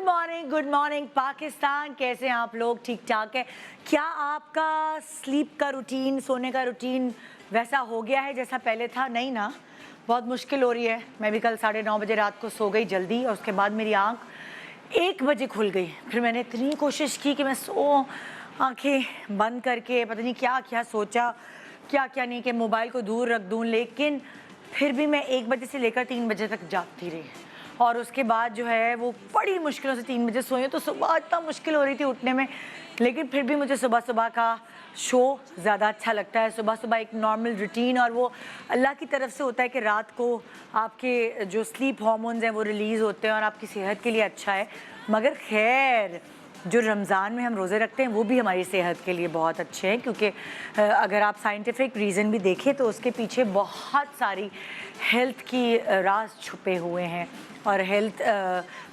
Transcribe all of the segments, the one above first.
Good morning Pakistan. कैसे हैं आप लोग? ठीक ठाक है क्या? आपका स्लीप का रूटीन, सोने का रूटीन वैसा हो गया है जैसा पहले था? नहीं ना, बहुत मुश्किल हो रही है। मैं भी कल 9:30 बजे रात को सो गई जल्दी और उसके बाद मेरी आँख 1 बजे खुल गई। फिर मैंने इतनी कोशिश की कि मैं आंखें बंद करके पता नहीं क्या क्या सोचा, क्या क्या नहीं, कि मोबाइल को दूर रख दूं, लेकिन फिर भी मैं 1 बजे से लेकर 3 बजे तक जागती रही। और उसके बाद जो है वो बड़ी मुश्किलों से 3 बजे सोई हूँ। तो सुबह इतना मुश्किल हो रही थी उठने में, लेकिन फिर भी मुझे सुबह सुबह का शो ज़्यादा अच्छा लगता है। सुबह सुबह एक नॉर्मल रूटीन, और वो अल्लाह की तरफ से होता है कि रात को आपके जो स्लीप हार्मोन्स हैं वो रिलीज़ होते हैं और आपकी सेहत के लिए अच्छा है। मगर खैर, जो रमज़ान में हम रोज़े रखते हैं वो भी हमारी सेहत के लिए बहुत अच्छे हैं, क्योंकि अगर आप साइंटिफिक रीज़न भी देखें तो उसके पीछे बहुत सारी हेल्थ की राज छुपे हुए हैं और हेल्थ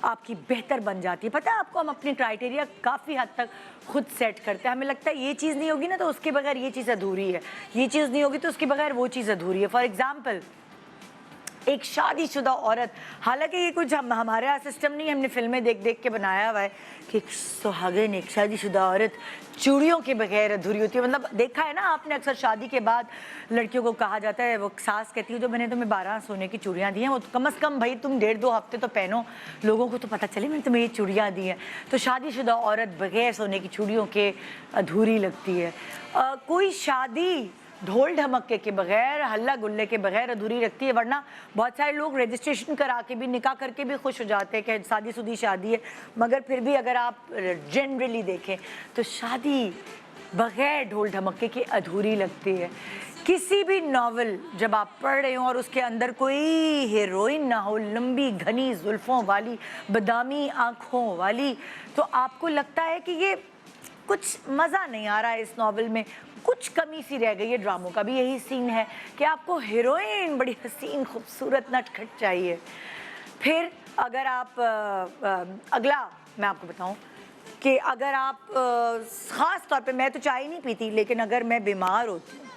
आपकी बेहतर बन जाती है। पता है आपको, हम अपने क्राइटेरिया काफ़ी हद तक खुद सेट करते हैं। हमें लगता है ये चीज़ नहीं होगी ना तो उसके बगैर ये चीज़ अधूरी है, ये चीज़ नहीं होगी तो उसके बगैर वो चीज़ अधूरी है। फॉर एग्ज़ाम्पल, एक शादीशुदा औरत, हालांकि ये कुछ हमारे यहाँ सिस्टम नहीं है, हमने फिल्में देख देख के बनाया हुआ है कि एक सुहागन, एक शादीशुदा औरत चूड़ियों के बगैर अधूरी होती है। मतलब देखा है ना आपने, अक्सर शादी के बाद लड़कियों को कहा जाता है, वो सास कहती है जो मैंने तुम्हें 12 सोने की चूड़ियाँ दी हैं वो कम से कम भाई तुम 1.5-2 हफ्ते तो पहनो, लोगों को तो पता चले मैंने तुम्हें ये चूड़ियाँ दी हैं। तो शादीशुदा औरत बगैर सोने की चूड़ियों के अधूरी लगती है। कोई शादी ढोल ढमक्के के बगैर, हल्ला गुल्ले के बगैर अधूरी रखती है। वरना बहुत सारे लोग रजिस्ट्रेशन करा के भी, निकाह करके भी खुश हो जाते हैं कि शादीशुदी शादी है, मगर फिर भी अगर आप जनरली देखें तो शादी बगैर ढोल ढमक्के के अधूरी लगती है। किसी भी नावल जब आप पढ़ रहे हो और उसके अंदर कोई हीरोइन ना हो, लंबी घनी जुल्फ़ों वाली, बादामी आँखों वाली, तो आपको लगता है कि ये कुछ मज़ा नहीं आ रहा है इस नावल में, कुछ कमी सी रह गई है। ड्रामों का भी यही सीन है कि आपको हीरोइन बड़ी हसीन खूबसूरत नटखट चाहिए। फिर अगर आप अगला मैं आपको बताऊं कि अगर आप ख़ास तौर पे, मैं तो चाय नहीं पीती, लेकिन अगर मैं बीमार होती हूँ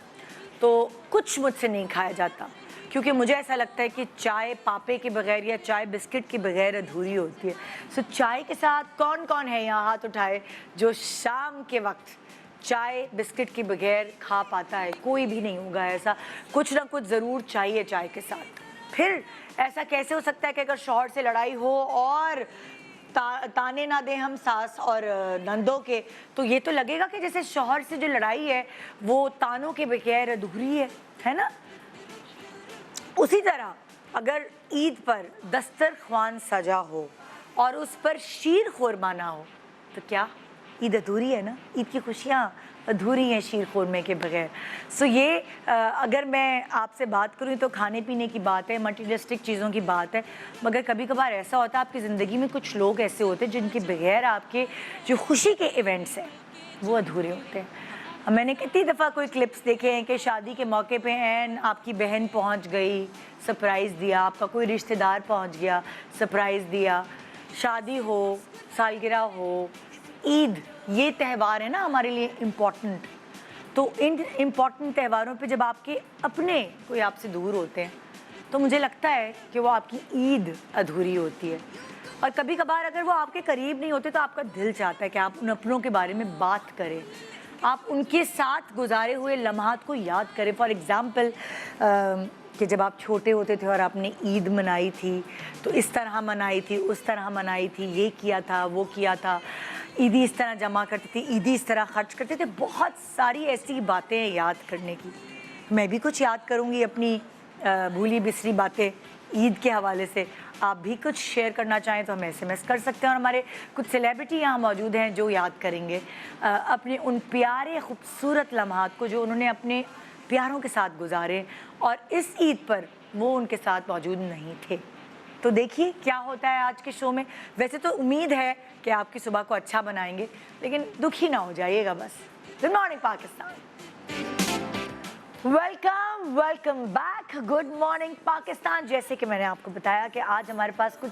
तो कुछ मुझसे नहीं खाया जाता, क्योंकि मुझे ऐसा लगता है कि चाय पापे के बगैर या चाय बिस्किट के बगैर अधूरी होती है। सो चाय के साथ कौन कौन है यहाँ, हाथ उठाए, जो शाम के वक्त चाय बिस्किट के बगैर खा पाता है? कोई भी नहीं होगा ऐसा, कुछ ना कुछ ज़रूर चाहिए चाय के साथ। फिर ऐसा कैसे हो सकता है कि अगर शौहर से लड़ाई हो और ताने ना दें हम सास और नंदों के, तो ये तो लगेगा कि जैसे शौहर से जो लड़ाई है वो तानों के बगैर अधूरी है ना। उसी तरह अगर ईद पर दस्तरख्वान सजा हो और उस पर शीर खुरमा ना हो तो क्या ईद अधूरी है ना? ईद की खुशियाँ अधूरी हैं शीर खुरमे के बगैर। सो ये अगर मैं आपसे बात करूँ तो खाने पीने की बात है, मटीरियलिस्टिक चीज़ों की बात है, मगर कभी कभार ऐसा होता है आपकी ज़िंदगी में कुछ लोग ऐसे होते हैं जिनके बगैर आपके जो खुशी के इवेंट्स हैं वो अधूरे होते हैं। मैंने कितनी दफ़ा कोई क्लिप्स देखे हैं कि शादी के मौके पे एन आपकी बहन पहुंच गई, सरप्राइज़ दिया, आपका कोई रिश्तेदार पहुंच गया, सरप्राइज़ दिया। शादी हो, सालगिरह हो, ईद, ये त्यौहार है ना हमारे लिए इम्पॉर्टेंट। तो इन इम्पॉर्टेंट त्योहारों पे जब आपके अपने कोई आपसे दूर होते हैं तो मुझे लगता है कि वो आपकी ईद अधूरी होती है। और कभी कभार अगर वो आपके करीब नहीं होते तो आपका दिल चाहता है कि आप उन अपनों के बारे में बात करें, आप उनके साथ गुजारे हुए लम्हात को याद करें। फॉर एग्ज़ाम्पल कि जब आप छोटे होते थे और आपने ईद मनाई थी तो इस तरह मनाई थी, उस तरह मनाई थी, ये किया था, वो किया था, ईदी इस तरह जमा करती थी, ईदी इस तरह खर्च करते थे। बहुत सारी ऐसी बातें हैं याद करने की। मैं भी कुछ याद करूँगी अपनी भूली बिसरी बातें ईद के हवाले से। आप भी कुछ शेयर करना चाहें तो हम SMS कर सकते हैं, और हमारे कुछ सेलिब्रिटी यहाँ मौजूद हैं जो याद करेंगे अपने उन प्यारे खूबसूरत लम्हात को जो उन्होंने अपने प्यारों के साथ गुजारे और इस ईद पर वो उनके साथ मौजूद नहीं थे। तो देखिए क्या होता है आज के शो में। वैसे तो उम्मीद है कि आपकी सुबह को अच्छा बनाएंगे, लेकिन दुखी ना हो जाइएगा बस। Good morning Pakistan, welcome back. Good morning Pakistan. जैसे कि मैंने आपको बताया कि आज हमारे पास कुछ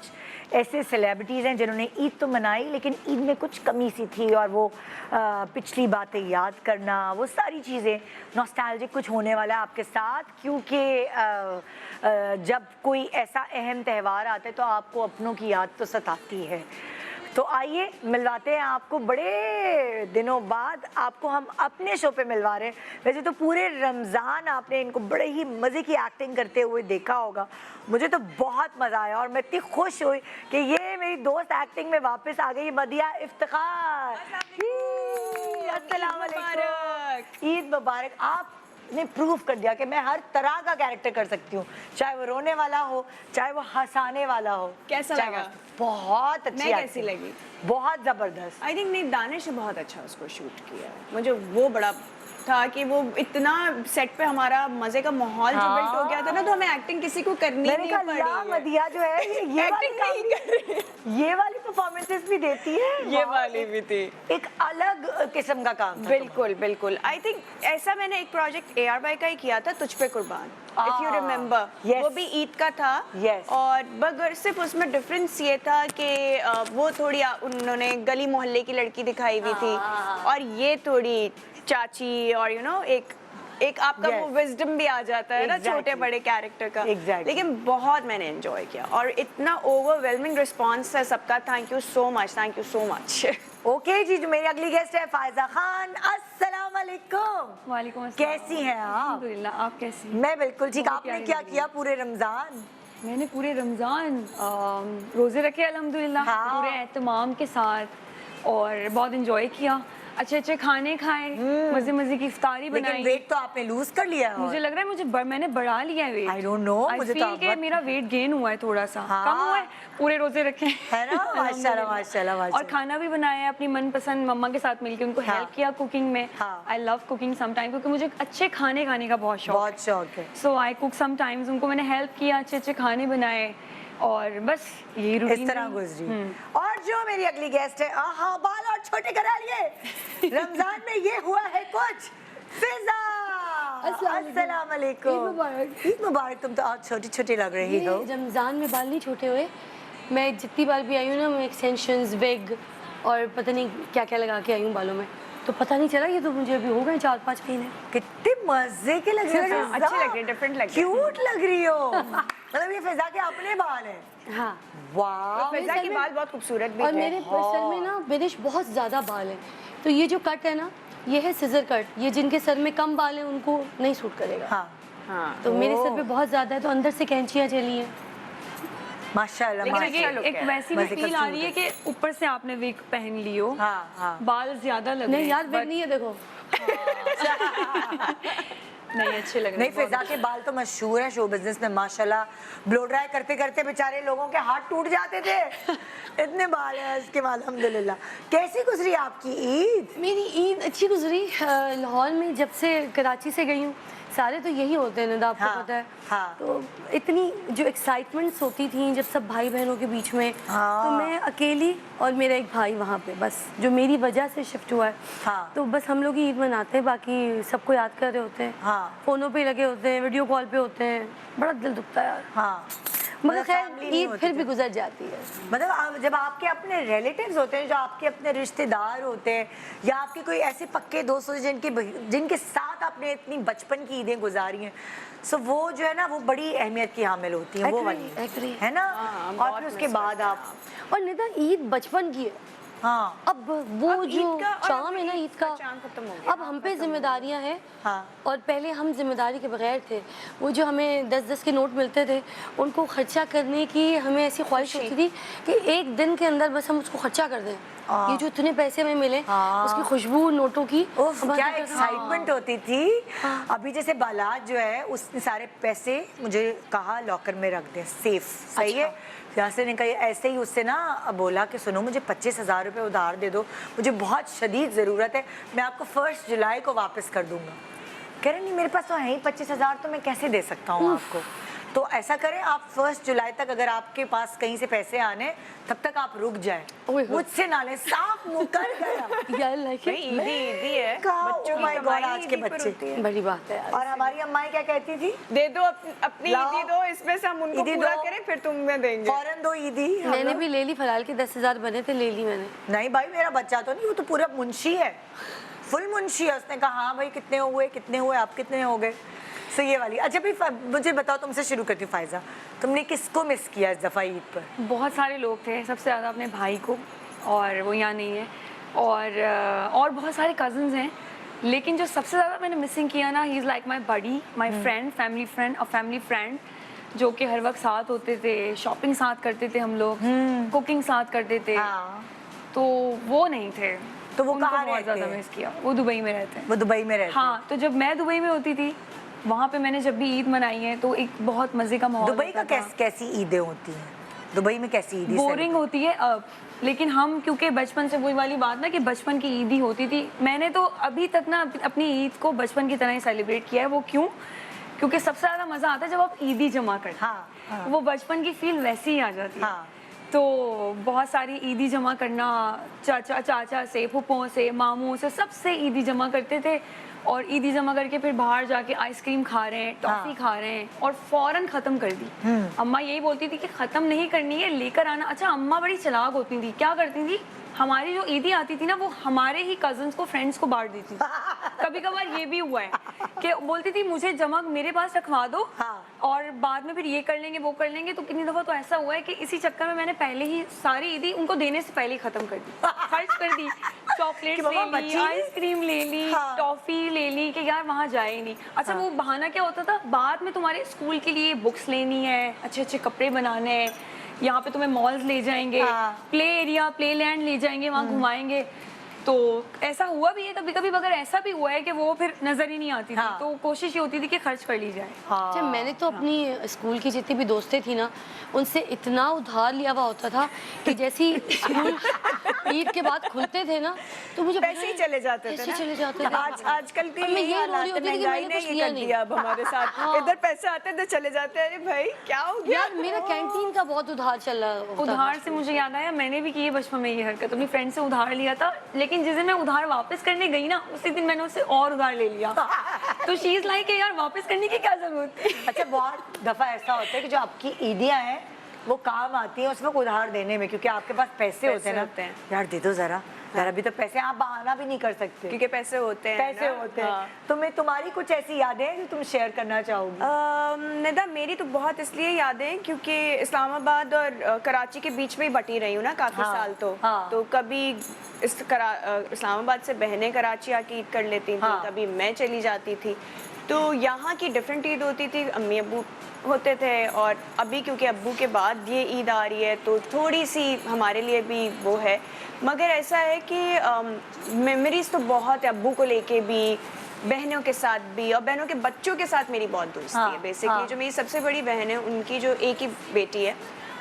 ऐसे सेलिब्रिटीज़ हैं जिन्होंने ईद तो मनाई, लेकिन ईद में कुछ कमी सी थी, और वो पिछली बातें याद करना, वो सारी चीज़ें, नॉस्टैल्जिक कुछ होने वाला है आपके साथ। क्योंकि जब कोई ऐसा अहम त्यौहार आता है तो आपको अपनों की याद तो सताती है। तो आइए मिलवाते हैं आपको, बड़े दिनों बाद आपको हम अपने शो पे मिलवा रहे हैं। वैसे तो पूरे रमज़ान आपने इनको बड़े ही मज़े की एक्टिंग करते हुए देखा होगा, मुझे तो बहुत मज़ा आया और मैं इतनी खुश हुई कि ये मेरी दोस्त एक्टिंग में वापस आ गई, मदिया इफ्तिखार। अस्सलाम वालेकुम, ईद मुबारक। आपने प्रूव कर दिया कि मैं हर तरह का कैरेक्टर कर सकती हूँ, चाहे वो रोने वाला हो, चाहे वो हंसाने वाला हो। कैसा लगा? बहुत अच्छी। मैं कैसी लगी? बहुत जबरदस्त। आई थिंक नहीं, दानिश ने बहुत अच्छा उसको शूट किया। मुझे वो बड़ा था कि वो इतना सेट पे हमारा मजे का माहौल जो बिल्ट हो गया था ना, तो हमें एक्टिंग किसी को करनी नहीं पड़ी है। मदिया जो है ये एक्टिंग नहीं कर रही, ये वाली परफॉर्मेंसेस भी देती है, ये वाली भी थी। एक अलग किस्म का काम था। बिल्कुल बिल्कुल। आई थिंक ऐसा मैंने एक प्रोजेक्ट AR का ही किया था, तुझ पे कुर्बान, इफ यू रिमेम्बर। वो भी ईद का था। और मगर सिर्फ उसमें डिफरेंस ये था कि वो थोड़ी उन्होंने गली मोहल्ले की लड़की दिखाई हुई थी और ये थोड़ी चाची, और एक आपका वो विजडम भी आ जाता है ना छोटे बड़े कैरेक्टर का। लेकिन बहुत मैंने एंजॉय किया और इतना ओवरवेलमिंग रिस्पांस है सबका। Thank you so much, thank you so much. Okay ji, जो मेरी अगली गेस्ट है फायजा खान। अस्सलाम वालेकुम। वालेकुम अस्सलाम। कैसी हैं आप? अल्हम्दुलिल्लाह, आप कैसी हैं? मैं बिल्कुल ठीक। आपने क्या किया पूरे रमजान? मैंने पूरे रमज़ान रोज़े रखे अल्हम्दुलिल्लाह, हाँ। पूरे एहतमाम के साथ और बहुत एंजॉय किया, अच्छे अच्छे खाने खाए, मज़े मज़े की इफ्तारी बनाई। लेकिन वेट तो आपने लूज कर लिया है। मुझे लग रहा है मैंने बढ़ा लिया है वेट। I don't know, मुझे तो कि मेरा वेट गेन हुआ है थोड़ा सा। हाँ। कम हुआ है, पूरे रोजे रखे है ना। माशाल्लाह माशाल्लाह माशाल्लाह। और खाना भी बनाया है अपनी मनपसंद मम्मा के साथ मिलके, उनको हेल्प किया कुकिंग में। आई लव कुकिंग समटाइम, क्योंकि मुझे अच्छे खाने खाने का बहुत शौक है। सो आई कुक समटाइम्स, उनको मैंने हेल्प किया, अच्छे अच्छे खाने बनाए और बस यही रूटीन इस तरह गुजरी। और जो मेरी अगली गेस्ट है, हाँ बाल और छोटे करा लिए रमजान में, ये हुआ है कुछ। फिजा, अस्सलाम वालेकुम। ईद मुबारक। तुम तो आज छोटी छोटी लग रही हो। रमजान में बाल नहीं छोटे हुए, मैं जितनी बार भी आई हूँ ना, मैं एक्सटेंशंस, विग और पता नहीं क्या क्या लगा के आई हूँ बालों में, तो पता नहीं चला। ये तो मुझे अभी हो गए 4-5 महीने। कितने मजे के लग रहे हो, अच्छी लग रही है, डिफरेंट लग रही है, क्यूट लग रही हो। मतलब ये फिजा के अपने बाल हैं। हाँ, वाह। फिजा के बाल बहुत खूबसूरत भी और थे। मेरे सर में ना बेनिश बहुत ज़्यादा बाल है, तो ये जो कट है ना, ये है सिजर कट। ये जिनके सर में कम बाल है उनको नहीं सूट करेगा। हाँ। तो मेरे सर पे बहुत ज़्यादा है, तो अंदर से कैंचियाँ चली हैं। माशाल्लाह लेकिन माशाल्लाह। एक वैसी भी फील आ रही है कि ऊपर से आपने विग पहन ली हो, बाल ज्यादा लग रहे हैं। नहीं यार, विग नहीं है, देखो। नहीं, अच्छे लग रहे हैं। नहीं, फिजा के बाल तो मशहूर है शो बिजनेस में माशाल्लाह। ब्लो ड्राई करते करते बेचारे लोगों के हाथ टूट जाते थे, इतने बाल हैं इसके बाद। अल्हम्दुलिल्लाह। कैसी गुजरी आपकी ईद? मेरी ईद अच्छी गुजरी। लाहौर में जब से कराची से गई हूँ, सारे तो यही होते हैं ना, आपको पता है। हाँ। तो इतनी जो एक्साइटमेंट्स होती थी जब सब भाई बहनों के बीच में, तो मैं अकेली और मेरा एक भाई वहाँ पे, बस जो मेरी वजह से शिफ्ट हुआ है। हाँ। तो बस हम लोग ही ईद मनाते हैं, बाकी सबको याद कर रहे होते हैं। हाँ। फ़ोनों पे लगे होते हैं, वीडियो कॉल पे होते हैं, बड़ा दिल दुखता है यार। हाँ। मगर खैर ईद फिर भी गुजर जाती है। मतलब जब आपके अपने रिलेटिव्स होते हैं, जो आपके अपने रिश्तेदार होते हैं, या आपके कोई ऐसे पक्के दोस्त होते हैं जिनके साथ आपने इतनी बचपन की ईदें गुजारी हैं, सो वो जो है ना, वो बड़ी अहमियत की हामिल होती हैं। वो वाली है ना। और फिर उसके बाद आप, और निदा ईद बचपन की है। हाँ। अब वो अब जो ईद का, चाम है ना ईद का, चाम खत्म हो गया। अब हम पे जिम्मेदारियां हैं। हाँ। और पहले हम जिम्मेदारी के बगैर थे। वो जो हमें 10-10 के नोट मिलते थे, उनको खर्चा करने की हमें ऐसी ख्वाहिश होती थी कि एक दिन के अंदर बस हम उसको खर्चा कर दें। ये जो इतने पैसे हमें मिले, उसकी खुशबू नोटों की, क्या एक्साइटमेंट होती थी। अभी जैसे बालात जो है, उसने सारे पैसे मुझे कहा लॉकर में रख दें, सेफ। सही है। यासिर ने कहा, ऐसे ही उससे ना बोला कि सुनो, मुझे 25,000 रुपये उधार दे दो, मुझे बहुत शदीद ज़रूरत है, मैं आपको 1 जुलाई को वापस कर दूंगा। कह रहे नहीं, मेरे पास तो है ही 25,000, तो मैं कैसे दे सकता हूँ आपको। तो ऐसा करें, आप 1 जुलाई तक अगर आपके पास कहीं से पैसे आने, तब तक आप रुक जाएं, मुझसे ना लें। साफ मुकर गया यार, लाइक ईदी है, बच्चों की कमाई, आज के बच्चे। बड़ी बात है यार। और हमारी अम्माई क्या कहती थी, दे दो अपनी ईदी दो, इसमें से हम उनको पूरा करें, फिर तुम्हें देंगे। फौरन दो ईदी। मैंने भी ले ली, फलाल के 10,000 बने थे, ले ली मैंने। नहीं भाई, मेरा बच्चा तो नहीं, वो तो पूरा मुंशी है, फुल मुंशी है। उसने कहा हाँ भाई, कितने हुए, आप कितने हो गए। सो ये वाली। अच्छा भाई, मुझे बताओ, तुमसे शुरू करती हूँ फायजा, तुमने किसको मिस किया इस दफ़ा ईद पर? बहुत सारे लोग थे, सबसे ज़्यादा अपने भाई को, और वो यहाँ नहीं है, और बहुत सारे कज़न्स हैं, लेकिन जो सबसे ज़्यादा मैंने मिसिंग किया ना, he is like my buddy, my friend, family friend, जो कि हर वक्त साथ होते थे, शॉपिंग साथ करते थे हम लोग, कुकिंग साथ करते थे। तो वो नहीं थे, तो वो उनको कहाँ बहुत रहते ज़्यादा हैं? मिस किया। वो दुबई में रहते हैं। वो दुबई में रहते हैं। हाँ, तो जब मैं दुबई में होती थी, वहाँ पे मैंने जब भी ईद मनाई है तो एक बहुत मज़े का माहौल दुबई का होता था। कैसी ईदें होती हैं? दुबई में कैसी ईद? बोरिंग होती है अब, लेकिन हम क्योंकि बचपन से वही वाली बात ना कि बचपन की ईद ही होती थी, मैंने तो अभी तक ना अपनी ईद को बचपन की तरह ही सेलिब्रेट किया है। वो क्यों? क्योंकि सबसे ज़्यादा मज़ा आता है जब आप ईदी जमा करते हैं। हाँ। वो बचपन की फील वैसी ही आ जाती है। हाँ। तो बहुत सारी ईदी जमा करना, चाचा से, फूफों से, मामू से, सबसे ईदी जमा करते थे, और ईदी जमा करके फिर बाहर जाके आइसक्रीम खा रहे हैं, टॉफ़ी खा रहे हैं, और फ़ौरन ख़त्म कर दी। अम्मा यही बोलती थी कि ख़त्म नहीं करनी है, लेकर आना। अच्छा, अम्मा बड़ी चालाक होती थी, क्या करती थी, हमारी जो ईदी आती थी ना, वो हमारे ही कजन्स को, फ्रेंड्स को बांट देती थी। कभी कभार ये भी हुआ है कि बोलती थी मुझे जमा मेरे पास रखवा दो, और बाद में फिर ये कर लेंगे, वो कर लेंगे। तो कितनी दफ़ा तो ऐसा हुआ है कि इसी चक्कर में मैंने पहले ही सारी ईदी उनको देने से पहले ही ख़त्म कर दी, खर्च कर दी। चॉकलेट्स ले ली, आइसक्रीम ले ली, टॉफ़ी ले ली, कि यार वहाँ जाए ही नहीं। अच्छा, वो बहाना क्या होता था, बाद में तुम्हारे स्कूल के लिए बुक्स लेनी है, अच्छे अच्छे कपड़े बनाने हैं, यहाँ पे तुम्हें मॉल्स ले जाएंगे, प्ले एरिया, प्ले लैंड ले जाएंगे, वहाँ घुमाएंगे। तो ऐसा हुआ भी है कभी कभी, मगर ऐसा भी हुआ है कि वो फिर नजर ही नहीं आती थी। तो कोशिश ये होती थी कि खर्च कर ली जाए। अच्छा, मैंने तो अपनी स्कूल की जितनी भी दोस्तें थी ना, उनसे इतना उधार लिया हुआ होता था कि जैसी स्कूल ईद के बाद खुलते थे ना, तो मुझे पैसे ही चले जाते थे ना। चले जाते थे। आजकल की मैं ये रो रही हालात, होती थी कि महंगाई मैंने ने कुछ ये लिया कर नहीं। दिया अब हमारे साथ। इधर पैसे आते थे, चले जाते हैं। अरे भाई क्या हो गया यार, मेरा कैंटीन का बहुत उधार चल रहा होता था। उधार से मुझे याद आया, मैंने भी की है बचपन में ये हरकत, अपनी फ्रेंड से उधार लिया था, लेकिन जिस दिन मैं उधार वापस करने गई ना, उसी दिन मैंने उससे और उधार ले लिया। तो शी इज लाइक यार, वापस करने की क्या जरूरत थी। अच्छा, बहुत दफा ऐसा होता है कि जो आपकी ईदियां हैं वो काम आती हैं उसमें उधार देने में, क्योंकि आपके पास पैसे होते हैं ना, यार दे दो जरा, यार अभी तो पैसे, आप बहाना भी नहीं कर सकते क्योंकि पैसे होते हैं, पैसे होते हैं। तो मैं, तुम्हारी कुछ ऐसी यादें हैं जो तुम शेयर करना चाहोगी? निदा, मेरी तो बहुत इसलिए यादें हैं क्योंकि इस्लामाबाद और कराची के बीच में ही बटी रही हूँ ना काफ़ी साल। तो कभी इस्लामाबाद से बहनें कराची आके ईद कर लेती थी, कभी मैं चली जाती थी। तो यहाँ की डिफरेंट ईद होती थी, अम्मी अब्बू होते थे, और अभी क्योंकि अब्बू के बाद ये ईद आ रही है तो थोड़ी सी हमारे लिए भी वो है। मगर ऐसा है कि मेमोरीज तो बहुत है अब्बू को लेके भी, बहनों के साथ भी, और बहनों के बच्चों के साथ मेरी बहुत दोस्ती है। बेसिकली जो मेरी सबसे बड़ी बहन है, उनकी जो एक ही बेटी है,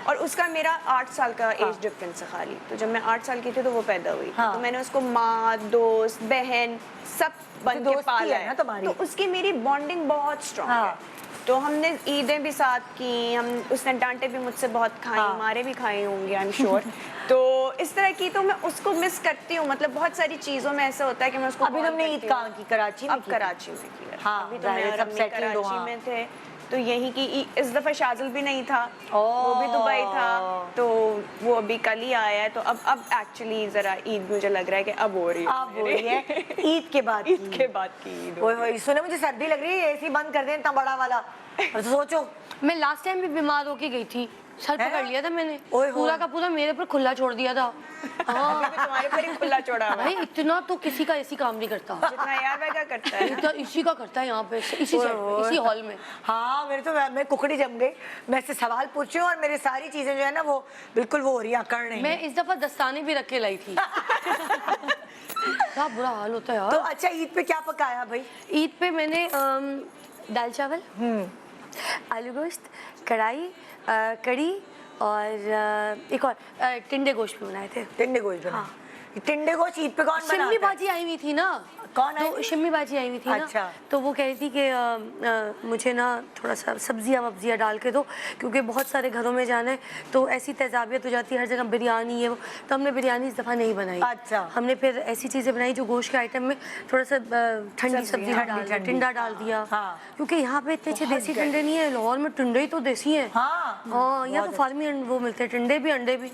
और उसका मेरा 8 साल का एज डिफरेंस है खाली। तो जब मैं 8 साल की थी तो वो पैदा हुई, तो मैंने उसको माँ, दोस्त, बहन सब बन के पाला है, तो उसकी मेरी बॉन्डिंग बहुत स्ट्रॉन्ग है। तो हमने ईदें भी साथ की, हम उसने डांटे भी मुझसे बहुत खाई, मारे भी खाए होंगे आई एम श्योर। तो इस तरह की तो मैं उसको मिस करती हूँ। मतलब बहुत सारी चीज़ों में ऐसा होता है कि मैं उसको, अभी तुमने ईद कहाँ की? कराची में? अब कराची में की। अभी तो मैं सब कराची में थे, तो यही की। इस दफ़ा शाजुल भी नहीं था, वो भी दुबई था, तो वो अभी कल ही आया है। तो अब एक्चुअली ज़रा ईद मुझे लग रहा है कि अब हो रही है, ईद के बाद की ईद। ओए सुने, मुझे सर्दी लग रही है, एसी बंद कर दें इतना बड़ा वाला। और तो सोचो, मैं लास्ट टाइम भी बीमार होके गई थी, सर पकड़ लिया था मैंने, पूरा का पूरा मेरे पर खुला छोड़ दिया था। हाँ, तुम्हारे पर ही खुला छोड़ा हुआ है। भाई इतना तो किसी का ऐसी काम नहीं करता जितना यार वैगा करता है। इतना इसी का करता है यहाँ पे, इसी हॉल में। हाँ, मेरे तो मैं कुकड़ी जम गई। मैं इससे सवाल पूछी हूँ और मेरी सारी चीजें जो है ना वो बिल्कुल वो हो रही है, कर रही। मैं इस दफा दस्ताने भी रख के लाई थी। क्या बुरा हाल होता है यार। तो अच्छा, ईद पे क्या पकाया भाई? ईद पे मैंने दाल चावल, आलू गोश्त, कढ़ाई, कड़ी, और एक और टिंडे गोश्त भी बनाए थे। टिंडे गोश्त बना? टिंडे गोश्त ईद पे कौन बनाता है? शिम्मी बाजी आई हुई थी ना। कौन आई तो थी? शिम्मी बाजी आई हुई थी अच्छा। ना, तो वो कह रही थी कि मुझे ना थोड़ा सा सब्जियाँ वब्जियाँ डाल के दो, क्योंकि बहुत सारे घरों में जाना है तो ऐसी तेजाबियत हो जाती है, हर जगह बिरयानी है वो। तो हमने बिरयानी इस दफ़ा नहीं बनाई। अच्छा। हमने फिर ऐसी चीज़ें बनाई जो गोश्त के आइटम में थोड़ा सा ठंडी सब्जी डाल, टिंडा डाल दिया। क्योंकि यहाँ पे इतने अच्छे देसी टिंडे नहीं है, लाहौर में टिंडे ही तो देसी हैं। हाँ, यहाँ तो फार्मी वो मिलते हैं, टिंडे भी, अंडे भी।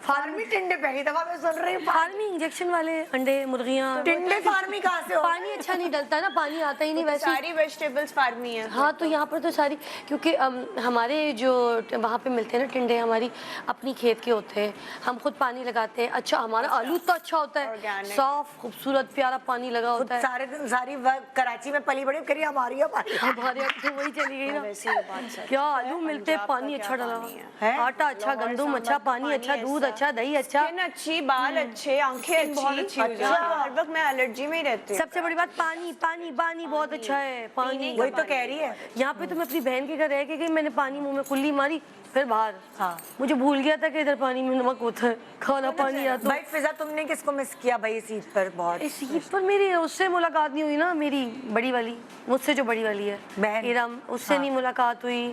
फार्मी टिंडे पहली दफा मैं सुन रही हूँ। फार्मी इंजेक्शन वाले अंडे, मुर्गियाँ। टिंडे फार्मी कहाँ से हो? पानी अच्छा नहीं डलता ना, पानी आता ही नहीं वैसे। सारी वेजिटेबल्स फार्मी है। हाँ, तो यहाँ पर तो सारी, क्योंकि हमारे जो वहाँ पे मिलते हैं ना टिंडे, हमारी अपनी खेत के होते हैं, हम खुद पानी लगाते हैं। अच्छा, हमारा आलू तो अच्छा होता है, साफ खूबसूरत प्यारा पानी लगा होता है। सारे दिन सारी कराची में पली बड़ी करी हमारी हमारे अब तो वही चली गई ना। क्या आलू मिलते हैं, पानी अच्छा डला है, आटा अच्छा, गंदम अच्छा, पानी अच्छा, दूध अच्छा, दही अच्छा, स्किन अच्छी, बाल अच्छे, आंखें बहुत अच्छी हो अच्छी। हर वक्त मैं एलर्जी में ही रहती हूँ। सबसे बड़ी बात पानी, पानी पानी बहुत अच्छा है। पानी वही तो कह रही है। यहाँ पे तो मैं अपनी बहन के घर रह के गई, मैंने पानी मुंह में कुल्ली मारी, फिर बाहर। हाँ। मुझे भूल गया था कि इधर पानी में नमक होता है, खाना पानी आता। भाई फिजा, तुमने किसको मिस किया भाई इस ईद पर बहुत? इस ईद पर मेरी उससे मुलाकात नहीं हुई ना, मेरी बड़ी वाली, मुझसे जो बड़ी वाली है बहन, इरम, उससे नहीं मुलाकात हुई।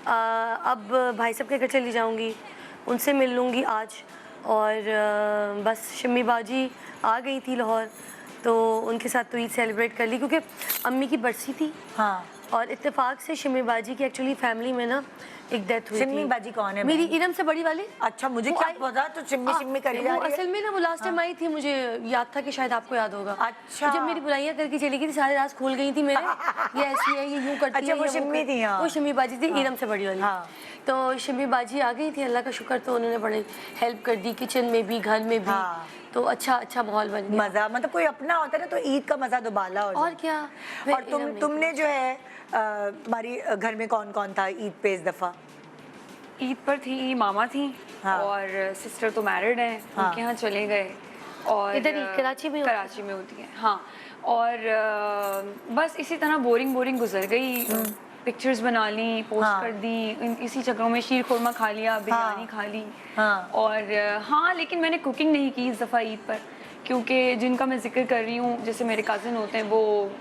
अब भाई साहब के घर चली जाऊंगी, उनसे मिल लूँगी आज। और बस शिम्मी बाजी आ गई थी लाहौर, तो उनके साथ तो ईद सेलिब्रेट कर ली, क्योंकि अम्मी की बरसी थी। हाँ। और इत्तेफाक से शिम्मी बाजी की एक्चुअली फैमिली में ना एक डेथ हुई थी। शिम्मी बाजी कौन है? मेरी इरम से बड़ी वाली। अच्छा, मुझे क्या पता, तो शिम्मी शिम्मी करी जा वो रही है। असल में ना वो लास्ट टाइम आई थी, मुझे याद था कि शायद आपको याद होगा। अच्छा। तो जब मेरी बुराइयां करके चली गई थी, सारे राज खुल गई थी मेरे, ये ऐसी है, ये यूं करती अच्छा, है, वो ये शिम्मी थी। हाँ। वो शिम्मी बाजी थी, इरम से बड़ी वाली। हाँ। तो शिम्मी बाजी आ गई थी, अल्लाह का शुक्र, तो उन्होंने बड़ी हेल्प कर दी, किचन में भी, घर में भी। हाँ। तो अच्छा माहौल बन गया। मजा, मतलब कोई अपना होता है ना, तो ईद का मजा दुबाला हो जाता है। और क्या। और तुमने जो है तुम्हारी घर में कौन कौन था ईद पे इस दफा? ईद पर थी, मामा थी। हाँ। और सिस्टर तो मैरिड है, हाँ। उनके यहाँ चले गए। और इधर ही कराची में? कराची में होती है, हाँ। और बस इसी तरह बोरिंग गुजर गई। पिक्चर्स बना ली, पोस्ट हाँ। कर दी, इसी चक्रों में शीर खुरमा खा लिया, बिरयानी खा ली। हाँ। और हाँ, लेकिन मैंने कुकिंग नहीं की इस दफ़ा ईद पर, क्योंकि जिनका मैं जिक्र कर रही हूँ, जैसे मेरे कज़न होते हैं, वो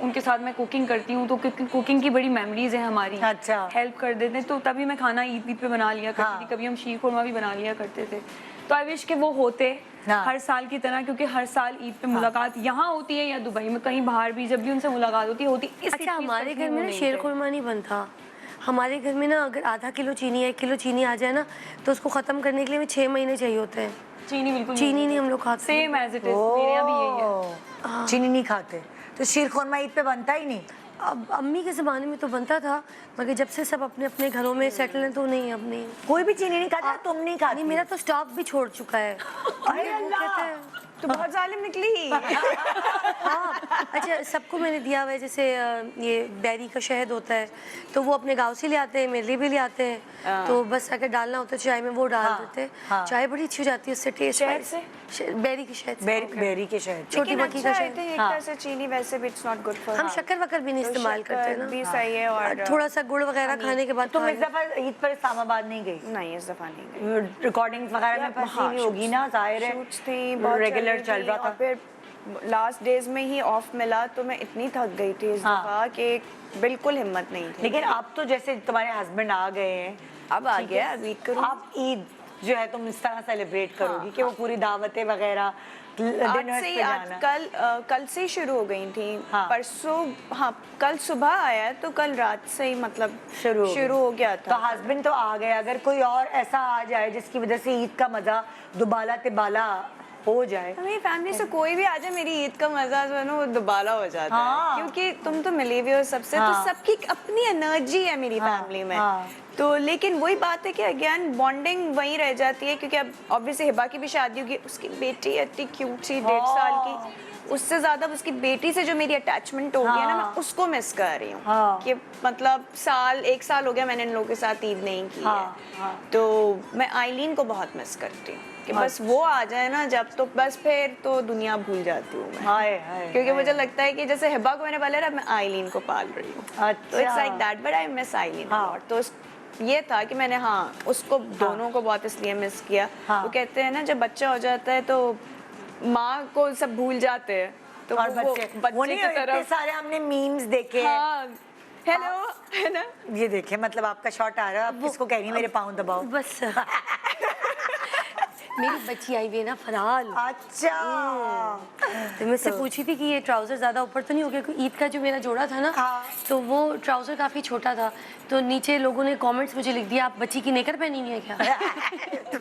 उनके साथ मैं कुकिंग करती हूँ, तो कुकिंग की बड़ी मेमोरीज है हमारी। अच्छा। हेल्प कर देते हैं, तो तभी मैं खाना ईद पे बना लिया करती थी। कभी हम शीर खुरमा भी बना लिया करते थे। तो आई विश के वो होते हर साल की तरह, क्योंकि हर साल ईद पे मुलाकात यहाँ होती है या दुबई में, कहीं बाहर भी जब भी उनसे मुलाकात होती इस अच्छा, हमारे घर में ना शीर खुरमा नहीं बनता। हमारे घर में ना अगर आधा किलो चीनी या 1 किलो चीनी आ जाए ना, तो उसको ख़त्म करने के लिए हमें 6 महीने चाहिए होते हैं। चीनी बिल्कुल चीनी नहीं हम लोग खाते। सेम एज इट इज, मेरे यहाँ भी यही है। चीनी नहीं खाते, तो शीर खुरमा ईद पे बनता ही नहीं। अब अम्मी के ज़माने में तो बनता था, मगर जब से सब अपने अपने घरों में सेटल हैं तो नहीं, अब नहीं। कोई भी चीनी नहीं खाता? तुम नहीं खाती? नहीं, मेरा तो स्टॉक भी छोड़ चुका है। अरे अल्लाह! तो बहुत जालिम निकली। हाँ, अच्छा, सबको मैंने दिया हुआ है। जैसे ये बैरी का शहद होता है, तो वो अपने गांव से ले आते हैं, मेरे लिए भी ले आते हैं। तो बस अगर डालना होता है चाय में, वो डाल देते हैं। चाय बड़ी अच्छी हो जाती है उससे, टेस्ट। बैरी के शहद, बेरी के शहद, छोटी मक्खी का शहद। एक तरह से चीनी वैसे भी इट्स नॉट गुड फॉर। हम शक्कर वक्कर भी नहीं इस्तेमाल करते हैं ना, भी सही है। और थोड़ा सा गुड़ वगैरह खाने के बाद। तुम इस दफा ईद पर इस्लामाबाद नहीं गई? नहीं, इस दफा नहीं गई। रिकॉर्डिंग्स वगैरह में फंसी हुई होगी ना, जाहिर है। शूट्स थी, बहुत रेगुलर चल रहा था। फिर लास्ट डेज में ही ऑफ मिला, तो मैं इतनी थक गई थी इस दफा कि बिल्कुल हिम्मत नहीं थी। लेकिन अब तो जैसे तुम्हारे हस्बैंड आ गए हैं, अब आ गया, अब ईद करूँ। अब ईद जो है तुम इस तरह सेलिब्रेट करोगी कि वो पूरी दावतें वगैरह आज डिनर्स से पे आज जाना? कल से ही शुरू हो गई थी। हाँ। परसों, हाँ, कल सुबह आया, तो कल रात से ही मतलब शुरू हो गया था। तो हस्बैंड तो आ गए, अगर कोई और ऐसा आ जाए जिसकी वजह से ईद का मजा दुबाला तिबाला हो जाए? मेरी फैमिली से कोई भी आ जाए, मेरी ईद का मजा जो है ना, वो दुबाला हो जाता हाँ। है, क्योंकि तुम तो मिली हुई हो सबसे। हाँ। तो सबकी अपनी एनर्जी है मेरी फैमिली में। हाँ। तो लेकिन वही बात है कि अगेन बॉन्डिंग वहीं रह जाती है, क्योंकि अब ऑब्वियसली हिबा की भी शादी होगी, उसकी बेटी इतनी क्यूट थी, 1.5 साल की। उससे ज्यादा उसकी बेटी से जो मेरी अटैचमेंट हो गई है ना, मैं उसको मिस कर रही हूँ। हाँ। कि मतलब 1 साल हो गया मैंने इन लोगों के साथ ईद नहीं की हाँ। है। हाँ। तो मैं आइलीन को बहुत मिस करती हूँ, कि बस वो आ जाए ना जब, तो बस फिर तो दुनिया भूल जाती हूँ मैं। हाय हाय, क्योंकि मुझे लगता है कि जैसे हिबा को मैंने पाला, मैं आइलीन को पाल रही हूँ। तो it's like that, but I miss आइलीन हाँ। लॉट। तो ये था कि मैंने उसको दोनों को बहुत इसलिए मिस किया। वो कहते हैं ना, जब बच्चा हो जाता है तो माँ को सब भूल जाते हैं, तो और वो बच्चे की इतने तरफ। सारे हमने मीम्स देखे। हाँ, हेलो, है ना। ये देखे, मतलब आपका शॉट आ रहा है, आप किसको कह रही है मेरे पाँव दबाओ? बस मेरी बच्ची आई हुई है ना फरहान। अच्छा तो मैं उससे पूछी थी कि ये ट्राउजर ज्यादा ऊपर तो नहीं हो गया, क्योंकि ईद का जो मेरा जोड़ा था ना, तो वो ट्राउजर काफी छोटा था, तो नीचे लोगों ने कमेंट्स मुझे लिख दिया आप बच्ची की नेकर पहनी हुई है क्या। तो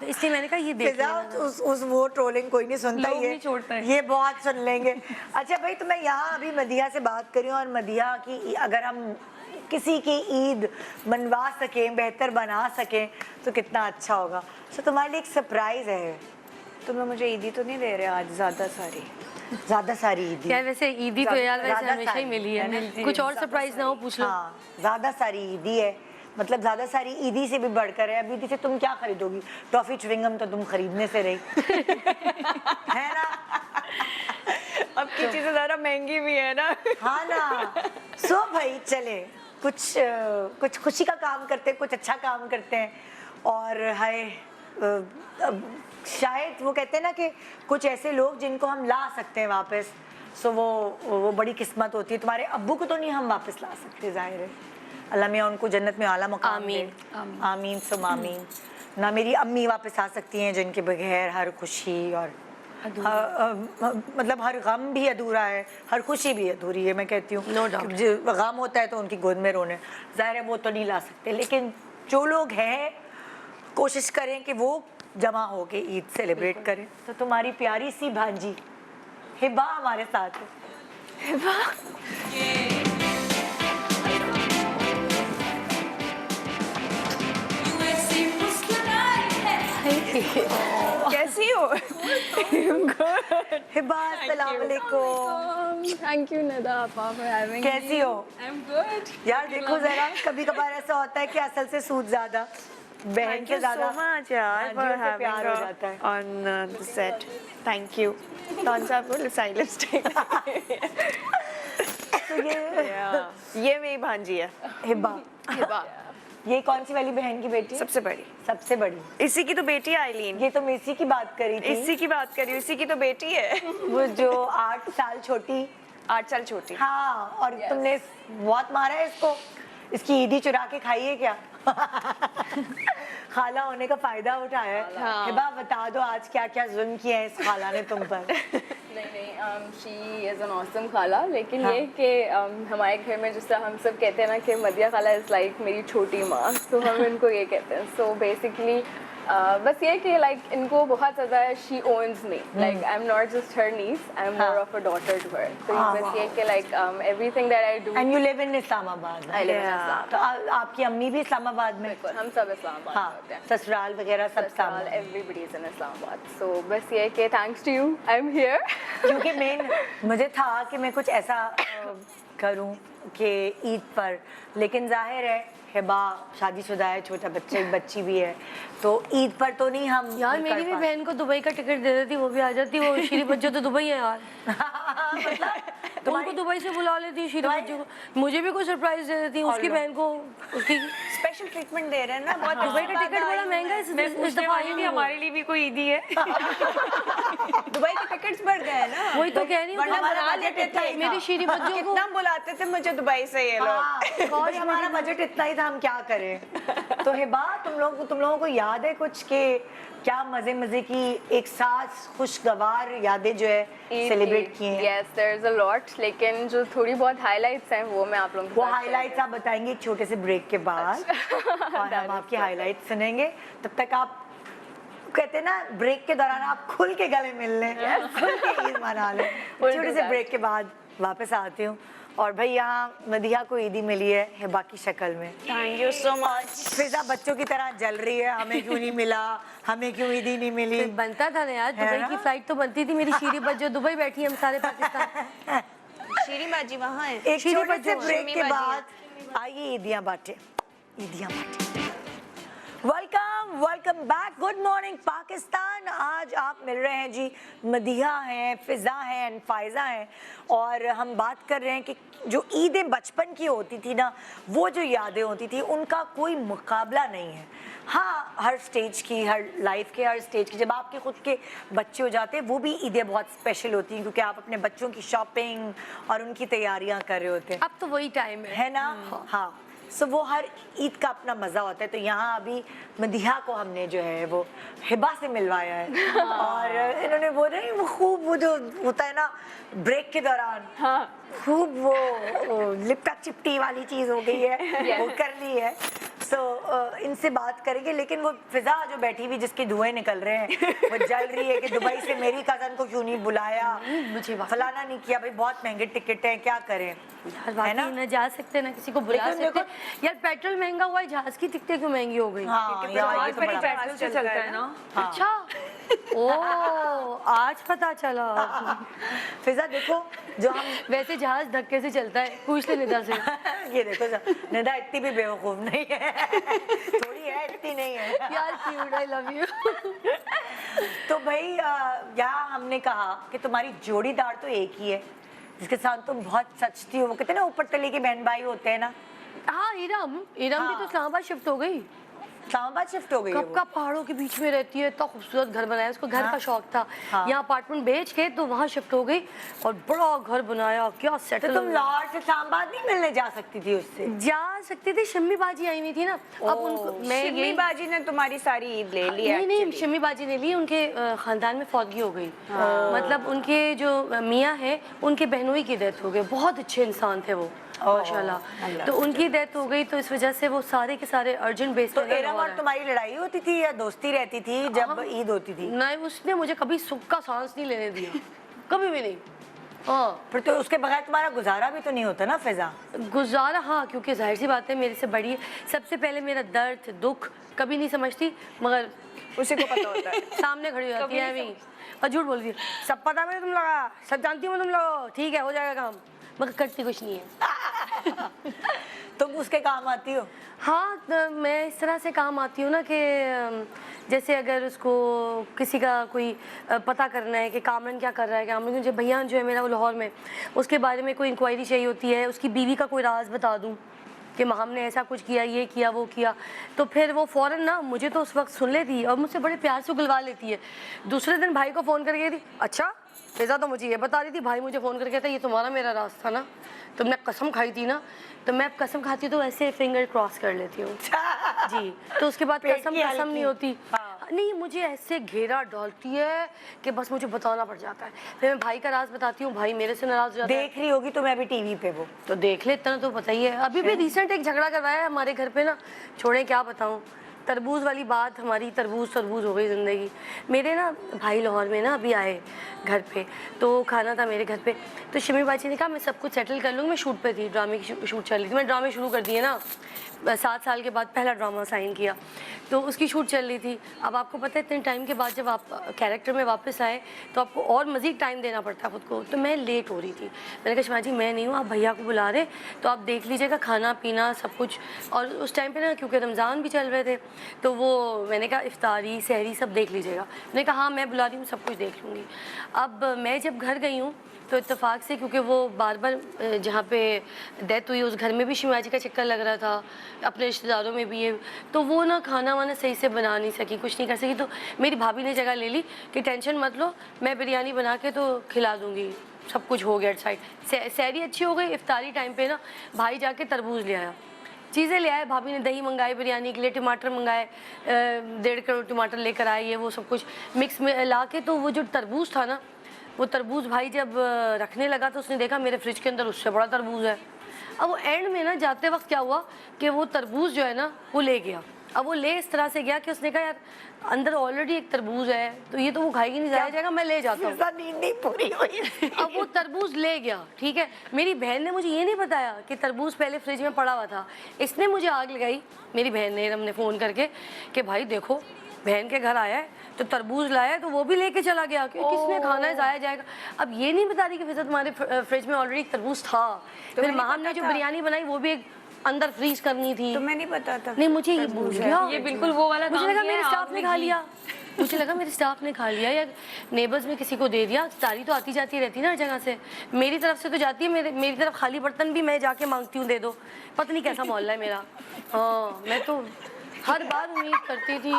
इसलिए मैंने कहा ये देख लेना। उस वो ट्रोलिंग कोई नहीं सुनता, लोग नहीं छोड़ते हैं। ये बहुत सुन लेंगे। अच्छा भाई, तो मैं यहाँ अभी मदिया से बात करी और मदिया की अगर हम किसी की ईद मनवा सकें, बेहतर बना सकें तो कितना अच्छा होगा। तो तुम्हारे लिए एक सरप्राइज है। तुम लोग मुझे ईदी तो नहीं दे रहे आज ज्यादा सारी ईदी? क्या वैसे ईदी तो यार वैसे ज्यादा हमेशा ही सारी मिली है, मिलती है। कुछ और सरप्राइज ना हो पूछ लो। हाँ, ज्यादा सारी ईदी है, मतलब ज्यादा सारी ईदी से भी बढ़कर है। अब ईदी से तुम क्या खरीदोगी? टॉफी च्युइंगम तो तुम खरीदने से रही है ना। अब की चीजें ज्यादा महंगी भी है ना। हाँ ना। सो भाई चले कुछ खुशी का काम करते हैं, कुछ अच्छा काम करते हैं। और हाय शायद वो कहते हैं ना कि कुछ ऐसे लोग जिनको हम ला सकते हैं वापस, सो वो बड़ी किस्मत होती है। तुम्हारे अब्बू को तो नहीं हम वापस ला सकते, जाहिर है। अल्लाह मियाँ उनको जन्नत में आला मकाम दे। आमीन सुम आमीन। ना मेरी अम्मी वापस आ सकती हैं जिनके बगैर हर खुशी और मतलब हर गम भी अधूरा है, हर खुशी भी अधूरी है। मैं कहती हूँ No doubt. गम होता है तो उनकी गोद में रोने, जाहिर है वो तो नहीं ला सकते। लेकिन जो लोग हैं कोशिश करें कि वो जमा हो के ईद सेलिब्रेट करें। तो तुम्हारी प्यारी सी भांजी हिबा हमारे साथ है। हिबा कैसी हो? हिबा अस्सलाम वालेकुम। Thank you Nida Appa for having me. कैसी हो? I'm good. यार देखो जरा, कभी कभार ऐसा होता है कि असल से सूद ज्यादा बहन Thank से you ज्यादा so much यार for भांजियों से having प्यार हो जाता है। on the set. Thank you. कौन सा बोल साइलेंट तो ये मेरी भांजी है। हिबा ये कौन सी वाली बहन की बेटी है? सबसे बड़ी। सबसे बड़ी। इसी की तो बेटी है आइलीन। ये तो इसी की बात करी थी। इसी की बात करी, इसी की तो बेटी है। वो जो 8 साल छोटी। 8 साल छोटी। हाँ, और तुमने बहुत मारा है इसको। इसकी ईदी चुरा के खाई है क्या? खाला होने का फायदा उठाया है। हाँ। हिबा बता दो आज क्या क्या जुल्म किया है इस खाला ने तुम पर? नहीं शी इज़ एन ऑसम खाला, लेकिन हाँ। ये कि हमारे घर में जिस तरह हम सब कहते हैं ना कि मदिया खाला इज़ लाइक मेरी छोटी माँ, तो हम इनको ये कहते हैं। सो बेसिकली बस ये कि लाइक इनको बहुत ज़्यादा she owns me, like I am not just her niece, I am more of a daughter to her. तो बस ये कि like everything that I do. And you live in Islamabad. I live in Islam. तो आपकी अम्मी भी इस्लामाबाद में? बिल्कुल, हम सब इस्लामाबाद में हाँ, होते हैं। ससुराल वगैरह सब Islamabad. Everybody is in Islamabad. So बस ये कि thanks to you I am here. क्योंकि मेन मुझे था कि मैं कुछ ऐसा करूं कि ईद पर, लेकिन जाहिर है हिबा शादीशुदा है, छोटा बच्चा एक बच्ची भी है, तो ईद पर तो नहीं हम यार कर मेरी भी पाते। बहन को दुबई का टिकट दे देती, वो भी आ जाती। वो शीरी बच्चों तो दुबई है यार। मतलब उनको दुबई से बुला लेती शीरी बच्चों को, मुझे भी कोई सरप्राइज दे देती। उसकी बहन को उसकी स्पेशल ट्रीटमेंट दे रहे हैं ना बहुत। दुबई का टिकट बड़ा महंगा है मैं इस पूछने दफा। वाली थी हमारे लिए भी कोई ईदी है? दुबई के टिकट्स बढ़ गए ना। वही तो कह रही हूँ, वरना हमारा बना बजट लेते इतना ही थे। मेरी शीरी बच्चों को कितना बुलाते थे मुझे दुबई से ये लोग। हाँ, भाई हमारा बजट इतना ही था, हम क्या करें। तो हिबा तुम लोगों को याद है कुछ के क्या मजे मजे की एक साथ खुशगवार यादें जो है सेलिब्रेट की हैं? Yes there is a lot, लेकिन जो थोड़ी बहुत हाइलाइट्स हैं वो मैं आप लोगों के वो साथ share हाइलाइट्स आप बताएंगे एक छोटे से ब्रेक के बाद, और हम आपकी हाइलाइट्स सुनेंगे। तब तक आप कहते हैं ना ब्रेक के दौरान आप खुल के गले मिल लें, खुल के ईद मना लें। छोटे से ब्रेक के बाद वापस आती हूँ। और भाई यहाँ मदिया को ईदी मिली है हिबा की शक्ल में। Thank you so much. Fiza बच्चों की तरह जल रही है, हमें क्यों नहीं मिला, हमें क्यों ईदी नहीं मिली। फिर बनता था ना यार, है दुबई ना? की फ्लाइट तो बनती थी। मेरी शीरी बच्चों दुबई बैठी है, हम सारे पाकिस्तान। शीरी बाजी वहाँ है। एक शीरी छोटे से बच्चों, ब्रेक के शिमी बाद आइए ईदियाँ बांटे, ईदियाँ बांटे। Welcome back, good morning Pakistan. आज आप मिल रहे हैं जी, मदिया हैं, फिजा हैं एंड फायजा हैं, और हम बात कर रहे हैं कि जो ईदें बचपन की होती थी ना, वो जो यादें होती थी उनका कोई मुकाबला नहीं है। हाँ, हर स्टेज की, हर लाइफ के हर स्टेज की, जब आपके खुद के बच्चे हो जाते हैं वो भी ईदें बहुत स्पेशल होती हैं, क्योंकि आप अपने बच्चों की शॉपिंग और उनकी तैयारियां कर रहे होते हैं। अब तो वही टाइम है। है ना? हाँ, सो वो हर ईद का अपना मज़ा होता है। तो यहाँ अभी मदीहा को हमने जो है वो हिबा से मिलवाया है और इन्होंने वो नहीं वो खूब वो जो होता है ना ब्रेक के दौरान खूब वो लिपटा चिपटी वाली चीज़ हो गई है वो कर ली है। सो इनसे बात करेंगे, लेकिन वो फिजा जो बैठी हुई जिसके धुएं निकल रहे हैं वो जल रही है कि दुबई से मेरी कज़न को क्यों नहीं बुलाया, मुझे फलाना नहीं किया। भाई बहुत महंगे टिकट हैं, क्या करें, यार वाकई ना जा सकते ना किसी को बुला लेकिन सकते। यार पेट्रोल महंगा हुआ है, जहाज की टिकटें क्यों महंगी हो गई? हाँ यार ये तो बड़ा पेट्रोल से चलता है ना। अच्छा ओ आज पता चला। फिजा देखो जो हम वैसे जहाज धक्के से चलता है, पूछ ले निदा से। ये देखो निदा इतनी भी बेवकूफ नहीं है थोड़ी है, इतनी नहीं है यार क्यूट, आई लव यू। तो भाई यहाँ हमने कहा कि तुम्हारी जोड़ीदार तो एक ही है जिसके साथ तुम बहुत सचती हो। वो कहते हैं ना ऊपर तले के बहन भाई होते हैं ना। हाँ इरम भी तो इस्लामाबाद शिफ्ट हो गई। इस्लामाबाद शिफ्ट हो गई है कब का पहाड़ों के बीच में रहती है, इतना खूबसूरत घर बनाया, उसको घर का शौक था। यहाँ अपार्टमेंट बेच के तो वहाँ शिफ्ट हो गई और बड़ा घर बनाया, क्या तो सेटल। तुम लाहौर से इस्लामाबाद नहीं मिलने जा सकती थी उससे? जा सकती थी, शम्मी बाजी आई हुई थी ना। अब उनको मैं शिम्मी बाजी ने तुम्हारी सारी ईद ले ली है। नहीं शम्मी बाजी ने ली, उनके खानदान में फौतगी हो गई। मतलब उनके जो मियाँ है उनके बहनोई की डेथ हो गई। बहुत अच्छे इंसान थे वो माशाल्लाह। तो उनकी डेथ हो गई तो इस वजह से वो सारे के सारे अर्जेंट बेस तो इरम और तुम्हारी लड़ाई होती थी या दोस्ती रहती थी जब ईद होती थी? नहीं, उसने मुझे कभी सुख का सांस नहीं लेने दिया, कभी भी नहीं। हाँ फिर तो उसके बगैर तुम्हारा गुजारा भी तो नहीं होता ना फिजा? गुजारा, हाँ, क्योंकि जाहिर सी बात है मेरे से बड़ी है। सबसे पहले मेरा दर्द दुख कभी नहीं समझती, मगर उसी को पता होता है। सामने खड़ी हो जाती है अभी और झूठ बोलती है, सब पता है तुम लगा, सब जानती हूँ तुम लोग, ठीक है हो जाएगा काम, मगर करती कुछ नहीं है। तुम उसके काम आती हो? हाँ तो मैं इस तरह से काम आती हूँ ना कि जैसे अगर उसको किसी का कोई पता करना है कि कामरान क्या कर रहा है, कामरान जो भैया जो है मेरा वो लाहौर में, उसके बारे में कोई इंक्वायरी चाहिए होती है, उसकी बीवी का कोई राज बता दूँ कि हमने ऐसा कुछ किया, ये किया वो किया, तो फिर वो फ़ौरन ना मुझे तो उस वक्त सुन लेती है और मुझसे बड़े प्यार से उगलवा लेती है। दूसरे दिन भाई को फ़ोन करके कहती, अच्छा फिजा तो मुझे ये बता रही थी, भाई मुझे फ़ोन करके कहता ये तुम्हारा मेरा राज था ना, तुमने कसम खाई थी ना। तो मैं कसम खाती हूँ तो ऐसे फिंगर क्रॉस कर लेती हूँ जी। तो उसके बाद कसम नहीं होती। नहीं, मुझे ऐसे घेरा डालती है कि बस मुझे बताना पड़ जाता है। फिर मैं भाई का राज बताती हूँ, भाई मेरे से नाराज हो जाता है। देख रही होगी तो मैं अभी टीवी पे वो तो देख ले, इतना तो पता ही है। अभी भी रिसेंट एक झगड़ा करवाया है हमारे घर पे ना, छोड़े क्या बताऊँ, तरबूज वाली बात, हमारी तरबूज हो गई ज़िंदगी। मेरे ना भाई लाहौर में ना अभी आए घर पे, तो खाना था मेरे घर पे, तो शम्मी बाजी ने कहा मैं सब कुछ सेटल कर लूँगी। मैं शूट पे थी, ड्रामे की शूट चल रही थी, मैं ड्रामे शुरू कर दिए ना, 7 साल के बाद पहला ड्रामा साइन किया, तो उसकी शूट चल रही थी। अब आपको पता है इतने टाइम के बाद जब आप कैरेक्टर में वापस आए तो आपको और मज़ीद टाइम देना पड़ता है खुद को। तो मैं लेट हो रही थी, मैंने कहा शम्मा जी मैं नहीं हूँ, आप भैया को बुला रहे तो आप देख लीजिएगा खाना पीना सब कुछ। और उस टाइम पे ना क्योंकि रमज़ान भी चल रहे थे तो वो मैंने कहा इफ्तारी सहरी सब देख लीजिएगा। मैंने कहा हाँ मैं बुला रही हूँ, सब कुछ देख लूँगी। अब मैं जब घर गई हूँ तो इत्तेफाक से, क्योंकि वो बार बार जहाँ पे डेथ हुई उस घर में भी शम्मा जी का चक्कर लग रहा था, अपने रिश्तेदारों में भी है, तो वो ना खाना वाना सही से बना नहीं सकी, कुछ नहीं कर सकी। तो मेरी भाभी ने जगह ले ली कि टेंशन मत लो, मैं बिरयानी बना के तो खिला दूँगी, सब कुछ हो गया साइड। सहरी अच्छी हो गई। इफ्तारी टाइम पे ना भाई जाके तरबूज ले आया, चीज़ें ले आए, भाभी ने दही मंगाए बिरयानी के लिए, टमाटर मंगाए, 1.5 करोड़ टमाटर लेकर आए, ये वो सब कुछ मिक्स में ला के। तो वो जो तरबूज था ना, वो तरबूज भाई जब रखने लगा तो उसने देखा मेरे फ्रिज के अंदर उससे बड़ा तरबूज है। अब वो एंड में ना जाते वक्त क्या हुआ कि वो तरबूज जो है ना वो ले गया। अब वो ले इस तरह से गया कि उसने कहा यार अंदर ऑलरेडी एक तरबूज है तो ये तो वो खाएगी नहीं, जाया जाएगा, मैं ले जाता हूँ। नींद नहीं पूरी हुई। अब वो तरबूज ले गया, ठीक है। मेरी बहन ने मुझे ये नहीं बताया कि तरबूज पहले फ्रिज में पड़ा हुआ था। इसने मुझे आग लगाई, मेरी बहन ने, हमने फ़ोन करके कि भाई देखो बहन के घर आया है तो तरबूज लाया है तो वो भी लेके चला गया, क्योंकि किसने खाना है, जाया जाएगा। अब ये नहीं बता रही कि फिजा तुम्हारे फ्रिज में ऑलरेडी तरबूज था। फिर माम ने जो बिरयानी बनाई वो भी एक अंदर फ्रीज करनी थी, तुम्हें नहीं पता था? नहीं मुझे ये भूल गया, ये बिल्कुल वो वाला मुझे काम लगा किया मेरे है स्टाफ ने खा लिया, मुझे लगा मेरे स्टाफ ने खा लिया या नेबर्स में किसी को दे दिया। तारी तो आती जाती रहती है ना हर जगह से, मेरी तरफ से तो जाती है, मेरी तरफ खाली बर्तन भी मैं जाके मांगती हूँ दे दो। पता नहीं कैसा मोहल्ला है मेरा। हाँ मैं तो हर बार उम्मीद करती थी।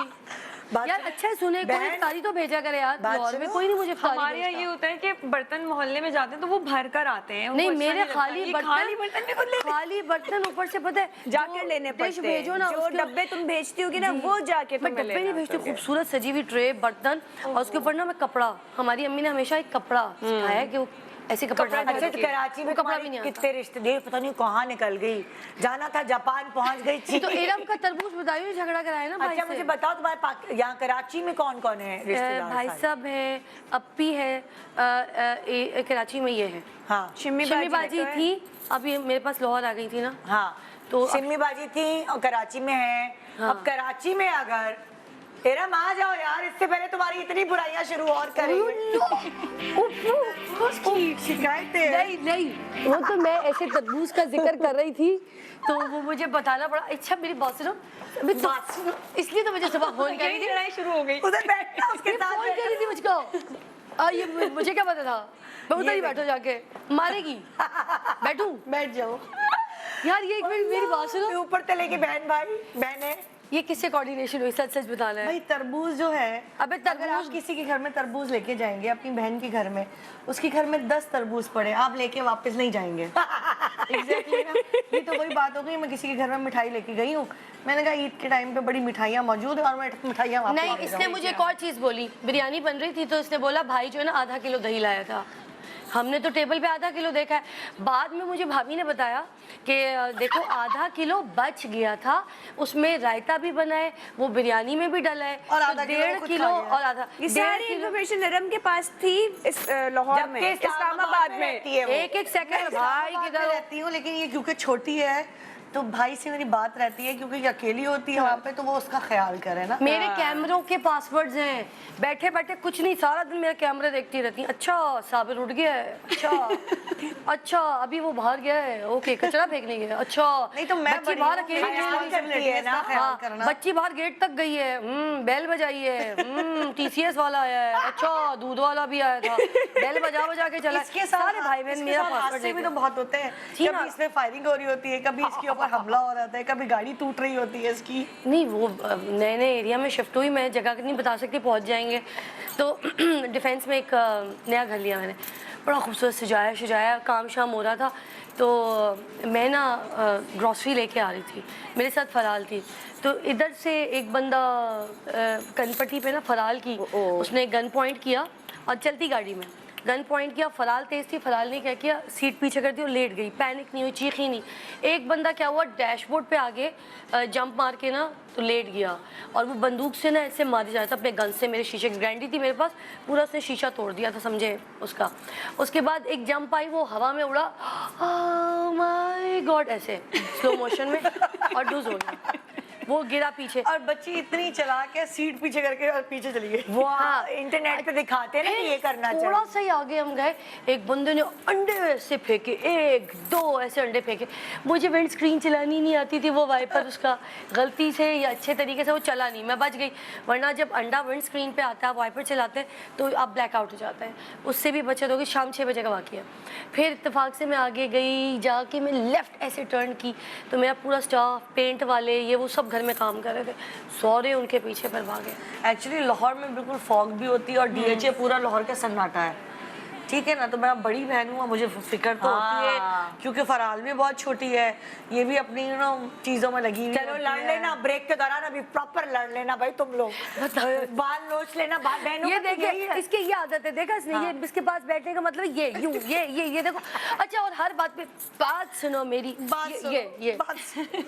बात यार सुनो। अच्छा है, सुने कोई बहन, इफ्तारी तो भेजा करे यार, बात लाहौर में सुनो। कोई नहीं मुझे इफ्तारी हमारे यहाँ भेजता। ये होता है कि बर्तन मोहल्ले में जाते हैं तो वो भर कर आते हैं, नहीं उनको अच्छा मेरे लगता। खाली ये बर्तन, खाली बर्तन भी खुद लेते हैं। खाली बर्तन ऊपर से पता है जाके जो लेने डिश पड़ते हैं। भेजो ना, जो उसके- डब्बे तुम भेजती होगी ना जी। वो जाके मैं तुम्हें डब्बे नहीं लेना भेजती, होता है। खूबसूरत सजी हुई ट्रे बर्तन, और उसके ऊपर ना मैं कपड़ा, हमारी अम्मी ने हमेशा एक कपड़ा सिखाया है कि वो ऐसे कपड़ा अच्छा ढक तो के- कराची में वो कपड़ा भी तुम्हारे नहीं आता। कितने रिश्तेदार पता नहीं कहाँ निकल गई, जाना था जापान पहुंच गई तो इरम का तरबूज बताइए, झगड़ा कराया ना भाई अच्छा से। मुझे बताओ तुम्हारे यहाँ कराची में कौन कौन है रिश्तेदार भाई सारे? साहब है, अपी है, कराची में ये है, हाँ शिम्मी शिमी बाजी बाजी तो है। थी, अभी मेरे पास लाहौर आ गई थी ना। हाँ तो तो सिमी बाजी थी और कराची में है। हाँ। अब कराची में अगर तेरा आ जाओ यार, इससे पहले तुम्हारी इतनी बुराइयां शुरू और करेंगे। शिकायतें नहीं नहीं, वो तो मैं ऐसे तरबूज का जिक्र कर रही थी तो वो मुझे बताना पड़ा। अच्छा मेरी बात सुनो, अभी बात सुनो, इसलिए तो मुझे सुबह फोन करी यही थी, लड़ाई शुरू हो गई। उधर बैठना उसके ये साथ फोन करी थी मुझको। ये मुझे क्या पता था, मैं उधर ही बैठो जाके, मारेगी, बैठूं? बैठ जाओ यार ये एक मिनट मेरी बात सुनो, ऊपर तले की बहन भाई बहन है ये किससे कोऑर्डिनेशन हुई, सच सच बताना है। भाई तरबूज जो है, अबे अगर आप तरबूज किसी के घर में तरबूज लेके जाएंगे अपनी बहन के घर में, उसके घर में 10 तरबूज पड़े, आप लेके वापस नहीं जाएंगे। एग्जैक्टली ना, ये तो कोई बात हो गई। मैं किसी के घर में मिठाई लेके गई हूँ, मैंने कहा ईद के टाइम पे बड़ी मिठाइयाँ मौजूद है और मैं मिठाइयाँ वापस नहीं, लेके इसने जाऊंगी। मुझे एक और चीज बोली, बिरयानी बन रही थी तो इसने बोला भाई जो है ना आधा किलो दही लाया था। हमने तो टेबल पे आधा किलो देखा है, बाद में मुझे भाभी ने बताया कि देखो आधा किलो बच गया था, उसमें रायता भी बना है, वो बिरयानी में भी डला है, और तो आधा किलो 1.5 खुद किलो खा गया। और आधा ये 1.5 सारी किलो। इन्फॉर्मेशन निरम के पास थी इस लाहौर में, जबकि इस्लामाबाद में। रहती है वो। एक एक सेकंड भाई मैं किधर हो? रहती हूँ, लेकिन ये क्योंकि छोटी है तो भाई से मेरी बात रहती है, क्योंकि ये अकेली होती है वहाँ पे तो वो उसका ख्याल करे ना। मेरे कैमरों के पासवर्ड्स हैं, बैठे बैठे कुछ नहीं, सारा दिन मेरे कैमरे देखती रहती हैं। अच्छा साबिर उठ गया है, अच्छा अभी वो बाहर गया है, ओके कचरा फेंकने गया, अच्छा नहीं तो मैं बच्ची बड़ी बाहर हूँ, अकेली मेरी गई है। responsibility है इसका ख्याल हाँ, करना। बच्ची बाहर गेट तक गई है, बेल बजाई है, टीसीएस वाला आया है, अच्छा दूध वाला भी आया था, बेल बजा बजा के चला। इसके साथ सारे भाई बहन मेरा पासवर्ड हादसे भी लेके। तो बहुत होते हैं। जी ना। कभी इसमें फायरिंग हो रही होती है, कभी इसके ऊपर हमला हो रहा है, कभी गाड़ी टूट रही होती है इसकी। नहीं वो नए नए एरिया में शिफ्ट हुई, मैं जगह नहीं बता सकती, पहुंच जाएंगे तो डिफेंस में एक नया घर लिया मैंने, बड़ा खूबसूरत सजाया सजाया, काम शाम हो रहा था तो मैं ना ग्रॉसरी लेके आ रही थी, मेरे साथ फराल थी, तो इधर से एक बंदा कनपट्टी पे ना फराल की, उसने गन पॉइंट किया और चलती गाड़ी में गन पॉइंट किया, फराल तेज थी, फराल ने क्या किया सीट पीछे कर दी और लेट गई, पैनिक नहीं हुई, चीखी नहीं। एक बंदा क्या हुआ डैशबोर्ड पे आगे जंप मार के ना तो लेट गया और वो बंदूक से ना ऐसे मारी जा रहा था अपने गन से, मेरे शीशे ग्रैंडी थी मेरे पास, पूरा उसने शीशा तोड़ दिया था समझे उसका। उसके बाद एक जंप आई, वो हवा में उड़ा, माय गॉड ऐसे स्लो मोशन में और डूज हो गया, वो गिरा पीछे। और बच्ची इतनी चलाक है, सीट पीछे करके और पीछे चली गई। वो हाँ। इंटरनेट पे दिखाते हैं ना कि ये करना थोड़ा चाहिए। सा ही आगे हम गए, एक बंदे ने अंडे ऐसे फेंके, 1 2 ऐसे अंडे फेंके। मुझे विंड स्क्रीन चलानी नहीं आती थी, वो वाइपर उसका गलती से या अच्छे तरीके से वो चला नहीं, मैं बच गई, वरना जब अंडा विंड स्क्रीन पे आता है वाइपर चलाते हैं तो आप ब्लैकआउट हो जाता है, उससे भी बचत होगी। शाम 6 बजे का वाक़या। फिर इत्तेफाक से मैं आगे गई, जाके मैं लेफ्ट ऐसे टर्न की तो मेरा पूरा स्टाफ, पेंट वाले, ये वो सब घर में काम कर रहे थे, सारे उनके पीछे पर भागे। एक्चुअली लाहौर में बिल्कुल फॉग भी होती है और डीएचए पूरा लाहौर का सन्नाटा है, ठीक है ना। तो मैं बड़ी बहन हूँ, मुझे फिक्र तो होती है क्योंकि फराल भी बहुत छोटी है, ये भी अपनी चीजों में लगी हुई चलो होती लड़ है। लेना ब्रेक के दौरान, अभी प्रॉपर लड़ लेना भाई तुम लोग, बाल नोच लेना बहनों ये का तो यही देखिए है। इसके ये आदत है, देखा इसने, ये इसके पास बैठने का मतलब ये यूं ये देखो। अच्छा और हर बात पे बात सुनो मेरी, बात सुनो, ये बात सुनो।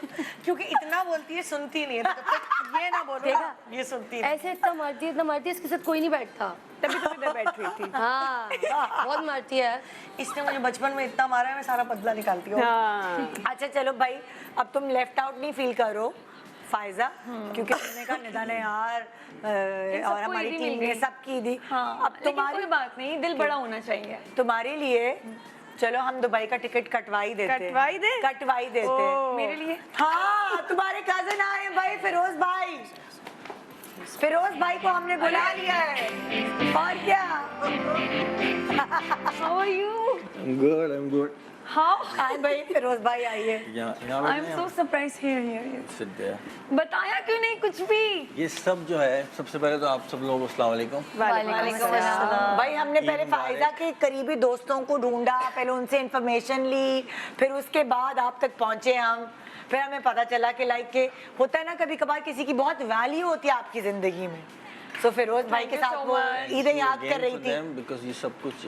क्योंकि इतना बोलती है सुनती नहीं है, तो जब तक ये ना बोलो देखा? ये सुनती है। ऐसे इतना मारती है, इसके साथ कोई नहीं बैठता। तभी तुम इधर बैठ रही थी। हाँ बहुत मारती है। इसने मुझे बचपन में इतना मारा है, मैं सारा बदला निकालती हूँ। अच्छा चलो भाई, अब तुम लेफ्ट आउट नहीं फील करो फायजा, क्योंकि तुमने कहा निदा ने यार और सबको हमारी ईदी टीम मिल ने गई। सबकी दी। हाँ, अब लेकिन तुम्हारी कोई बात नहीं, दिल बड़ा होना चाहिए। तुम्हारे लिए चलो हम दुबई का टिकट कटवाई देते हैं। कटवाई दे? कटवाई देते हैं। मेरे लिए हाँ तुम्हारे कजन आए भाई, फिरोज भाई, फिरोज भाई को हमने बुला लिया है। और क्या how are you? I'm good. How? आए भाई फिरोज भाई आइए। यहाँ I'm so surprised. Here. Sit there. बताया क्यों नहीं कुछ भी? ये सब जो है, सबसे पहले तो आप सब लोगों को अस्सलाम वालेकुम। वालेकुम अस्सलाम। भाई हमने पहले ईद मुबारक। फायदा के करीबी दोस्तों को ढूंढा, पहले उनसे इन्फॉर्मेशन ली, फिर उसके बाद आप तक पहुंचे हम। फिर हमें पता चला कि लाइक के होता है ना कभी कभार किसी की बहुत वैल्यू होती है आपकी जिंदगी में। तो फिरोज भाई के साथ वो ईदें याद कर रही थी। बिकॉज ये सब कुछ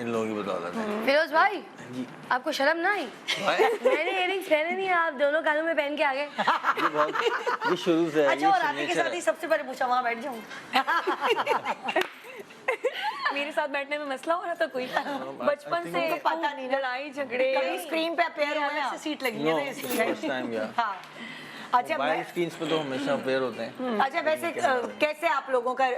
इन लोगों की बदौलत है। फिरोज भाई जी आपको शर्म ना आई? मैंने इयरिंग्स पहने नहीं, आप दोनों कानों में पहन के आ गए। ये बहुत ये शुरू से है, अच्छा, ये और आने के signature साथ ही है। सबसे पहले पूछा वहाँ बैठ जाऊँ। मेरे साथ बैठने में मसला हो रहा था कोई? बचपन से उनको पता नहीं ना। लड़ाई झगड़े। कभी स्क्रीन पे अपेयर हुए हैं? सीट लगी है No, ना इसलिए। first time, yeah. हाँ। अच्छा मोबाइल स्क्रीन पे तो हमेशा अपेयर होते हैं। अच्छा वैसे कैसे आप लोगों का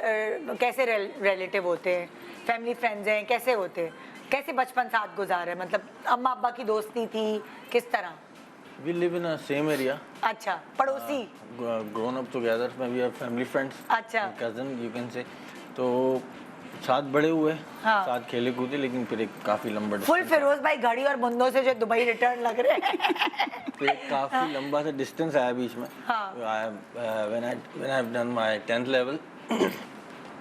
कैसे रिलेटिव होते हैं, फैमिली फ्रेंड्स हैं, कैसे होते हैं, कैसे बचपन साथ गुजारे, मतलब अम्मा अब्बा की दोस्ती थी किस तरह? We live in a same area. अच्छा पड़ोसी। Grown up together, we are family friends. अच्छा। Cousin you can say. तो साथ बड़े हुए, हाँ। साथ खेले कूदे, लेकिन फिर एक काफी लंबा फुल distance- फिरोज भाई घड़ी और बुंदों से जो दुबई रिटर्न लग रहे हैं। फिर एक काफी लंबा सा डिस्टेंस आया बीच में। हाँ। When I've done my 10th level,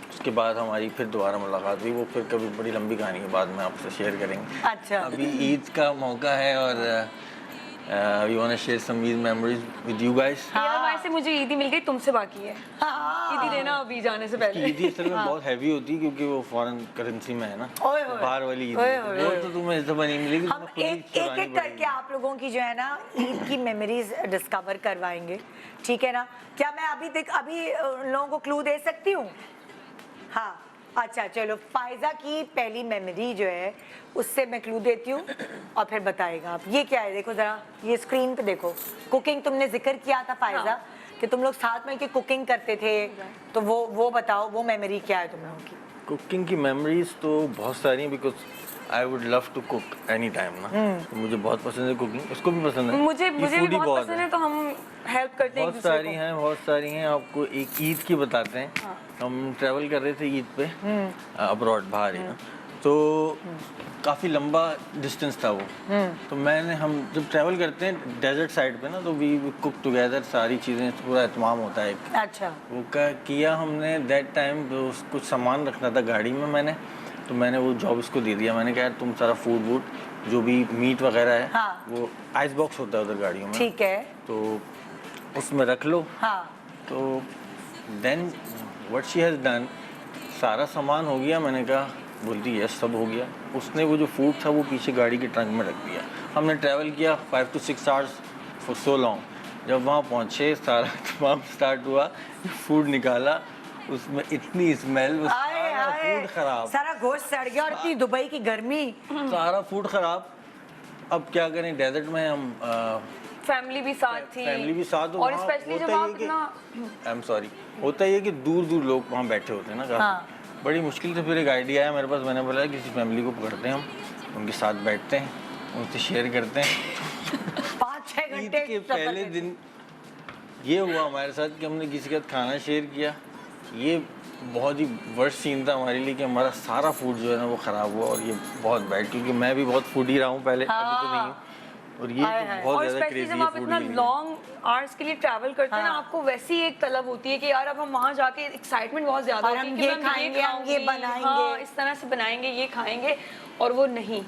उसके बाद हमारी फिर दोबारा मुलाकात हुई। वो फिर कभी बड़ी लंबी कहानी के बाद में आपसे शेयर करेंगे। अच्छा। अभी ईद का मौका है और we want to share some Eid memories with you guys. यार भाई से मुझे ईदी मिल गई, तुमसे बाकी है। हाँ। ईदी देना अभी जाने से पहले। ईदी असल में बहुत हैवी होती है क्योंकि वो फॉरेन करेंसी में है ना। ओए होए। बाहर वाली ईद ओए होए। वो तो तुम्हें इस दफा नहीं मिलेगी। हम एक एक करके आप लोगों की जो है ना ईद की मेमोरीज डिस्कवर करवाएंगे, ठीक है ना? क्या मैं अभी उन लोगों को क्लू दे सकती हूँ? हाँ अच्छा चलो, फायजा की पहली मेमोरी जो है उससे मैं क्लू देती हूँ और फिर बताएगा आप। ये क्या है देखो जरा, ये स्क्रीन पे देखो। कुकिंग तुमने जिक्र किया था फायजा कि तुम लोग साथ में की कुकिंग करते थे, तो वो बताओ वो मेमोरी क्या है तुम लोगों की? कुकिंग की मेमोरीज तो बहुत सारी हैं because I would love to cook any time ना। तो मुझे बहुत पसंद है कुकिंग, उसको भी पसंद है। मुझे ये भी foodie बहुत पसंद है, तो हम हेल्प करते हैं एक बहुत दूसरे सारी को। हैं, बहुत सारी हैं। आपको एक ईद की बताते हैं। हम ट्रैवल कर रहे थे ईद पे अब्रॉड, बाहर ही ना, तो काफ़ी लंबा डिस्टेंस था वो। तो हम जब ट्रैवल करते हैं डेजर्ट साइड पे ना, तो वी कुक टुगेदर, सारी चीज़ें, पूरा एहतमाम होता है एक। अच्छा। वो किया हमने दैट टाइम। कुछ सामान रखना था गाड़ी में मैंने, तो मैंने वो जॉब इसको दे दिया। मैंने कहा यार तुम सारा फूड वूड जो भी मीट वगैरह है, हाँ। वो आइस बॉक्स होता है उधर गाड़ियों में, ठीक है। तो उसमें रख लो। हाँ। तो then what she has done, सारा सामान हो गया। मैंने कहा, बोलती यस सब हो गया। उसने वो जो फूड था वो पीछे गाड़ी के ट्रंक में रख दिया। हमने ट्रैवल किया 5 to 6 hours for so long. जब वहाँ पहुँचे सारा तमाम स्टार्ट हुआ, फूड निकाला, उसमें इतनी स्मेल, वो आए सारा आए फूड खराब, सारा गोश्त सड़ गया और इतनी दुबई की गर्मी। सारा फूड खराब। अब क्या करें, डेजर्ट में हम फैमिली भी साथ थी, फैमिली भी साथ हो, और वहाँ स्पेशली जब होता आप ये कि- इतना आई एम सॉरी, होता ये कि दूर दूर लोग वहाँ बैठे होते हैं ना काफी। हाँ। बड़ी मुश्किल से फिर एक आइडिया आया मेरे पास। मैंने बोला किसी फैमिली को पकड़ते हैं, हम उनके साथ बैठते हैं, उनसे शेयर करते हैं। 5-6 ईद घंटे के सफर पहले करते। दिन ये हुआ हमारे साथ कि हमने किसी के साथ खाना शेयर किया। ये बहुत ही वर्स्ट सीन था हमारे लिए कि हमारा सारा फूड जो है ना वो ख़राब हुआ। और ये बहुत बैड, क्योंकि मैं भी बहुत फूडी रहा हूँ पहले, अभी तो नहीं हूँ। और ये हाय तो हाय। बहुत और ज़्यादा स्पेशली क्रेजी जब है आप फूड इतना के लिए। लॉन्ग आवर्स के लिए ट्रैवल करते हैं ना, हाँ। आपको वैसी एक तलब होती है कि यार अब हम वहाँ जाके एक्साइटमेंट बहुत ज्यादा और होती है हम कि ये मैं खाएंगे, हम ये खाऊंगी, बनाएंगे। हाँ, इस तरह से बनाएंगे, ये खाएंगे, और वो नहीं।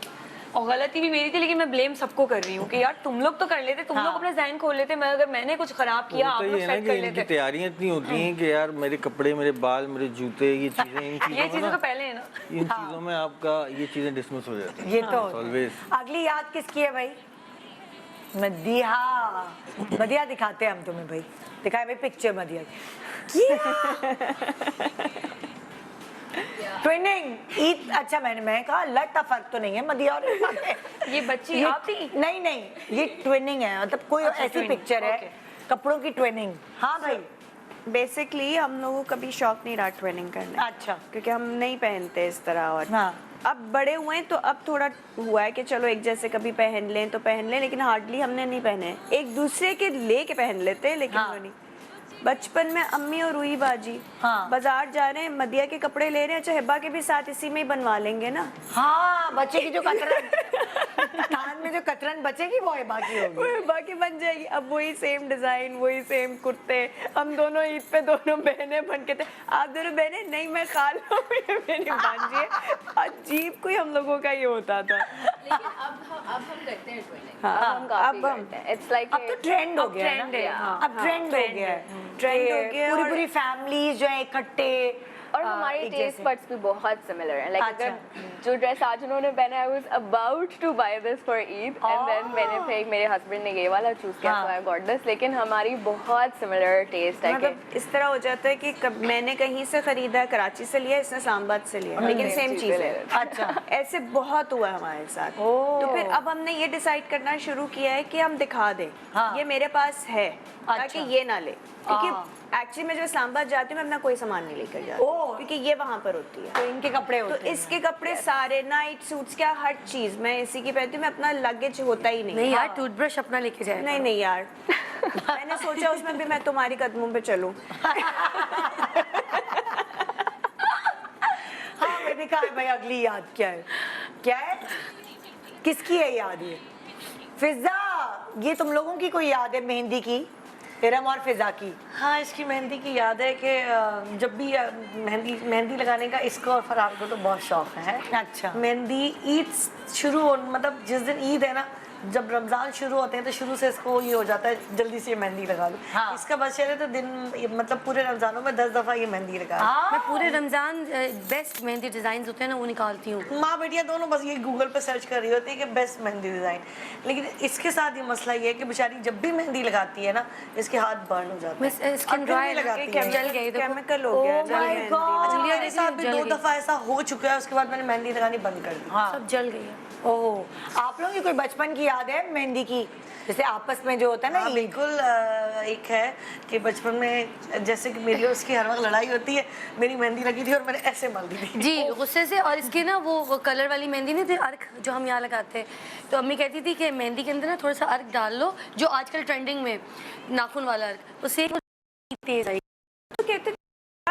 और गलती भी मेरी थी, लेकिन मैं ब्लेम सबको कर रही हूँ कि यार तुम लोग तो कर लेते, तुम लोग अपना जहन खोल लेते, मैं अगर मैंने कुछ खराब किया आप तो लोग ये है ना सेट कि कर इनकी लेते। तैयारियां इतनी होती हैं कि यार मेरे कपड़े, मेरे बाल, मेरे जूते, ये चीजें, इन ये चीजों में चीजें ना, तो पहले है ना। इन चीजों में आपका ये चीजें डिसमिस हो जाती हैं। ये तो ऑलवेज। अगली याद किसकी है भाई? मदिया। मदिया दिखाते हैं हम तुम्हें भाई, दिखाए भाई पिक्चर मदिया ट्विनिंग ईद। अच्छा मैं कहा लड़ता फर्क तो नहीं है मदिया और ये बच्ची आप थी? नहीं ये ट्विनिंग है, मतलब कोई अच्छा, ऐसी twinning, पिक्चर है okay. कपड़ों की ट्विनिंग। हाँ भाई। बेसिकली हम लोगों को कभी शौक नहीं रहा ट्विनिंग करने, अच्छा। क्योंकि हम नहीं पहनते इस तरह। और हाँ। अब बड़े हुए हैं तो अब थोड़ा हुआ है कि चलो एक जैसे कभी पहन लें तो पहन लें, लेकिन हार्डली हमने नहीं पहने। एक दूसरे के लेके पहन लेते हैं, लेकिन हाँ। वो नहीं। बचपन में अम्मी और रूही बाजी हाँ। बाजार जा रहे हैं, मदिया के कपड़े ले रहे हैं, अच्छा हिब्बा के भी साथ इसी में ही बनवा लेंगे ना। हाँ बच्चे की जो कतरन थान में जो कतरन बचेगी वो है बाकी होगी। बाकी बन जाएगी। अब वही सेम डिजाइन, वही सेम कुर्ते, हम दोनों ईद पे दोनों बहनें बन के थे। आप दोनों बहनें नहीं, मैं खाला हूँ, ये मेरी भांजी है। अजीब कोई हम लोगों का ये होता था। लेकिन अब हम करते हैं ट्विनिंग। हाँ, अब हम काफी अब हम- करते हैं। इट्स लाइक अब तो ट्रेंड हो गया है trend है, ना? हाँ, अब ट्रेंड हो गया है, ट्रेंड हो गया है पूरी और- पूरी फैमिलीज जो है इकट्ठे और हमारे एक टेस्ट जैसे। बड्स भी बहुत सिमिलर हैं। लाइक अच्छा। अगर जो ड्रेस आज उन्होंने पहना है, I was about to buy this for Eid and then मैंने फिर मेरे हस्बैंड ने ये वाला चूज किया, हाँ। सो आई गॉट दिस। लेकिन हमारी बहुत सिमिलर टेस्ट है कि मतलब इस तरह हो जाता है कि मैंने कहीं से खरीदा, कराची से लिया, इसने इस्लामाबाद से लिया, लेकिन same सेम चीज़ चीज ले है। लेते अच्छा। ऐसे बहुत हुआ है हमारे साथ। तो फिर अब हमने ये डिसाइड करना शुरू किया है कि हम दिखा दें, हाँ। ये मेरे पास है, ताकि ये ना ले। क्योंकि हाँ। एक्चुअली मैं जब इस्लामाबाद जाती हूँ, मैं अपना कोई सामान नहीं लेकर जाती, ओह। क्योंकि ये वहाँ पर होती है। तो इनके कपड़े तो होते हैं। इसके कपड़े सारे, नाइट सूट्स, क्या हर चीज मैं इसी की पहनती हूँ। मैं अपना लगेज होता ही नहीं। नहीं यार, टूथब्रश अपना लेके जाए। नहीं नहीं यार, मैंने सोचा उसमें भी मैं तुम्हारी कदमों पे चलूं। हाँ मैं दिखा है भाई, अगली याद क्या है? क्या है? किसकी है याद ये? फिजा, ये तुम लोगों की कोई याद है मेहंदी की? इरम और फिजा की? हाँ, इसकी मेहंदी की याद है कि जब भी मेहंदी लगाने का इसको और फरार को तो बहुत शौक है। अच्छा। मेहंदी ईद शुरू हो, मतलब जिस दिन ईद है ना, जब रमजान शुरू होते हैं तो शुरू से इसको ये हो जाता है जल्दी से ये मेहंदी लगा लो। हाँ। इसका बशर है तो दिन, मतलब पूरे रमजानों में 10 दफा ये मेहंदी लगा। मैं पूरे रमजान बेस्ट मेहंदी डिजाइन होते हैं ना, वो निकालती हूँ। माँ बेटियाँ दोनों बस ये गूगल पे सर्च कर रही होती है कि बेस्ट मेहंदी डिजाइन। लेकिन इसके साथ ये मसला ये है कि बेचारी जब भी मेहंदी लगाती है ना, इसके हाथ बर्न हो जाते हैं। स्किन और फिर ड्राई भी लगाती है। जल गई, देखो। केमिकल हो गया। Oh my God। अच्छा, मेरे साथ भी जल 2 गई। दफा ऐसा हो चुका है, उसके बाद मैंने मेहंदी लगानी बंद कर दी। हाँ। सब जल गई है। ओह, आप लोगों की कोई बचपन की याद है मेहंदी की? जैसे आपस में जो होता है ना, हाँ, ईद। बिल्कुल। एक है कि बचपन में जैसे कि मेरी और उसकी हर वक्त लड़ाई होती है, मेरी मेहंदी लगी थी और मैंने ऐसे मल दी थी। जी, गुस्से से। और इसकी ना वो कलर वाली मेहंदी नहीं थी, अर्क जो हम यहाँ लगाते हैं, तो अम्मी कहती थी कि मेहंदी के अंदर ना थोड़ा सा अर्क डाल लो, जो आजकल ट्रेंडिंग में नाखून वाला अर्क, उससे तेज आई। तो कहते थे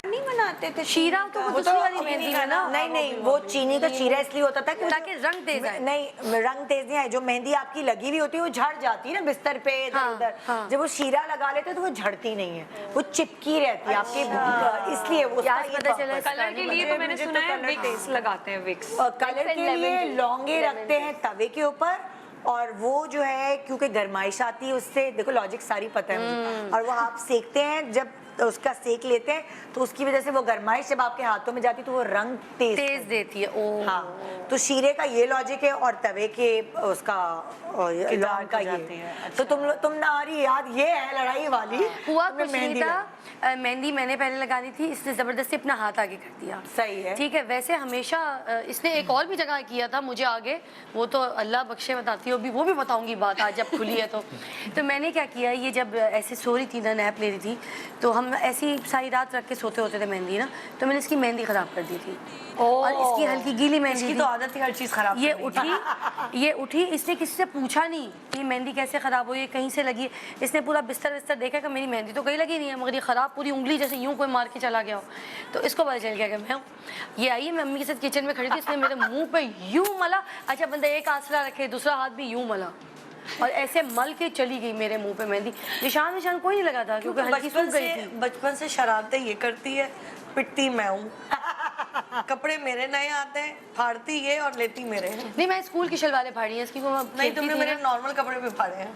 नहीं बनाते थे शीरा तो वो दूसरी वाली मेहंदी है ना। नहीं नहीं, वो चीनी का शीरा इसलिए होता था कि ताकि रंग तेज आए। नहीं, रंग तेज नहीं आए। जो मेहंदी आपकी लगी हुई होती है वो झड़ जाती है ना बिस्तर पे इधर हाँ, उधर। हाँ। जब वो शीरा लगा लेते हैं तो वो झड़ती नहीं है, वो चिपकी रहती है आपके, इसलिए वो उसका आज ये पता चला purpose। कलर के लिए तो मैंने सुना है विक्स लगाते हैं, विक्स। और कलर and के lemon लिए juice, लौंगे lemon रखते हैं तवे के ऊपर, और वो जो है क्योंकि गर्माइश आती है उससे, देखो लॉजिक सारी पता है मुझे, और वो आप सेकते हैं, जब उसका सेक लेते हैं तो उसकी वजह से वो गर्माइश जब आपके हाथों में जाती है तो वो रंग तेज देती है। ओ हाँ, तो शीरे का ये लॉजिक है और तवे के उसका लौंग का जाती ये। है। तो तुम्हारी याद ये है लड़ाई वाली। हुआ तुम्हें कुछ नहीं मेहंदी था। लगी। मेहंदी मैंने पहले लगानी थी, इसने जबरदस्ती अपना हाथ आगे कर दिया। सही है। ठीक है। वैसे हमेशा इसने एक और भी जगह किया था मुझे आगे, वो तो अल्लाह बख्शे बताती हो, भी वो भी बताऊंगी बात आज जब खुली है तो मैंने क्या किया, ये जब ऐसे सो रही थी ना, नैप ले रही थी, तो हम ऐसी सारी रात रख के सोते होते थे मेहंदी ना, तो मैंने इसकी मेहंदी खराब कर दी थी। और इसकी हल्की गीली मेहंदी इसकी थी। तो आदत ही हर चीज खराब ये करने की। ये उठी, इसने किसी से पूछा नहीं कि मेहंदी कैसे ख़राब हुई, कहीं से लगी। इसने पूरा बिस्तर देखा कि मेरी मेहंदी तो कहीं लगी नहीं है, मगर ये ख़राब पूरी उंगली जैसे यूं कोई मार के चला गया हो। तो इसको पता चल गया कि मैं हूँ। ये आई, मैं मम्मी के साथ किचन में खड़ी थी, इसने मेरे मुंह पे यूं मला। अच्छा बंदा एक आसरा रखे, दूसरा हाथ भी यूं मला, और ऐसे मल के चली गई मेरे मुंह पे मेहंदी। निशान कोई नहीं लगा था क्योंकि हल्की सूख गई थी। बचपन से शरारतें ये करती है, पिटती मैं हूँ। कपड़े मेरे नए आते हैं, फाड़ती ये और लेती मेरे। नहीं, मैं स्कूल की शलवारें फाड़ी हैं इसकी, नहीं, तुमने मेरे नॉर्मल कपड़े भी फाड़े हैं।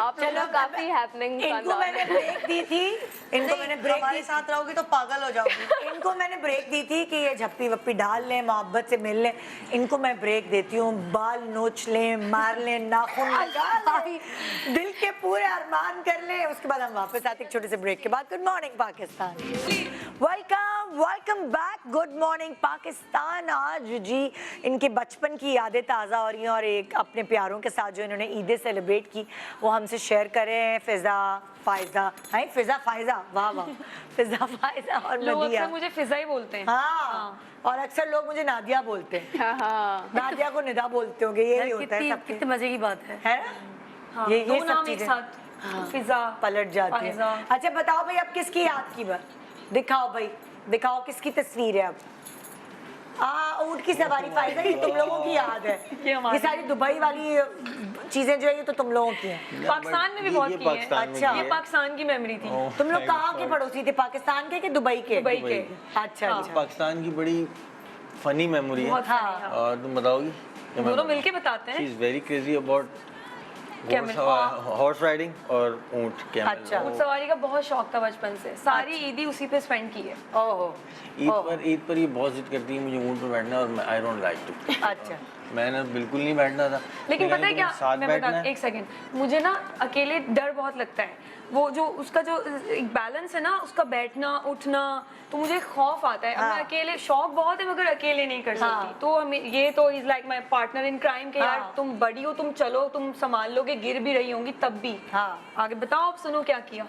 आप लोग को काफी हैपनिंग इनको मैंने ब्रेक दी थी, इनको मैंने ब्रेक हमारे साथ रहोगी तो पागल हो जाओगी। इनको मैंने ब्रेक दी थी कि ये झप्पी वप्पी डाल लें, मोहब्बत से मिल लें। इनको मैं ब्रेक देती हूँ, बाल नोच लें, मार लें, नाखून लगा लें, दिल के पूरे अरमान कर लें। उसके बाद हम वापस आते एक छोटे से ब्रेक के बाद। Good morning Pakistan, welcome back. Good morning Pakistan. आज जी इनके बचपन की यादें ताज़ा हो रही हैं और एक अपने प्यारों के साथ जो इन्होंने ईदें सेलिब्रेट की वो हमसे शेयर कर रहे हैं। फिजा फायजा, है फिजा फायजा, वाह वाह, फिजा फायजा और लोग नदिया। अक्सर मुझे फिजा ही बोलते हैं। हाँ, और अक्सर लोग मुझे नादिया बोलते हैं। नादिया को निदा बोलते होंगे, यही होता है सबके। कितने मजे की बात है ना? हाँ, ये दो सब नाम एक चीजें साथ, फिजा पलट जाती है। फायजा। अच्छा बताओ भाई, अब किसकी याद की बात? दिखाओ भाई, दिखाओ किसकी तस्वीर है अब। ऊँट की सवारी फायदा ये तुम लोगों की याद है। ये सारी दुबई वाली चीजें जो है ये तो तुम लोगों की हैं। पाकिस्तान में भी बहुत की है। अच्छा, ये पाकिस्तान की मेमोरी थी। तुम लोग कहाँ के पड़ोसी थे, पाकिस्तान के कि दुबई के? दुबई के। अच्छा अच्छा। पाकिस्तान की बड़ी फनी मेमोरी है। बहुत funny, हाँ। और तुम बताओगी? दोनों मिलके बताते शी हैं। Is very crazy about Camel, horse riding और ऊंट कैमल। अच्छा। ऊँट सवारी का बहुत शौक था बचपन से, सारी ईदी उसी पे स्पेंड की है। ओहो। ईद पर ये बहुत जिद करती है मुझे ऊंट पे बैठना और आई डोंट लाइक टू। अच्छा। मैंने बिल्कुल नहीं बैठना था। लेकिन मैंने पता है कहा, क्या, तुम्हें साथ मैं बैठना बता है? एक सेकंड, मुझे ना अकेले डर बहुत लगता है। वो जो उसका जो एक बैलेंस है ना, उसका बैठना उठना, तो मुझे खौफ आता है। अब मैं अकेले, शौक बहुत है मगर अकेले नहीं कर सकती। तो हमें ये तो is like my partner in crime के यार तुम बड़ी हो, तुम चलो, तुम संभाल लोगे, गिर भी रही होंगी तब भी। आगे बताओ, आप सुनो क्या किया।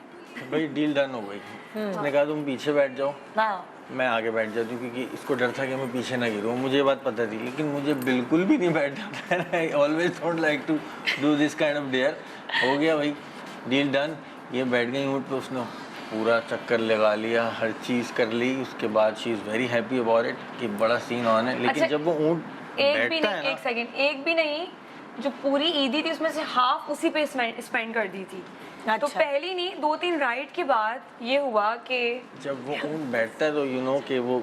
भाई डील डन हो गई। उसने कहा तुम पीछे बैठ जाओ, हाँ। मैं आगे बैठ जाती हूँ, क्योंकि इसको डर था कि मैं पीछे ना गिरूँ। मुझे ये बात पता थी, लेकिन मुझे बिल्कुल भी नहीं बैठना था। I always don't like to do this kind of dare. हो गया भाई, डील डन। ये बैठ गई ऊँट पे, उसने पूरा चक्कर लगा लिया, हर चीज़ कर ली। उसके बाद she is very happy about it कि बड़ा सीन ऑन है। लेकिन अच्छा, जब वो ऊँट एक भी बैठता नहीं, है एक सेकंड, एक भी नहीं, जो पूरी ईदी थी उसमें से हाफ उसी पे स्पेंड कर दी थी। तो पहली नहीं, 2-3 राइड के बाद ये हुआ कि जब वो ऊँट बैठता है तो यू नो कि वो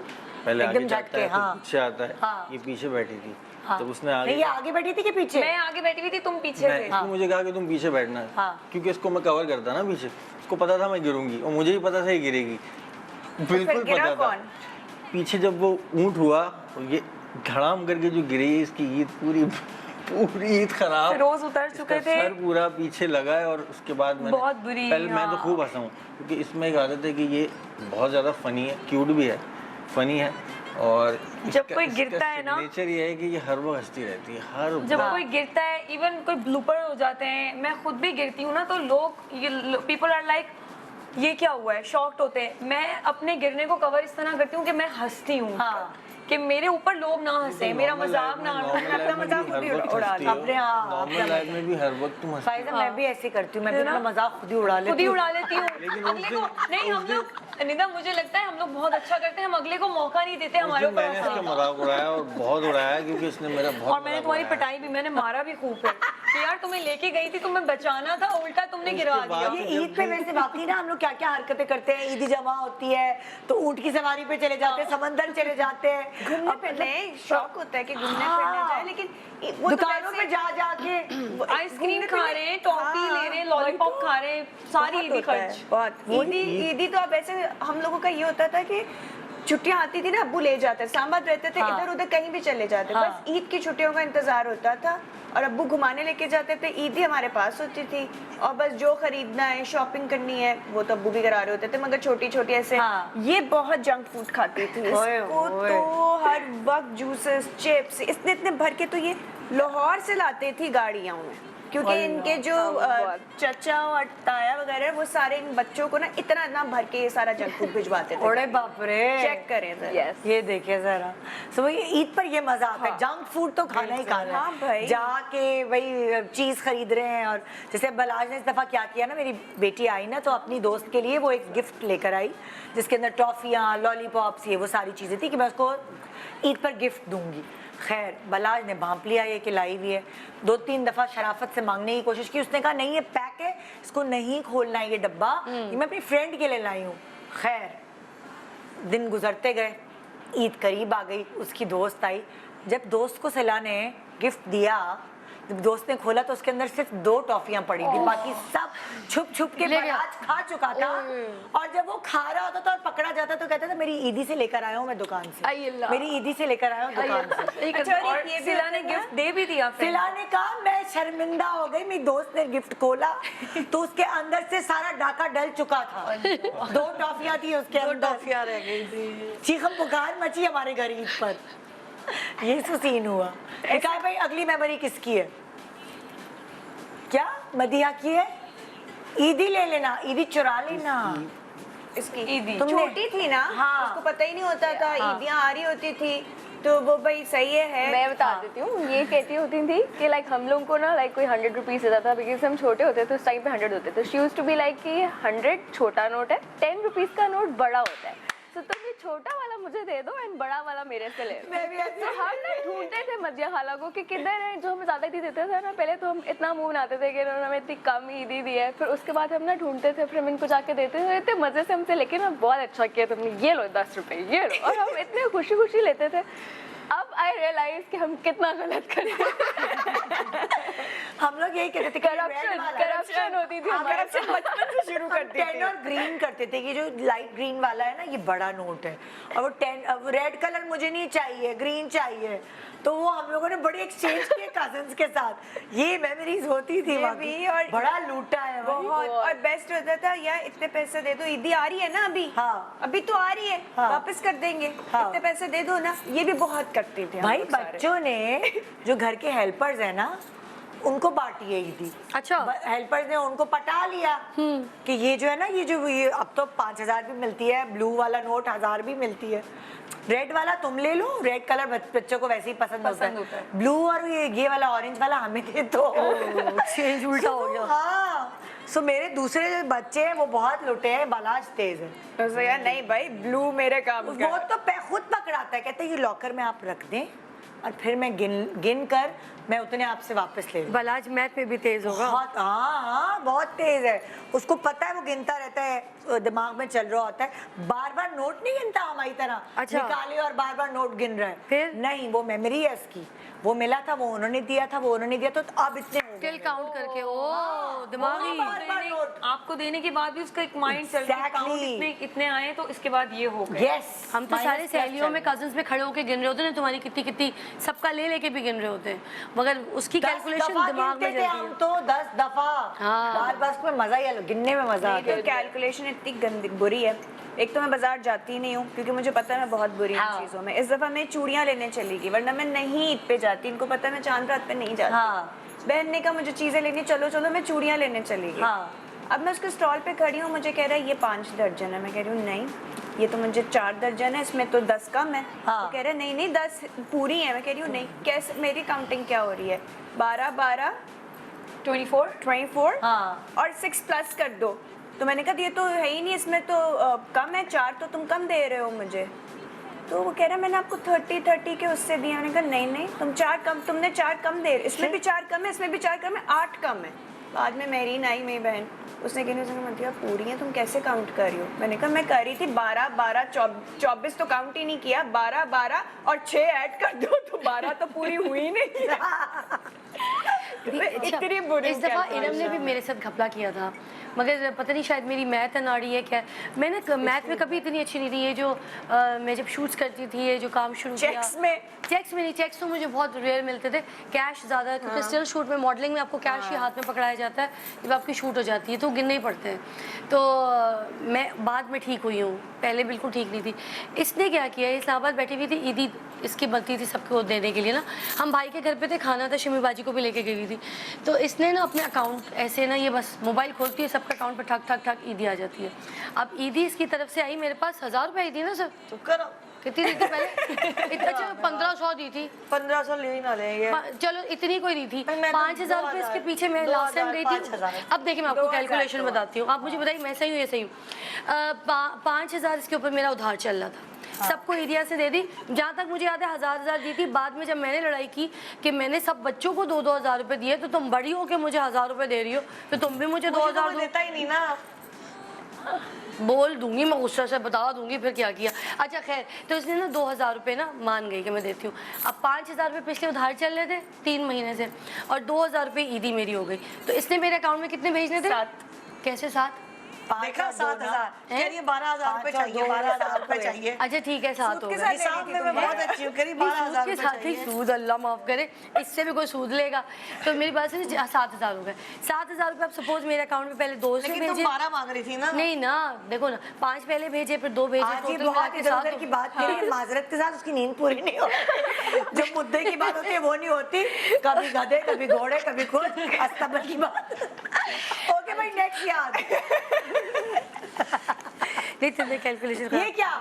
पहले आगे जाता है, हाँ। फिर पीछे आता है। ये पीछे बैठी थी, तो उसने आगे, ये आगे बैठी थी कि पीछे? मैं आगे बैठी हुई थी, तुम पीछे थे। इसने मुझे कहा कि तुम पीछे बैठना है, क्योंकि इसको मैं कवर करता ना पीछे। उसको पता था मैं गिरूंगी और मुझे ही पता था ये गिरेगी, बिल्कुल पता था। पीछे जब वो ऊँट हुआ और ये धड़ाम करके जो गिरी, इसकी ईद पूरी ईद खराब। रोज उतर चुके थे, सर पूरा पीछे लगा है। और उसके बाद मैंने बहुत बुरी, पहले मैं तो खूब हंसा हूँ, क्योंकि इसमें एक आदत है कि ये बहुत ज़्यादा फनी है, क्यूट भी है, फनी है। और जब कोई गिरता है ना, नेचर ये है कि ये हर वक्त हंसती रहती है, हर जब वक्त। कोई गिरता है, इवन कोई ब्लूपर हो जाते हैं, मैं खुद भी गिरती हूँ ना, तो लोग पीपल आर लाइक ये क्या हुआ है, शॉक्ड होते हैं। मैं अपने गिरने को कवर इस तरह करती हूँ कि मैं हंसती हूँ, कि मेरे ऊपर लोग ना हंसे, मेरा मजाक ना उड़ाएं। अपना मजाक खुद ही उड़ा अपने। नॉर्मल लाइफ में भी हर वक्त तुम हंसती फायदा मैं भी ऐसे करती हूँ, मैं भी अपना मजाक खुद ही उड़ा लेती हूँ। लेकिन अगले को नहीं, हम लोग निदा, मुझे लगता है हम लोग बहुत अच्छा करते हैं, हम अगले को मौका नहीं देते हमारे ऊपर मैंने इसका मजाक उड़ाया और बहुत उड़ाया, क्योंकि इसने मेरा बहुत और मैंने तुम्हारी पिटाई भी, मैंने मारा भी खूब है कि यार तुम्हें लेके गई थी, तुम्हें बचाना था, उल्टा तुमने गिरा दिया। ये ईद पे वैसे बाकी ना हम लोग क्या क्या हरकतें करते हैं। ईदी जमा होती है तो ऊँट की सवारी पे चले जाते हैं, समंदर चले जाते हैं, घूमने फिरने शौक होता है कि घूमने फिरने जाए, लेकिन वो दुकानों पे जा जाके आइसक्रीम खा रहे हैं, टॉफी ले रहे हैं, लॉलीपॉप खा रहे हैं, सारी ईदी खर्च। बहुत ईदी तो अब ऐसे हम लोगों का ये होता था कि छुट्टियां आती थी ना, अब्बू ले जाते, सांबाद रहते थे, इधर उधर कहीं भी चले जाते, बस ईद की छुट्टियों का इंतजार होता था और अब्बू घुमाने लेके जाते थे। ईद ही हमारे पास होती थी और बस जो खरीदना है, शॉपिंग करनी है, वो तो अब्बू भी करा रहे होते थे, मगर छोटी छोटी ऐसे। ये बहुत जंक फूड खाती थी, इसको तो हर वक्त जूसेस, चिप्स, इतने इतने भर के तो ये लाहौर से लाते थी गाड़ियों में, क्योंकि इनके जो चचा और ताया वगैरह वो सारे इन बच्चों को ना इतना भर के ये सारा जंक फूड भिजवाते थे। अरे बाप रे, चेक करें जरा। ये देखिए जरा। सो वही ईद पर ये मजा आता है, जंक फूड तो खाना ही खाना है। हाँ भाई, जाके वही चीज खरीद रहे हैं। और जैसे बलाज ने इस दफा क्या किया ना, मेरी बेटी आई ना तो अपनी दोस्त के लिए वो एक गिफ्ट लेकर आई, जिसके अंदर टॉफियाँ, लॉलीपॉप्स, ये वो सारी चीजें थी कि मैं उसको ईद पर गिफ्ट दूंगी। खैर बलाज ने भांप लिया ये कि लाई हुई है। 2-3 दफ़ा शराफत से मांगने की कोशिश की, उसने कहा नहीं ये पैक है, इसको नहीं खोलना है, ये डब्बा ये मैं अपनी फ्रेंड के लिए लाई हूँ। खैर दिन गुजरते गए, ईद करीब आ गई, उसकी दोस्त आई। जब दोस्त को सला ने गिफ्ट दिया, जब दोस्त ने खोला तो उसके अंदर सिर्फ 2 टॉफियां पड़ी थी, बाकी सब छुप छुप के बलाज खा चुका था। और जब वो खा रहा होता था और पकड़ा जाता तो कहता था मेरी ईदी से लेकर आया हूँ मैं दुकान से, मेरी ईदी से लेकर आया हूँ दुकान से। अच्छा, और ये सिला ने गिफ्ट दे भी दिया। सिला ने कहा मैं शर्मिंदा हो गई, मेरी दोस्त ने गिफ्ट खोला तो उसके अंदर से सारा डाका डल चुका था। 2 टॉफियां थी उसके अंदर, 2 टॉफियां रह गई थी। चीखम पुकार मची हमारे घर ईद पर। ये तो सीन हुआ। कहा भाई अगली मेमोरी किसकी है? क्या मदिया की है? ईदी ले लेना, ईदी चुरा लेना। इसकी ईदी छोटी थी ना, हाँ। उसको पता ही नहीं होता था, ईदियां आ रही होती थी तो वो भाई सही है। मैं बता देती हूँ, ये कहती होती थी कि लाइक हम लोगों को ना लाइक कोई 100 रुपीज़ देता था, बिकॉज हम छोटे होते थे, उस टाइम पे 100 होते थे। She used to be like कि 100 छोटा नोट है, 10 रुपीज़ का नोट बड़ा होता है, तो तुम ये छोटा वाला मुझे दे दो एंड बड़ा वाला मेरे से ले लो। मैं भी ऐसी तो हम ना ढूंढते थे मदिया खाला को कि किधर है जो हमें ज्यादा ईदी देते थे ना। पहले तो हम इतना मुंह बनाते थे कि इन्होंने हमें इतनी कम ईदी दी है, फिर उसके बाद हम ना ढूंढते थे, फिर हम इनको जाके देते थे, इतने मजे से हमसे लेके ना बहुत अच्छा किया तुमने, ये लो 10 रुपए ये लो, और हम इतने खुशी खुशी लेते थे। अब आई रियलाइज कि हम कितना गलत करें। हम लोग यही कहते थे करप्शन होती थी हमारे साथ। करप्शन बचपन से शुरू करते टेन थे। और ग्रीन करते थे कि जो लाइट ग्रीन वाला है ना ये बड़ा नोट है, और वो 10 रेड कलर मुझे नहीं चाहिए, ग्रीन चाहिए, तो वो हम लोगों ने बड़ी एक्सचेंज किए कजन्स के साथ। ये मेमोरीज होती थी ये बाकी। भी, और बड़ा लूटा है भाई। बहुत। और बेस्ट होता था यार इतने पैसे दे दो, ईदी आ रही है ना अभी, हाँ। अभी तो आ रही है, हाँ। वापस कर देंगे, हाँ। इतने पैसे दे दो ना, ये भी बहुत करते थे हम भाई लोग सारे। बच्चों ने जो घर के हेल्पर्स है ना उनको बांटी है ईदी। अच्छा। हेल्पर्स ने उनको पटा लिया कि ये जो है ना ये अब तो 5000 भी मिलती है, ब्लू वाला नोट 1000 भी मिलती है, रेड वाला तुम ले लो, रेड कलर बच्चों को वैसे ही पसंद होता है, ब्लू और ये वाला ऑरेंज वाला हमें दे दो। चेंज उल्टा हो गया। हाँ, सो मेरे दूसरे जो बच्चे हैं वो बहुत लुटे हैं, बालाज तेज है। तो यार नहीं भाई, ब्लू मेरे काम वो का। तो खुद पकड़ाता है, कहते हैं ये लॉकर में आप रख दें और फिर मैं गिन कर मैं उतने आपसे वापस ले लूं। बलाज मैथ में भी तेज होगा। बहुत, हाँ बहुत तेज है, उसको पता है, वो गिनता रहता है, दिमाग में चल रहा होता है, बार बार नोट नहीं गिनता हमारी तरह। अच्छा। निकाले और बार बार नोट गिन रहा है, फिर? नहीं, वो मेमोरी है उसकी, वो मिला था, वो उन्होंने दिया था, वो उन्होंने दिया था, तो अब इतने हो गए। टिल काउंट करके, ओ दिमागी। बार नोट। आपको देने के बाद भी उसका एक माइंड चल रहा है, काउंट Exactly. इतने आए तो इसके बाद ये हो गए। यस, हम तो सारे सहेलियों में कजन्स में खड़े होके गिन रहे होते हैं, तुम्हारी कितनी कितनी सबका ले लेके भी गिन रहे होते हैं, मगर उसकी कैलकुलेशन दिमाग में चलती हम है। तो 10 दफा। हाँ। बार बार उसमें मजा ही है, गिनने में मजा आता है। कैलकुलेशन इतनी गंदी बुरी है। एक तो मैं बाजार जाती ही नहीं हूँ क्योंकि मुझे पता है मैं बहुत बुरी हूँ हाँ। चीज़ों में। इस दफ़ा मैं चूड़ियाँ लेने चली गई, वरना मैं नहीं ईद पे जाती, इनको पता है मैं चांद रात पे नहीं जाती। हाँ। बहन ने कहा मुझे चीज़ें लेनी, चलो चलो, मैं चूड़ियाँ लेने चली गई। हाँ। अब मैं उसके स्टॉल पे खड़ी हूँ, मुझे कह रहा है ये 5 दर्जन है, मैं कह रही हूँ नहीं ये तो मुझे 4 दर्जन है, इसमें तो 10 कम है। हाँ। तो कह रहा है नहीं नहीं 10 पूरी है, मैं कह रही हूँ नहीं, कैसे मेरी काउंटिंग क्या हो रही है, 12 12 24 हाँ। और 6 प्लस कर दो। तो मैंने कहा ये तो है ही नहीं, इसमें तो कम है, 4 तो तुम कम दे रहे हो मुझे। तो वो कह रहा है मैंने आपको 30 के उससे दिया। मैंने कहा नहीं नहीं तुमने 4 कम दे रहे, इसमें भी 4 कम है, इसमें भी 4 कम है, 8 कम है। बाद में मेरी आई मेरी बहन, उसने कहने से मतलब पूरी है, तुम कैसे काउंट कर रही हो? मैंने कहा मैं कर रही थी 12 12 24 तो काउंट ही नहीं किया, 12 12 और 6 ऐड कर दो तो 12 तो पूरी हुई नहीं। इतनी बुरी इस दफा इरम ने भी मेरे साथ घपला किया था, मगर पता नहीं शायद मेरी मैथ अनाड़ी है क्या, मैंने मैथ में कभी इतनी अच्छी नहीं थी। ये जो मैं जब शूट्स करती थी, ये जो काम शुरू किया, चेक्स में नहीं, चेक्स तो मुझे बहुत रेयर मिलते थे, कैश ज़्यादा, क्योंकि स्टिल शूट में मॉडलिंग में आपको कैश ही हाथ में पकड़ाया जाता है जब आपकी शूट हो जाती है, तो गिनने ही पड़ते हैं। तो मैं बाद में ठीक हुई हूँ, पहले बिल्कुल ठीक नहीं थी। इसने क्या किया, इस्लामाबाद बैठी हुई थी, ईदी इसकी बनती थी सबको देने के लिए ना, हम भाई के घर पे थे, खाना था, शमी बाजी को भी लेके गई थी। तो इसने ना अपने अकाउंट ऐसे ना, ये बस मोबाइल खोलती है, सबके अकाउंट पे ठक ठक ठक ईदी आ जाती है। अब ईदी इसकी तरफ से आई, मेरे पास 1000 रुपये आई थी ना सर, तो करो, कितनी दी थी पहले? इतना, चलो 1500 दी थी, 1500 ले ही ना लेंगे। चलो इतनी कोई दी थी, मैं तो 5000 रुपये इसके पीछे मैं लास्ट टाइम गई थी। अब देखिए मैं आपको कैलकुलेशन बताती हूँ, आप मुझे बताइए मैं सही हूँ या सही हूँ। 5000 इसके ऊपर मेरा उधार चल रहा था, सबको ईदिया से दे दी। जहाँ तक मुझे याद है 1000 दी थी। बाद में जब मैंने लड़ाई की कि मैंने सब बच्चों को 2-2 हज़ार रुपये दिए, तो तुम बड़ी हो के मुझे 1000 रुपये दे रही हो, तो तुम भी मुझे 2000 दो। देता ही नहीं ना। बोल दूंगी मैं, गुस्सा से बता दूंगी फिर क्या किया। अच्छा खैर, तो इसने ना 2000 रुपये ना मान गई कि मैं देती हूँ। अब 5000 रुपये पिछले उधार चल रहे थे 3 महीने से, और 2000 रुपये ईदी मेरी हो गई। तो इसने मेरे अकाउंट में कितने भेजने थे? 7। कैसे 7? देखा 7000, कह रही है 12000 रुपए चाहिए, 12000 रुपए चाहिए। अच्छा ठीक है, 7 हो गए। हिसाब में मैं बहुत अच्छी हूँ, कह रही 12000 के रुपए साथ ही चाहिए। सूद, अल्लाह माफ करे, इससे भी कोई सूद लेगा। तो मेरी बात सुनिए, 7000 हो गए। 7000 रुपये आप सपोज मेरे अकाउंट में पहले 2 से लेकिन तुम भेजे, 12 मांग रही थी ना। नहीं ना, देखो ना, 5 पहले भेजे फिर 2 भेजे, आज ये total बहुत मिला के इधर 7 उधर हो की गए। बात करिए, माजरत के साथ उसकी नींद पूरी नहीं होती। जो मुद्दे की बात होती है वो नहीं होती, कभी गधे, कभी घोड़े, कभी खुद अस्तबल की बात। ओके भाई, नेक्स्ट याद। नहीं तुमने कैलकुलेशन ये क्या,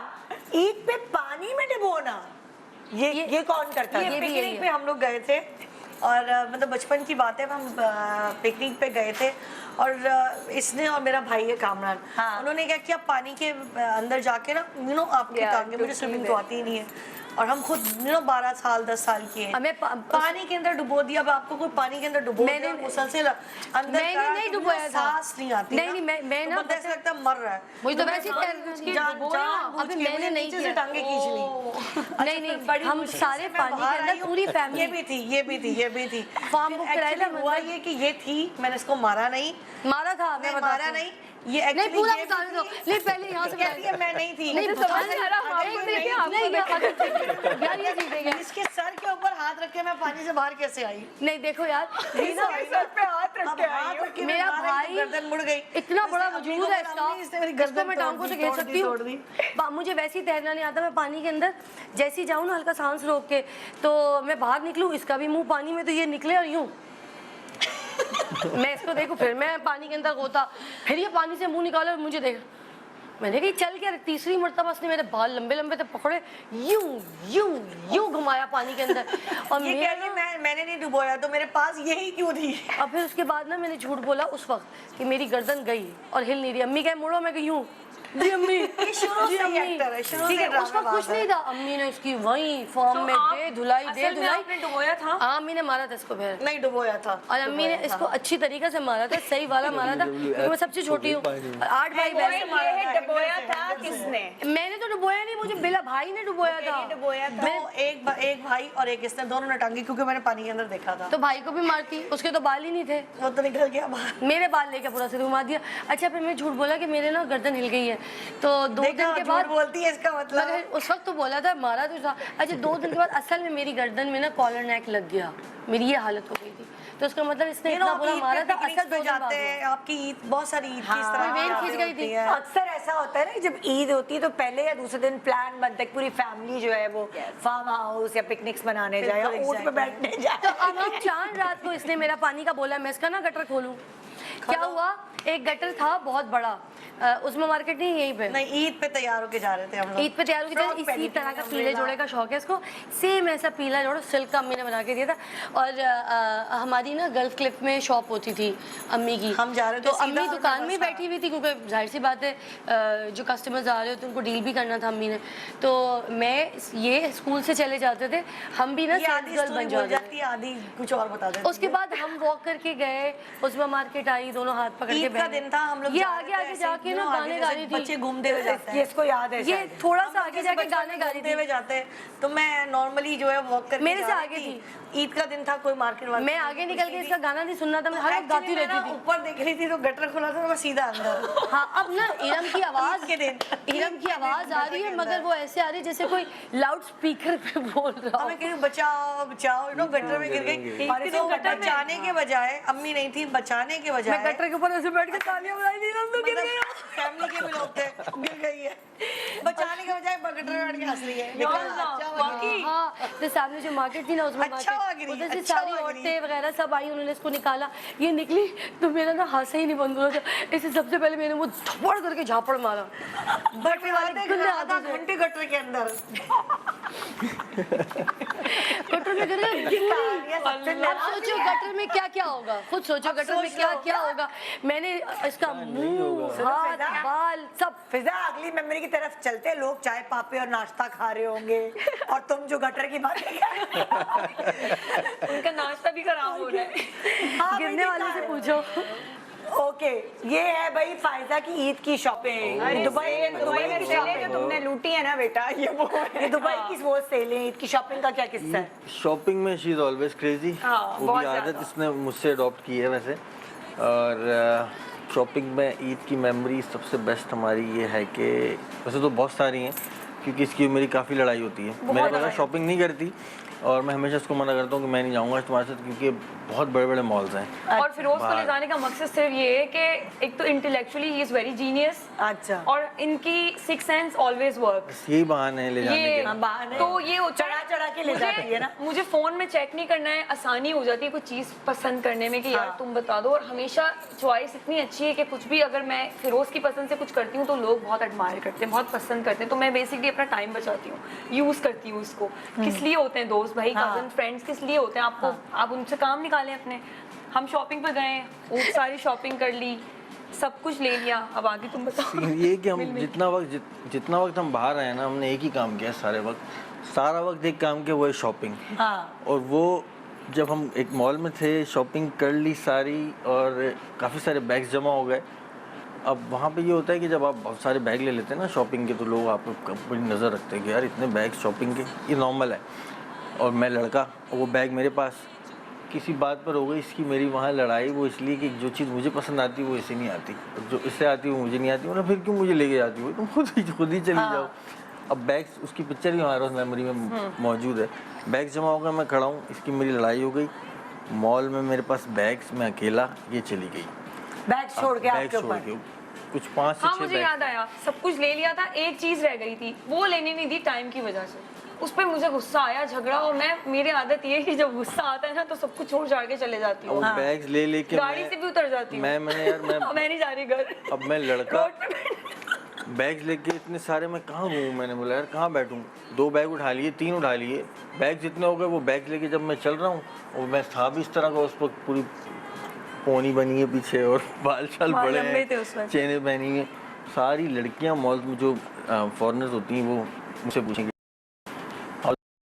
ईद पे पानी में डुबोना, ये कौन करता है? ये भी पिकनिक यही पे हम लोग गए थे, और मतलब बचपन की बात है, हम पिकनिक पे गए थे और इसने और मेरा भाई है कामरान, उन्होंने क्या किया, पानी के अंदर जाके ना आपके टांगे, मुझे स्विमिंग तो आती ही नहीं है, और हम खुद 12 साल 10 साल की हैं, हमें पानी के अंदर डुबो दिया। अब आपको कोई पानी के अंदर डुबो दिया, मुसलसल अंदर मैंने नहीं डुबोया था, सांस नहीं आती, नहीं मैं ना ऐसा लगता है मर रहा है, मुझे तो वैसे अभी मैंने नहीं किया, टांगे खींच ली। नहीं हम सारे पानी के अंदर पूरी फैमिली, ये भी थी फार्म बुक कराया था। हुआ ये कि ये थी, मैंने इसको मारा नहीं, मारा था, मैं बताती मारा हूँ। नहीं, ये नहीं एक्चुअली पूरा बताने दो, नहीं पहले यहाँ से कहती है मैं नहीं थी, नहीं यार ये चीज़ है, इसके सर के ऊपर हाथ रख के मैं पानी से बाहर कैसे आई? नहीं देखो यार, सर पे हाथ रख के मेरा भाई गर्दन मुड़ गई, इतना बड़ा वजूद है इसका, इसने मेरी इसको गर्दन मैं टांगों से घेर सकती हूँ। मुझे वैसे ही तैरना नहीं आता, मैं पानी के अंदर जैसे ही जाऊँ ना हल्का सांस रोक के, तो मैं बाहर निकलूँ, इसका भी मुंह पानी में, तो ये निकले और यूं मैं इसको देखूं, फिर मैं पानी के अंदर गोता, फिर ये पानी से मुंह निकाला और मुझे देखा, मैंने कहा चल के, तीसरी मरतबा उसने मेरे बाल लंबे लंबे थे पकड़े, यूं यूं यूं घुमाया पानी के अंदर, और ये कह रही है मैंने नहीं डुबोया, तो मेरे पास यही क्यों थी? और फिर उसके बाद ना मैंने झूठ बोला उस वक्त कि मेरी गर्दन गई और हिल नहीं रही। अम्मी कहे मुड़ो, मैं यूं जी अम्मी, ये शुरू से ही एक्टर है, शुरू से उसका कुछ नहीं था, अम्मी ने इसकी वही फॉर्म में दे धुलाई डुबोया था। हाँ अम्मी ने मारा था इसको, फिर नहीं डुबोया था, और अम्मी ने इसको अच्छी तरीके से मारा था, सही वाला मारा था, क्योंकि मैं सबसे छोटी हूँ, 8 भाई बहन। डुबोया था किसने? मैंने तो डुबोया नहीं, मुझे बिला भाई ने डुबोया था। डुबोया था एक भाई और एक इसने, दोनों ने टांगी, क्योंकि मैंने पानी के अंदर देखा था। तो भाई को भी मारती, उसके तो बाल ही नहीं थे, वो तो निकल गया बाहर, मेरे बाल लेके पूरा सिर घुमा दिया। अच्छा फिर मैं झूठ बोला कि मेरे ना गर्दन हिल गई है, तो 2 दिन के बाद बोलती है इसका मतलब, मगर उस वक्त तो बोला था, मारा तो था। अच्छा 2 दिन के बाद असल में मेरी गर्दन में ना कॉलर नेक लग गया, मेरी ये हालत हो गई थी, तो उसका मतलब इसने इतना बुरा मारा था। असल 2 दिन जाते हैं आपकी ईद, बहुत सारी ईद की इस तरह वेन खींच गई थी। अक्सर ऐसा होता है ना, जब ईद होती है तो पहले या दूसरे दिन प्लान बनता है, पूरी फैमिली जो है वो फार्म हाउस या पिकनिक्स मनाने जाए या ऊंट पे बैठने जाए। तो अब हम चांद रात को इसने मेरा पानी का बोला, मैं इसका ना गटर खोलूं, क्या हुआ, एक गटर था बहुत बड़ा, उसमें मार्केट नहीं, यहीं पे नहीं, ईद पे तैयार होके जा रहे थे हम लोग, ईद पे तैयार होके जा रहे थे। इसी तरह का पीले जोड़े का शौक है इसको, सेम ऐसा पीला जोड़ा सिल्क का अम्मी ने बना के दिया था। और हमारी ना गल्फ क्लिप में शॉप होती थी अम्मी की, हम जा रहे थे, तो अम्मी दुकान में बैठी हुई थी, क्योंकि जाहिर सी बात है जो कस्टमर्स आ रहे होते हैं उनको डील भी करना था अम्मी ने। तो मैं ये स्कूल से चले जाते थे, हम भी ना सेल्स गर्ल बन जाते थे, आधी कुछ और बता देते। उसके बाद हम वॉक करके गए, उसमें मार्केट आई, दोनों हाथ पकड़ के ईद का दिन था, हम लोग ये आगे आगे जाके ना गाने गा रही थी, बच्चे घूमते हुए जाते हैं, इसको याद है, ये थोड़ा सा आगे जाके गाने गा रही घूमते हुए थी, जाते हैं, तो मैं नॉर्मली जो है वॉक करके मेरे से जा रही आगे थी। ईद का दिन था, कोई मार्केट वाला, मैं आगे निकल के इसका गाना नहीं सुनना था, मैं हर वक्त गाती रहती थी। ऊपर देख रही थी तो गटर खुला था, तो मैं सीधा अंदर। हाँ अब ना इरम की आवाज के दिन इरम की आवाज आ रही है, मगर वो ऐसे आ रही है जैसे कोई लाउड स्पीकर पे बोल रहा हो। मैं कह रही हूँ बचाओ बचाओ, गटर में गिर गई, और इसको बचाने के बजाय, अम्मी नहीं थी, बचाने के बजाय मैं गटर के ऊपर ऐसे बैठ के तालियां बजाई थी, तो गिर गई। फैमिली के भी लोग थे, गिर गई है, बचाने के बजाय गटर में बैठ के हंस रही है। हाँ तो सामने जो मार्केट थी ना, उसमें अच्छा हुआ गिरी, उधर से अच्छा सारी हुआ गिरी। औरतें वगैरह सब आई, उन्होंने इसको निकाला, ये निकली तो मेरा ना हाथ ही नहीं बंद हो रहा था। इससे सबसे पहले मैंने वो थप्पड़ करके झापड़ मारा, गटर आधा घंटे गटर के अंदर, गटर में गिर गया। अब सोचो गटर में क्या क्या होगा, खुद सोचो गटर में क्या क्या होगा। मैंने इसका मुंह, हाथ, बाल सब। फिजा अगली मेमोरी की तरफ चलते, लोग चाय पापे और नाश्ता खा रहे होंगे और तुम जो गटर की बात उनका नाश्ता भी खराब हो रहा है। गिरने वाले से पूछो। ओके, ये है भाई फायजा की ईद की शॉपिंग। दुबई की शॉपिंग जो तुमने लूटी है ना बेटा, ये वो है। दुबई की वो सेल है, ईद की शॉपिंग का क्या किस्सा है? शॉपिंग में शी इज़ ऑलवेज क्रेजी, वो भी आदत इसने मुझसे अडॉप्ट की है वैसे। और शॉपिंग में ईद की मेमोरी सबसे बेस्ट हमारी ये है कि वैसे तो बहुत सारी हैं, क्योंकि इसकी मेरी काफ़ी लड़ाई होती है। मेरे पास शॉपिंग नहीं करती और मैं हमेशा उसको मना करता हूँ कि मैं नहीं जाऊँगा तुम्हारे साथ, क्योंकि बहुत बड़े बड़े मॉल्स हैं। और फिरोज को ले जाने का मकसद सिर्फ ये है कि एक तो intellectually he is very genius, अच्छा, और इनकी सिक्स सेंस ऑलवेज वर्क्स। यही बहाने हैं ले जाने ये के। बहाने तो ये चढ़ा चढ़ा के ले जाती है ना। मुझे फोन में चेक नहीं करना है, आसानी हो जाती है कुछ चीज पसंद करने में कि यार तुम बता दो। और हमेशा चॉइस इतनी अच्छी है कि कुछ भी अगर मैं फिरोज की पसंद से कुछ करती हूँ तो लोग बहुत एडमायर करते हैं, बहुत पसंद करते हैं। तो मैं बेसिकली लिए अपना टाइम बचाती हूँ, यूज़ करती हूँ उसको। किस लिए होते हैं दोस्त भाई, कजन फ्रेंड्स किस लिए होते हैं? आपको आप उनसे काम निकालें अपने। हम शॉपिंग पे गए, वो सारी शॉपिंग कर ली, सब कुछ ले लिया, अब आगे तुम बताओ। ये कि हम जितना वक्त हम बाहर आए ना, हमने एक ही काम किया सारा वक्त एक काम किया, वो है शॉपिंग। और वो जब हम एक मॉल में थे, शॉपिंग कर ली सारी और काफ़ी सारे बैग्स जमा हो गए। अब वहाँ पे ये होता है कि जब आप बहुत सारे बैग ले लेते हैं ना शॉपिंग के, तो लोग आप पर बड़ी नज़र रखते हैं कि यार इतने बैग शॉपिंग के, ये नॉर्मल है। और मैं लड़का, वो बैग मेरे पास, किसी बात पर हो गई इसकी मेरी वहाँ लड़ाई, वो इसलिए कि जो चीज़ मुझे पसंद आती है वो इसे नहीं आती, जो इससे आती है वो मुझे नहीं आती। मतलब फिर क्यों मुझे लेके जाती हो, तुम खुद ही चली जाओ। अब बैग्स, उसकी पिक्चर भी हमारे पास मेमोरी में मौजूद है। बैग जमा हो गया, मैं खड़ा हूँ, इसकी मेरी लड़ाई हो गई, मॉल में मेरे पास बैग्स, मैं अकेला, ये चली गई बैग छोड़ के आपके ऊपर कुछ 5 से 6 बैग। मुझे याद आया, सब कुछ ले लिया था, एक चीज़ रह गई थी, वो लेने नहीं दी टाइम की वजह से। उस पर मुझे गुस्सा आया, झगड़ा, और मेरी आदत ये है कि जब गुस्सा आता है ना तो सब कुछ छोड़ छाड़ के चले जाती हूँ। बैग्स ले लेके गाड़ी से भी उतर जाती हूँ। मैं नहीं जा रही घर। अब मैं लड़का, बैग्स लेके इतने सारे, मैं कहाँ घूमूं? मैंने बोला यार कहाँ बैठूं? 2 बैग उठा लिए, 3 उठा लिए, बैग जितने हो गए, वो बैग लेके जब मैं चल रहा हूँ, और मैं था भी इस तरह का, उस पर पूरी पोनी बनी है पीछे और बाल शाल बड़े हैं, चेनें पहनी हुई। सारी लड़कियाँ मॉल में जो फॉरेनर्स होती हैं वो मुझसे पूछेंगी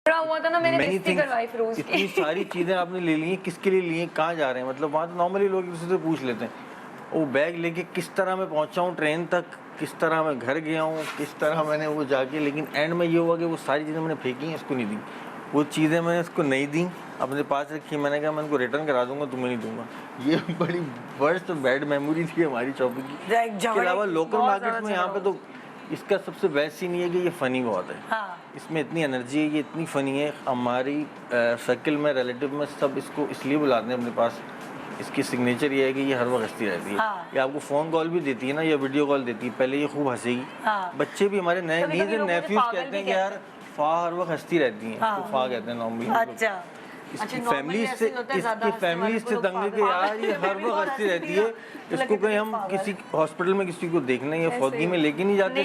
हुआ था ना, मैंने बेइज्जती करवाई फिरोज की। इतनी सारी चीज़ें आपने ले ली हैं, किसके लिए लिए, कहाँ जा रहे हैं? मतलब वहाँ तो नॉर्मली लोग एक दूसरे से पूछ लेते हैं। वो बैग लेके किस तरह मैं पहुँचा हूँ ट्रेन तक, किस तरह मैं घर गया हूँ, किस तरह मैंने वो जाके, लेकिन एंड में ये हुआ कि वो सारी चीज़ें मैंने फेंकी हैं, उसको नहीं दी। वो चीज़ें मैंने उसको नहीं दी, अपने पास रखी। मैंने कहा मैं उनको रिटर्न करा दूंगा, तुम्हें नहीं दूंगा। ये बड़ी वर्स्ट बैड मेमोरी थी हमारी शॉपिंग की। इसके अलावा लोकल मार्केट में यहाँ पे तो इसका सबसे बेस्ट सीन ये है कि ये फ़नी बहुत है। इसमें इतनी एनर्जी है, ये इतनी फ़नी है। हमारी सर्कल में, रिलेटिव में सब इसको इसलिए बुलाते हैं अपने पास, इसकी सिग्नेचर ये है कि ये हर वक्त हंसती रहती है। ये आपको फ़ोन कॉल भी देती है ना, या वीडियो कॉल देती है, पहले ये खूब हंसेगी। बच्चे भी हमारे नए नेफ्यूज कहते हैं कि यार फा हर वक्त हंसती रहती हैं, तो फा कहते हैं नॉर्मली। अच्छा, इसकी फैमिली से तंग के यार ये हर वक्त हंसती रहती है। इसको कहीं हम किसी हॉस्पिटल में किसी को देखने या फौजी में लेके नहीं जाते,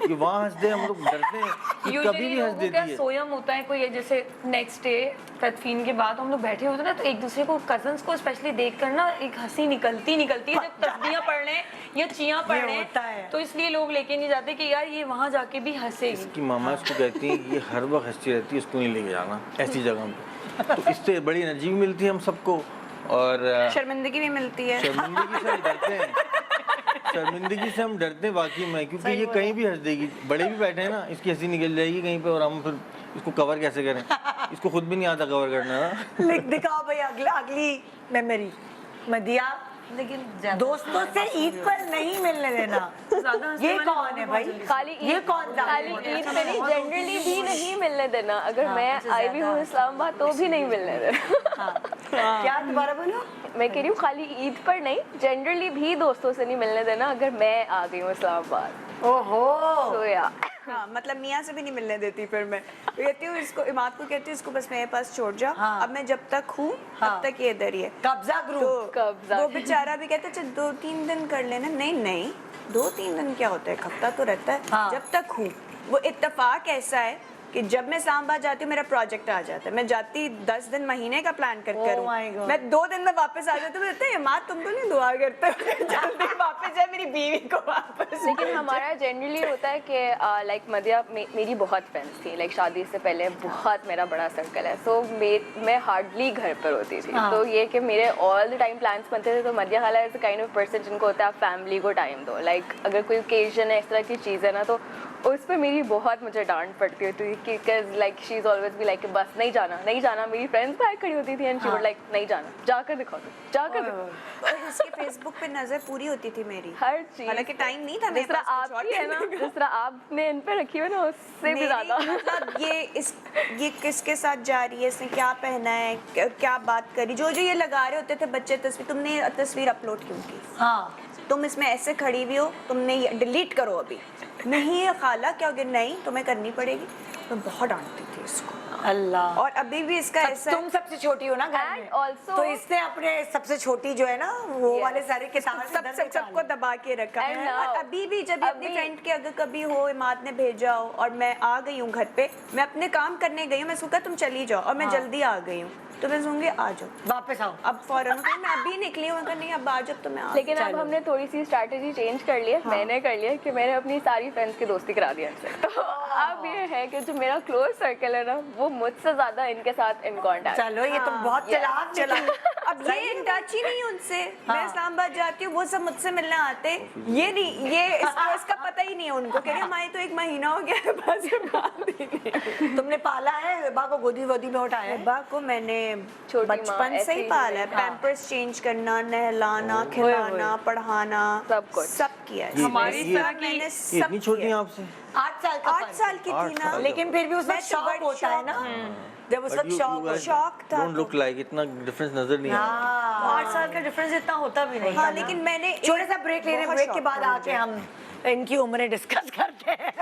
कि वहाँ हंस दे, हम लोग डरते हैं कि कभी भी हंस देती है। सोयम होता है कोई, जैसे नेक्स्ट डे तदफीन के बाद हम लोग बैठे होते हैं ना, तो एक दूसरे को, कजन्स को स्पेशली देख कर ना एक हंसी निकलती है जब तस्बीहां पढ़ रहे या चियां पढ़ रहे हैं, तो इसलिए लोग लेके नहीं जाते कि यार ये वहाँ जाके भी हंसेगी। इसकी मामा इसको कहती है कि ये हर वक्त हंसती रहती है, इसको नहीं लेके जाना ऐसी जगह पे। तो इससे बड़ी एनर्जी भी मिलती है हम सबको, और शर्मिंदगी भी मिलती है। शर्मिंदगी से हम डरते हैं, शर्मिंदगी से हम डरते हैं वाकई में, क्योंकि ये कहीं भी हंस देगी। बड़े भी बैठे हैं ना, इसकी हंसी निकल जाएगी कहीं पे, और हम फिर इसको कवर कैसे करें? इसको खुद भी नहीं आता कवर करना ना। दिखाओ भाई अगली मेमोरी। मदिया, लेकिन दोस्तों से ईद पर नहीं मिलने देना, ये कौन है भाई? ये कौन था? खाली ईद पे नहीं, जनरली भी नहीं मिलने देना। अगर मैं आई भी हूँ इस्लामाबाद तो भी नहीं मिलने देना। क्या दोबारा बोलो? मैं कह रही हूँ खाली ईद पर नहीं, जनरली भी दोस्तों से नहीं मिलने देना अगर मैं आ गई हूँ इस्लामाबाद। ओहो, तो या हाँ, मतलब मियाँ से भी नहीं मिलने देती। फिर मैं कहती हूँ इसको, इमाद को कहती हूँ इसको बस मेरे पास छोड़ जाओ। अब मैं जब तक हूँ तब तक ये इधर ही है। कब्जा ग्रुप। तो कब्जा। वो बेचारा भी कहता है चल 2-3 दिन कर लेना। नहीं 2-3 दिन क्या होता है, एक हफ्ता तो रहता है। जब तक हूँ, वो इत्तेफाक ऐसा है कि जब मैं इस्लामाबाद जाती हूँ मेरा प्रोजेक्ट आ जाता है। मैं जाती 10 दिन महीने का प्लान करके करूँ, मैं 2 दिन में वापस आ जाती हूँ। कहते हैं माँ तुम तो नहीं दुआ करते जल्दी वापस जाए मेरी बीवी को वापस। लेकिन हमारा जनरली होता है कि लाइक मदिया मेरी बहुत फ्रेंड्स थी, लाइक शादी से पहले बहुत मेरा बड़ा सर्कल है। सो मैं हार्डली घर पर होती थी। तो ये कि मेरे ऑल द टाइम प्लान्स बनते थे। तो मदिया खाला is the kind of person जिनको होता है आप फैमिली को टाइम दो। लाइक अगर कोई ओकेजन है, इस तरह की चीज़ है ना, तो उस पर मेरी बहुत मुझे डांट पड़ती होती थी कि like she is always be like बस नहीं जाना। मेरी फ्रेंड्स बाहर खड़ी होती थी एंड शी वुड लाइक नहीं जाना, जाकर दिखाओ तुम, जाकर दिखाओ। और उसके फेसबुक पे नजर पूरी होती थी मेरी, हर चीज। हालांकि टाइम नहीं था मेरे जिस तरह पास कुछ और आपकी है ना, जिस तरह आपने इन पे रखी हो ना, उससे भी ज्यादा। मतलब ये किसके साथ जा रही है, इसने क्या पहना है, क्या बात करी, जो ये लगा रहे होते थे बच्चे तस्वीर, तुमने तस्वीर अपलोड क्यों की? हाँ, तुम इसमें ऐसे खड़ी हुई हो, तुमने ये डिलीट करो अभी। नहीं है खाला, क्या हो गया? नहीं तुम्हें करनी पड़ेगी। मैं बहुत डांटती थी इसको। अल्लाह। और अभी भी इसका ऐसा तुम सबसे छोटी हो ना घर And में, also- तो इसने अपने सबसे छोटी जो है ना वो Yes. वाले सारे किताब सबको दबा के रखा And है। now- और अभी भी जब भी अपनी अभी- फ्रेंड के अगर कभी हो, इमाद ने भेजा हो और मैं आ गई हूँ घर पे, मैं अपने काम करने गई हूँ, मैं सुखा तुम चली जाओ, और मैं जल्दी आ गई हूँ, तो मैं कहूँगी आ जाओ वापस आओ। अब फौरन, मैं अभी निकली हूँ, नहीं अब आ जाओ, तो मैं आ लेकिन अब हमने थोड़ी सी स्ट्रैटेजी चेंज कर ली है। मैंने कर लिया कि मैंने अपनी सारी फ्रेंड्स की दोस्ती करा दी इनसे। तो अब ये है कि जो मेरा क्लोज सर्कल है ना, वो मुझसे ज्यादा इनके साथ इन कांटेक्ट। चलो ये तो बहुत Yes. चलाक चला लेकिन- अब ये इन टच ही नहीं उनसे। मैं इस्लामाबाद जाती हूँ, वो सब मुझसे मिलने आते, ये नहीं, ये इसका पता ही नहीं है उनको। कह रही हमारी तो 1 महीना हो गया है, बस ये बात ही नहीं। तुमने पाला है हिबा को, गोदी वोदी में उठाया है? हिबा को मैंने छोटी माँ बचपन से ऐसे ही ही पाला है, हाँ। पैम्पर्स चेंज करना, नहलाना, खिलाना, पढ़ाना, सब कुछ। सब किया है। हमारी ये- तरह की मैंने ये सब इतनी छोटी हैं किया। आपसे? 8 साल का 8 फर्क। साल की 8 थी ना, साल। लेकिन फिर भी उस मैं वक्त तो शौक बड़ी होता है शौक- ना, जब उस वक्त शौक था डोंट लुक लाइक, इतना डिफरेंस नजर नहीं आ रहा। 8 साल का डिफरेंस इतना होता भी नहीं। हाँ, लेकिन मैंने छोटे एक सा ब्रेक ले रहे हैं, बहुत ब्रेक के शौक बाद था आके मुझे। हम इनकी उम्रें डिस्कस करते हैं।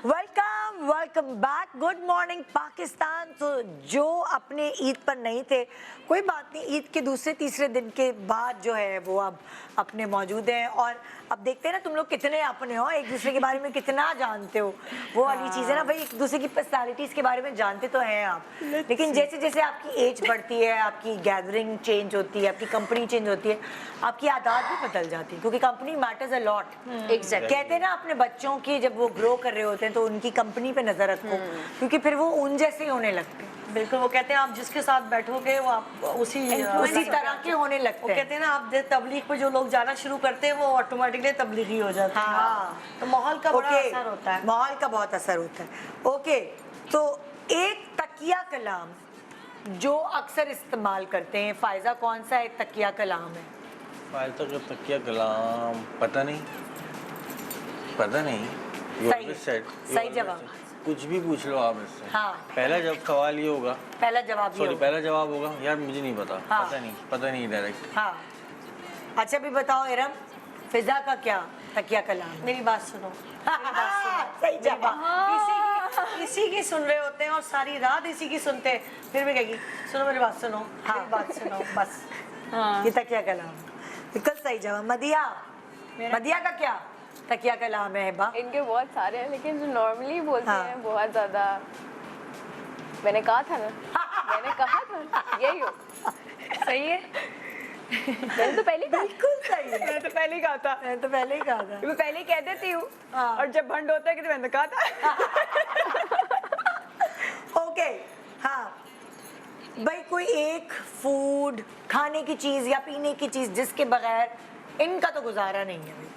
Welcome welcome back, good morning Pakistan. तो जो अपने ईद पर नहीं थे, कोई बात नहीं, ईद के दूसरे तीसरे दिन के बाद जो है वो अब अपने मौजूद हैं। और अब देखते हैं ना तुम लोग कितने अपने हो, एक दूसरे के बारे में कितना जानते हो, वो वाली चीज़ है ना भाई, एक दूसरे की पर्सनालिटीज़ के बारे में जानते तो हैं आप, लेकिन जैसे जैसे आपकी एज बढ़ती है, आपकी गैदरिंग चेंज होती है, आपकी कंपनी चेंज होती है, आपकी आदत भी बदल जाती है, क्योंकि कंपनी मैटर्स अ लॉट। कहते हैं ना अपने बच्चों की जब वो ग्रो कर रहे होते हैं तो उनकी कंपनी पे नजर रखो, क्योंकि फिर वो उन जैसे ही होने लगते हैं। बिल्कुल, वो कहते हैं आप जिसके साथ बैठोगे वो आप उसी तरह के होने वो लगते हैं। कहते हैं ना, आप तबलीग पे जो लोग जाना शुरू करते हैं वो ऑटोमेटिकली तबलीगी हो जाते हैं। हाँ। तो माहौल का बड़ा ओके, असर होता है। माहौल का बहुत असर होता है। ओके, तो एक तकिया कलाम जो अक्सर इस्तेमाल करते हैं, फायजा कौन सा एक तकिया कलाम है? फायदा का तकिया कलाम पता नहीं। You सही, always said, you सही always जवाब। said. कुछ भी पूछ लो आप इससे। हाँ। पहला जब सवाल ये होगा, पहला जवाब ये सॉरी होगा। पहला जवाब होगा यार मुझे नहीं पता, हाँ। पता नहीं डायरेक्ट। हाँ, अच्छा भी बताओ इरम, फिजा का क्या तकिया कलाम है? मेरी बात सुनो, सही जवाब। इसी की सुन रहे होते हैं और सारी रात इसी की सुनते हैं, फिर भी कहेगी सुनो मेरी बात सुनो, मेरी बात सुनो, बस। ये तकिया कलाम, बिल्कुल सही जवाब। मदिया, मदिया का क्या तकिया कलाम है? हिबा, इनके बहुत सारे हैं, लेकिन जो नॉर्मली बोलते हाँ। हैं बहुत ज्यादा, मैंने कहा था ना, मैंने कहा था यही हो। सही है। मैंने तो पहले कहा। बिल्कुल सही है। मैंने तो पहले ही कहा था, मैंने तो पहले ही कहा था। मैं पहले ही कह देती हूँ, हाँ। और जब भंड होता है कि मैंने कहा था। ओके, हाँ भाई, कोई एक फूड, खाने की चीज या पीने की चीज जिसके बगैर इनका तो गुजारा नहीं है भाई।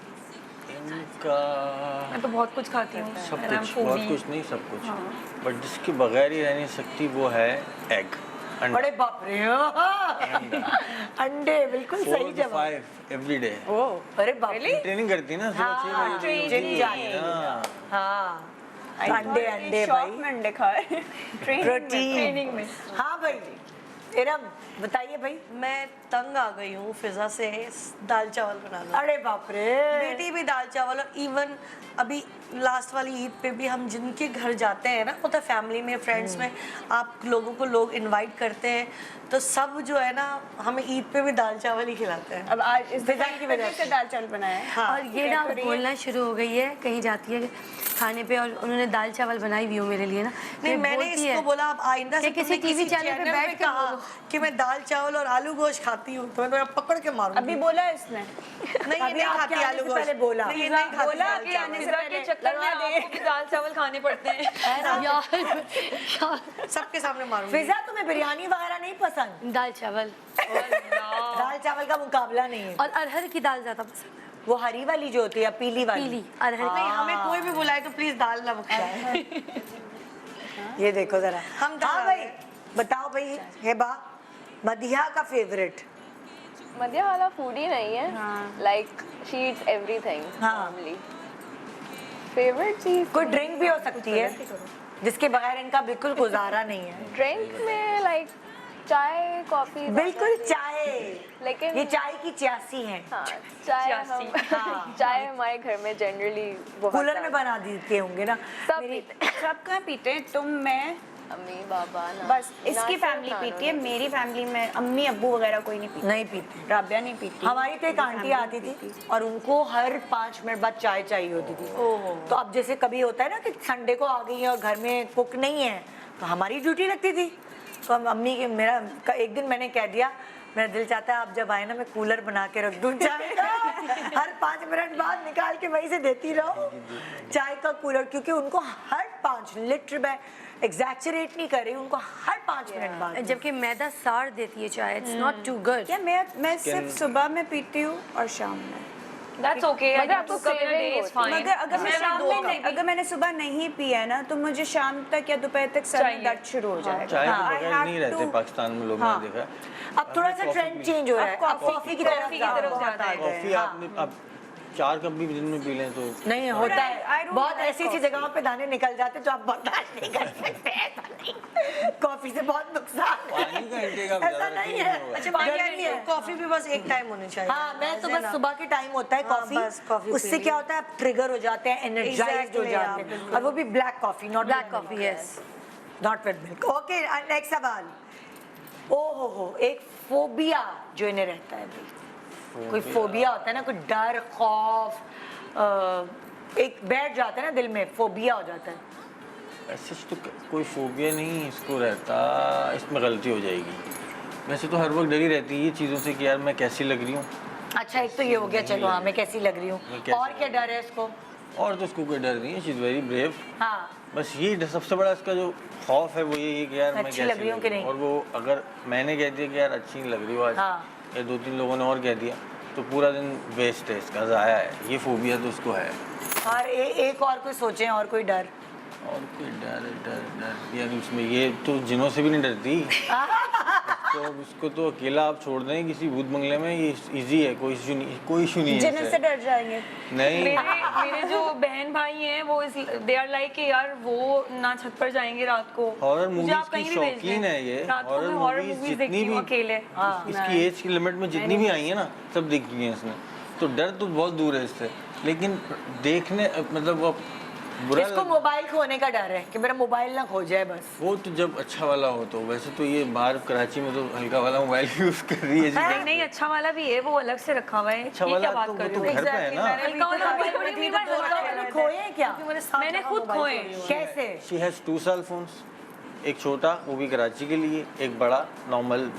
इनका मैं तो बहुत कुछ खाती हूँ। सब And I'm कुछ, बहुत foodie। कुछ नहीं, सब कुछ, बट जिसके बगैर ही रह नहीं सकती वो है एग। बड़े बाप रे, अंडे, बिल्कुल सही जवाब। Every day. अरे बाप रे, ट्रेनिंग करती ना सुबह 6 हाँ, बजे। जिम जाती है। हाँ। हाँ, अंडे अंडे शौक भाई, में अंडे खाए, प्रोटीन। ट्रेनिंग में। हाँ भाई, इरम बताइए भाई। मैं तंग आ गई हूँ फिजा से दाल चावल बनाना। अरे बाप रे, बेटी भी दाल चावल, और इवन अभी लास्ट वाली ईद पे भी हम जिनके घर जाते हैं ना, मतलब फैमिली में, फ्रेंड्स में, आप लोगों को लोग इनवाइट करते हैं, तो सब जो है ना हमें ईद पे भी दाल चावल ही खिलाते हैं। अब आज इस डिजाइन की वजह से दाल चावल बनाया है। हाँ, और ये ना बोलना शुरू हो गई है, कहीं जाती है खाने पे और उन्होंने दाल चावल बनाई भी हो मेरे लिए ना, नहीं, ये मैंने बोलती इसको है बोला अब आइंदा से कि किसी तुमने टीवी चैनल पे बैठ के कहा बोलो। कि मैं दाल चावल और आलू गोश्त खाती हूँ, तो मैं तुम्हें पकड़ के मारूंगी। अभी बोला है इसने, नहीं, ये अभी नहीं आपके खाती आने आलू से गोश्त, पहले बोला। नहीं, ये नहीं खाती बोला दाल कि चावल। आने से पिज़्ज़ा पहले के चक्कर में लगवा दे। आपको भी दाल चावल खाने पड़ते हैं। यार सबके सामने मारूंगी। फिजा तुम्हें बिरयानी वगैरह नहीं पसंद? दाल चावल दाल चावल का मुकाबला नहीं है। और अरहर की दाल ज्यादा पसंद, वो हरी वाली जो होती है, पीली वाली। पीली अरहर नहीं, की। हमें कोई भी बुलाए तो प्लीज दाल ना बुलाए। ये देखो जरा, हम दाल हाँ आ भाई, गए। बताओ भाई हेबा, मदिया का फेवरेट? मदिया वाला फूड ही नहीं है, लाइक शी ईट्स एवरीथिंग हाँ। नॉर्मली। फेवरेट चीज कोई ड्रिंक भी हो सकती है जिसके बगैर इनका बिल्कुल गुजारा नहीं है। ड्रिंक में लाइक चाय कॉफी बिल्कुल चाय, लेकिन ये चाय की चासी है। हाँ, चाय चासी। चाय हमारे घर में जनरली बहुत कूलर में बना देते होंगे ना। सब मेरी- पीते हैं। सब कहाँ पीते हैं? तुम, मैं, अम्मी पापा ना बस ना इसकी सिर्फ फैमिली नानू पीती है, नहीं। मेरी फैमिली में अम्मी अब्बू वगैरह कोई नहीं पीती, नहीं पीते। राबिया नहीं पीती। हमारी तो एक आंटी आती थी और उनको हर 5 मिनट बाद चाय चाहिए होती थी। तो अब जैसे कभी होता है ना कि संडे को आ गई है और घर में कुक नहीं है, तो हमारी ड्यूटी लगती थी। तो हम अम्मी के एक दिन मैंने कह दिया, मेरा दिल चाहता है आप जब आए ना मैं कूलर बना के रख दूं चाय का, हर 5 मिनट बाद निकाल के वहीं से देती रहो चाय का कूलर, क्योंकि उनको हर 5 लीटर में एग्जैचुरेट नहीं कर रही, उनको हर 5 मिनट बाद। जबकि मैदा साड़ देती है चाय, इट्स नॉट टू गुड। क्या मैं सिर्फ सुबह में पीती हूँ और शाम में। That's okay. I मगर think आपको two cup in a day craving is fine. मगर अगर मैं मैं शाम दो में cup नहीं, अगर मैंने सुबह नहीं पिया है ना तो मुझे शाम तक या दोपहर तक सर में चाहिए। दर्द शुरू हो जाएगा। चाय के I बगैर have नहीं रहते to- पाकिस्तान में लोग, हाँ। मैंने देखा। अब थोड़ा सा ट्रेंड चेंज हो रहा है, अब कॉफी की तरफ कॉफी की तरफ ज़्यादा ज़्यादा आ गए हैं। कॉफी आपने अब 4 कप भी दिन में पी लें तो नहीं होता I है, don't बहुत like ऐसी ऐसी coffee. जगहों पे दाने निकल जाते जो आप बर्दाश्त नहीं कर सकते। ऐसा नहीं, कॉफी से बहुत नुकसान पानी का intake आप है, ज़्यादा ऐसा नहीं रखें है। नहीं होगा। अच्छा गर्मी गर्मी है। है, कॉफी भी बस एक टाइम होनी चाहिए। हाँ, मैं तो है बस ना? सुबह के टाइम होता है हाँ, कॉफी, बस कॉफी उससे पी क्या ली। होता है आप ट्रिगर हो जाते हैं, एनर्जाइज्ड हो Exactly, जाते हाँ, हैं, बिल्कुल। और वो भी black coffee, not black coffee, yes. Not with milk. Okay, next सवाल। ओ हो, एक फोबिया जो इन्हें रहता है भाई, कोई फोबिया होता है ना, कोई डर, खौफ, एक बैठ जाता है ना दिल में, फोबिया हो जाता है। ऐसे तो कोई फोबिया नहीं इसको रहता, इसमें गलती हो जाएगी। वैसे तो हर वक्त डरी रहती है ये चीज़ों से कि यार मैं कैसी लग रही हूँ, अच्छा, एक तो ये हो गया, चलो हाँ मैं कैसी लग रही मैं हूँ, कैसी और क्या लग डर है इसको? और तो उसको कोई डर नहीं है, शी इज़ वेरी ब्रेव। हाँ, बस ये सबसे बड़ा इसका जो खौफ है वो ये है कि यार मैं अच्छी कैसी लग रही हूँ कि नहीं? और वो अगर मैंने कह दिया कि यार अच्छी नहीं लग रही हो आज, हाँ। या 2-3 लोगों ने और कह दिया, तो पूरा दिन वेस्ट है, इसका ज़ाया है। ये फोबिया तो उसको है। और एक और कोई सोचें, और कोई डर? और कोई डर डर डर यार उसमें ये तो जिनों से भी नहीं डरती। तो उसको तो अकेला आप छोड़ दें किसी भूत बंगले में, ये इजी है, कोई इशू नहीं है जिन से इससे। डर जाएंगे। नहीं मेरे जो बहन भाई हैं वो दे आर लाइक कि यार वो ना छत पर जाएंगे रात को, हॉरर मुझे मूवीज आप की कहीं भी भेज शौकीन दें। है ये। रात को मैं हॉरर मूवीज देखती हूँ अकेले। इसकी एज की लिमिट में जितनी भी आई है ना सब देखी है इसने, तो डर तो बहुत दूर है इससे, लेकिन देखने मतलब वो बुरा इसको मोबाइल खोने का डर है कि मेरा मोबाइल ना खो जाए बस। वो तो जब अच्छा वाला हो तो, वैसे तो ये बाहर कराची में तो हल्का वाला मोबाइल यूज कर रही है नहीं नहीं, अच्छा वाला भी है, वो अलग से रखा हुआ है। अच्छा ये वाला क्या बात तो कर वो रही तो हो? घर पे है ना। हल्का वाला मोबाइल बड़ी मेरी बात तो आपने खोए हैं क्या? मैंने खुद खोए। कैसे? शी हैज 2 सेल फोन्स, एक छोटा वो भी कराची के लिए, एक बड़ा नॉर्मल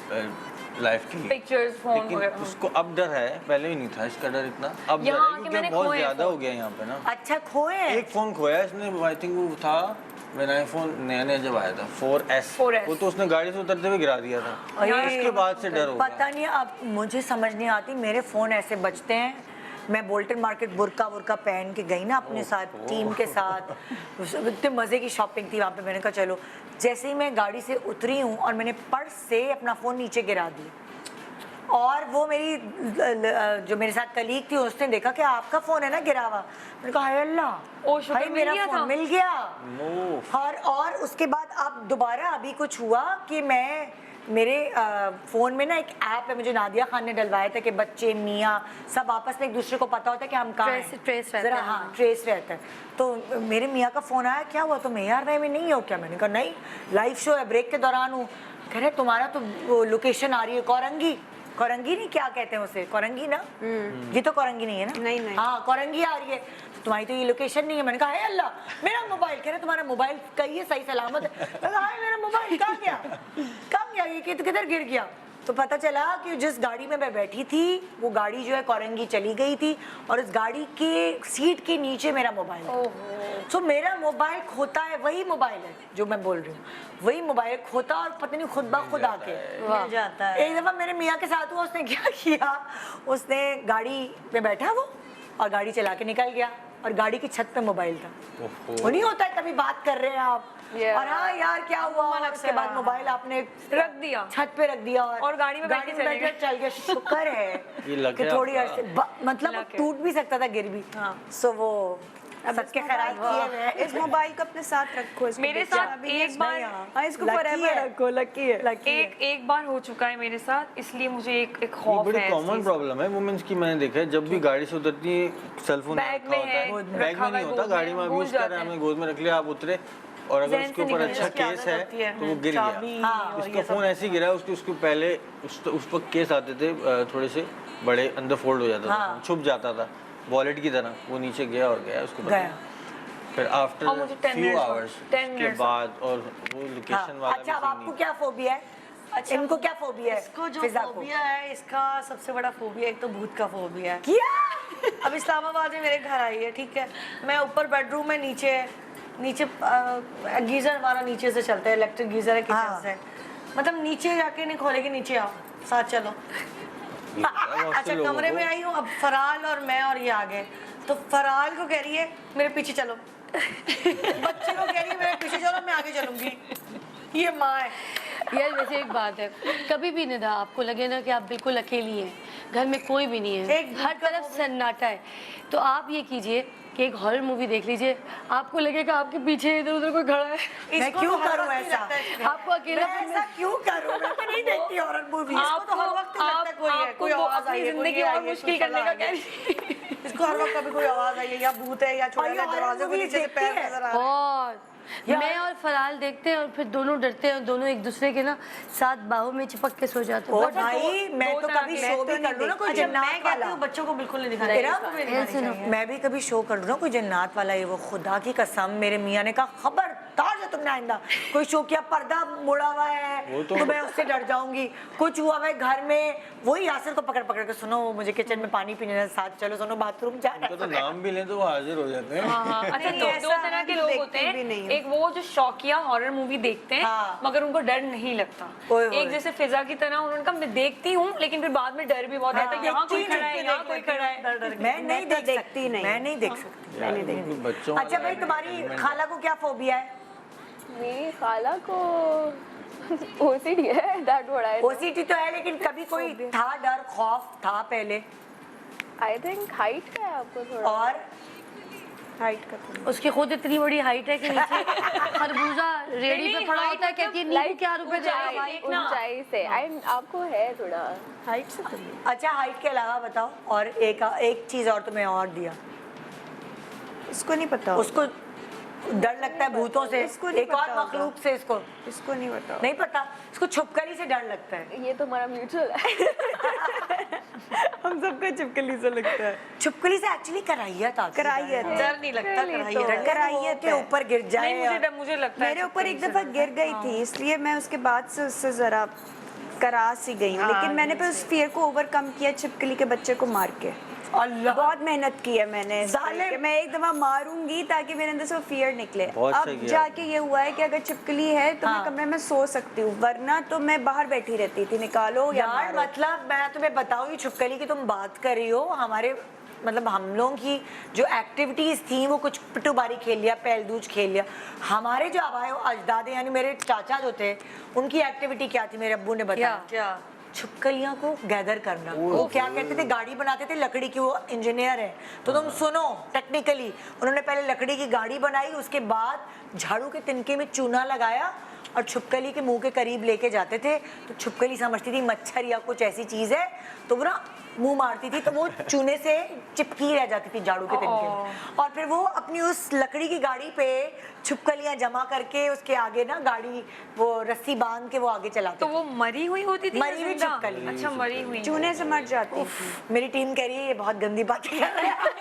लाइफ के लिए। पिक्चर्स फोन लेकिन वगैरह। उसको अब डर है, पहले भी नहीं था इसका डर इतना, अब डर यहाँ है आके क्योंकि मैंने अब बहुत खोए ज्यादा फोन। हो गया यहाँ पे ना। अच्छा, खोए हैं? एक फोन खोया इसने, आई थिंक वो था व्हेन आईफोन नया नया जब आया था 4S, 4S। वो तो उसने गाड़ी से उतरते हुए गिरा दिया था, उसके बाद से डर हो गया। पता नहीं, अब मुझे समझ नहीं आती, मेरे फ़ोन ऐसे बजते हैं। मैं बोल्टन मार्केट बुरका पहन के गई ना अपने साथ टीम के साथ, इतने मज़े की शॉपिंग थी वहाँ पे। मैंने कहा चलो, जैसे ही मैं गाड़ी से उतरी हूँ और मैंने पर्स से अपना फ़ोन नीचे गिरा दिया, और वो मेरी जो मेरे साथ कलीग थी उसने देखा कि आपका फ़ोन है ना गिरा हुआ। मैंने कहा हाय अल्लाह, ओ, शुक्र भाई मिल मेरा गया फ़ोन था। मिल गया। नो और उसके बाद अब दोबारा अभी कुछ हुआ कि मैं मेरे फ़ोन में ना एक ऐप है, मुझे नादिया खान ने डलवाया था कि बच्चे मियाँ सब आपस में एक दूसरे को पता होता है कि हम कहाँ हैं। ट्रेस रहता ज़रा है। हाँ, ट्रेस रहता है। तो मेरे मियाँ का फ़ोन आया, क्या हुआ तुम AR में नहीं हो क्या? मैंने कहा नहीं, लाइव शो है, ब्रेक के दौरान हूँ। कह रहे तुम्हारा तो वो लोकेशन आ रही है कोरंगी नहीं, क्या कहते हैं उसे, कोरंगी ना? ये तो कोरंगी नहीं है ना? नहीं, नहीं। हाँ, कोरंगी आ रही है, तो तुम्हारी तो ये लोकेशन नहीं है। मैंने कहा है अल्लाह, मेरा मोबाइल। कह रहे तुम्हारा मोबाइल कहीं है, सही सलामत है। मैंने कहा हाय मेरा मोबाइल कहाँ गया ये किधर गिर गया? तो पता चला कि जिस गाड़ी में मैं बैठी थी वो गाड़ी जो है कोरंगी चली गई थी, और उस गाड़ी के सीट के नीचे मेरा मोबाइल है। तो मेरा मोबाइल खोता है, वही मोबाइल है जो मैं बोल रही हूँ, वही मोबाइल खोता, और पता नहीं खुद ब खुद आके मिल जाता है। एक दफ़ा मेरे मियाँ के साथ हुआ, उसने क्या किया, उसने गाड़ी पे बैठा वो और गाड़ी चला के निकल गया, और गाड़ी की छत पे मोबाइल था। वो नहीं होता है कभी बात कर रहे हैं आप और हाँ यार क्या हुआ, और उसके बाद मोबाइल आपने रख दिया, छत पे रख दिया, और गाड़ी में बैठ के चले गए। चल गया। शुक्र है ये लक कि है थोड़ी आपका। मतलब वो टूट भी सकता था, गिर भी। सो वो सबके खैरात किए हुए हैं। इस मोबाइल को अपने साथ रखो, इसको मेरे बेचना साथ भी एक नहीं। बार हाँ, इसको Lucky forever है। रखो, लकी है। एक बार हो चुका है मेरे साथ, इसलिए मुझे एक ये खौफ बड़ी है इस कॉमन चीज़ का। प्रॉब्लम है वुमेन्स की। मैंने देखा है जब भी गाड़ी से उतरती है सेलफोन बैग रखा में होता है, है, गोद में बैग रखा में नहीं हुआ है, होता, गोद में गाड़ी में भूल अब्यूज कर जाते रहे हैं, हैं। हमने गोद में रख लिया, आप उतरे और अगर जहन उसके से ऊपर निकल अच्छा जाती केस है होती है, तो वो गिर चाबी गया। और इसका ये सब फोन ऐसे गिरा, उसके पहले उस पर केस आते थे थोड़े से बड़े, अंदर फोल्ड हो जाता था, छुप जाता था वॉलेट की तरह, वो नीचे गया और गया, उसको पता गया। नहीं। फिर और आफ्टर मुझे 10 फ्यू minutes आवर्स बाद, 10 उसके minutes बाद और वो लोकेशन वाला अच्छा, अब भी आपको सीन क्या फोबिया है? अच्छा, इनको क्या फोबिया है? इसको जो फिजा को। फोबिया है, इसका सबसे बड़ा फोबिया एक तो भूत का फोबिया है। क्या? अब इस्लामाबाद में मेरे घर आई है, ठीक है, मैं ऊपर बेडरूम में नीचे गीजर हमारा नीचे से चलता है, इलेक्ट्रिक गीजर है किचन से, मतलब नीचे जाके नहीं खोलेगी, नीचे आओ साथ चलो। ये होता है बहुत से अच्छा, लोगों कमरे को। में आई हूँ, अब फराल और मैं और ये आ गए, तो फराल को कह रही है मेरे पीछे चलो, बच्चे को कह रही है मेरे पीछे चलो, मैं आगे चलूंगी। ये माँ है। यार वैसे एक बात है, कभी भी निदा आपको लगे ना कि आप बिल्कुल अकेली हैं, घर में कोई भी नहीं है, एक हर तरफ सन्नाटा है, तो आप ये कीजिए कि एक हॉरर मूवी देख लीजिए, आपको लगेगा आपके पीछे इधर उधर कोई खड़ा है। मैं इसको क्यों तो हर करूं वक्त ही ऐसा? लगता है। आपको अकेला मैं ऐसा क्यों करूं? मैं तो नहीं देखती हॉरर मूवी। इसको तो हर वक्त ही लगता है कोई है, कोई आवाज आई है, कोई जिंदगी ये आई और है, मुश्किल कोई करने का चला कह आ रही गया। इसको हर वक्त कभी कोई आवाज आई है, या भूत है या चुड़ैल है, और ये दरवाजे को horror नीचे से movies पैर देखती है? नजर आ रहा है। और मैं और फराल देखते हैं और फिर दोनों डरते हैं और दोनों एक दूसरे के ना साथ बाहों में चिपक के सो जाते ओ हैं। भाई, मैं दो तो तरह कभी के- शो भी कर लूं ना कोई अच्छा, मैं जन्नात कहती वाला। हूँ बच्चों को बिल्कुल नहीं दिखाना मेरा चाहिए। सुनो, मैं भी कभी शो कर लूं ना कोई जन्नात वाला, ये वो खुदा की कसम, मेरे मियाँ ने कहा खबरदार जो तुमने आइंदा कोई शो किया, पर्दा मुड़ा हुआ है वो तो मैं उससे डर जाऊंगी। कुछ हुआ है घर में, वही यासिर को पकड़ पकड़ के, सुनो मुझे किचन में पानी पीने है, साथ चलो, सुनो बाथरूम जाना उनका तो नाम भी लें तो वो हाजिर हो जाते हैं। हाँ, अच्छा, नहीं, दो ऐसा तरह के हम लोग देखते होते हैं, भी नहीं। एक वो जो शौकिया हॉरर मूवी देखते हैं हाँ। मगर उनको डर नहीं लगता, ओए होए। एक जैसे फिजा की तरह उन्होंने कहा मैं देखती हूँ लेकिन फिर बाद में डर भी बहुत आता है, यहाँ कोई खड़ा है, यहाँ कोई खड़ा है। मैं नहीं देख देखती सकती, नहीं। मैं नहीं देख सकती। यार, उनके बच्चों अच्छा वाला भाई, तुम्हारी element खाला को क्या फोबिया है? मेरी खाला को OCD है, दैट व्हाट आई ओसीटी तो है, लेकिन कभी कोई था डर, खौफ था पहले? आई थिंक हाइट का है आपको थोड़ा। और हाइट का तो उसकी खुद इतनी बड़ी हाइट है कि नीचे खरबूजा रेडी पे पड़ा होता है, कहती है नींबू क्या रुपए दे रहा है भाई। ऊंचाई से आई आपको है थोड़ा। हाइट से तो नहीं। अच्छा, हाइट के अलावा बताओ, और एक चीज और तुम्हें और दिया, इसको नहीं पता, उसको डर लगता है भूतों से, इसको नहीं एक और पता मखलूक से, इसको इसको नहीं पता। नहीं पता, इसको छुपकली से डर लगता है। ये तो हमारा म्यूचुअल है। हम सबको चिपकली से लगता है। छुपकली से एक्चुअली कराइयत आती है। कराइयत, डर नहीं लगता, कराइए। कराइयत के है। ऊपर गिर जाए नहीं, मुझे लगता है मेरे ऊपर एक दफा गिर गई थी, इसलिए मैं उसके बाद से उससे जरा करा सी गई हूँ, लेकिन मैंने फिर उस फियर को ओवरकम किया छिपकली के बच्चे को मार के। अल्लाह, बहुत मेहनत की है मैंने इस पे जालिम। कि मैं एक दफा मारूंगी ताकि मेरे अंदर से वो फियर निकले। बहुत अब सही किया जाके ये हुआ है कि अगर छिपकली है तो मैं कमरे में सो सकती हूँ, वरना तो मैं बाहर बैठी रहती थी, निकालो या यार मारो। मतलब मैं तुम्हें बताऊँ, छुपकली की तुम बात कर रही हो, हमारे मतलब हम लोगों की जो एक्टिविटीज थी वो कुछ पिट्टूबारी खेल लिया, पहलदूज खेल लिया। हमारे जो आबाए अजदाद यानी मेरे चाचा जो थे, उनकी एक्टिविटी क्या थी, मेरे अब्बू ने बताया, क्या? छुपकलियां को गैदर करना। वो क्या कहते थे, गाड़ी बनाते थे लकड़ी की, वो इंजीनियर है तो तुम सुनो, टेक्निकली उन्होंने पहले लकड़ी की गाड़ी बनाई, उसके बाद झाड़ू के तिनके में चूना लगाया और छुपकली के मुंह के करीब लेके जाते थे, तो छुपकली समझती थी मच्छर या कुछ ऐसी चीज है, तो वो ना मुंह मारती थी तो वो चूने से चिपकी रह जाती थी झाड़ू के तिनके में, और फिर वो अपनी उस लकड़ी की गाड़ी पे छुपकलियां जमा करके उसके आगे ना गाड़ी वो रस्सी बांध के वो आगे चलाते तो वो मरी हुई होती थी, मरी हुई जिंदा? छिपकली। अच्छा, मरी हुई। चूने से मर जाती थी। मेरी टीम कह रही है ये बहुत गंदी बातें कर रहे हैं।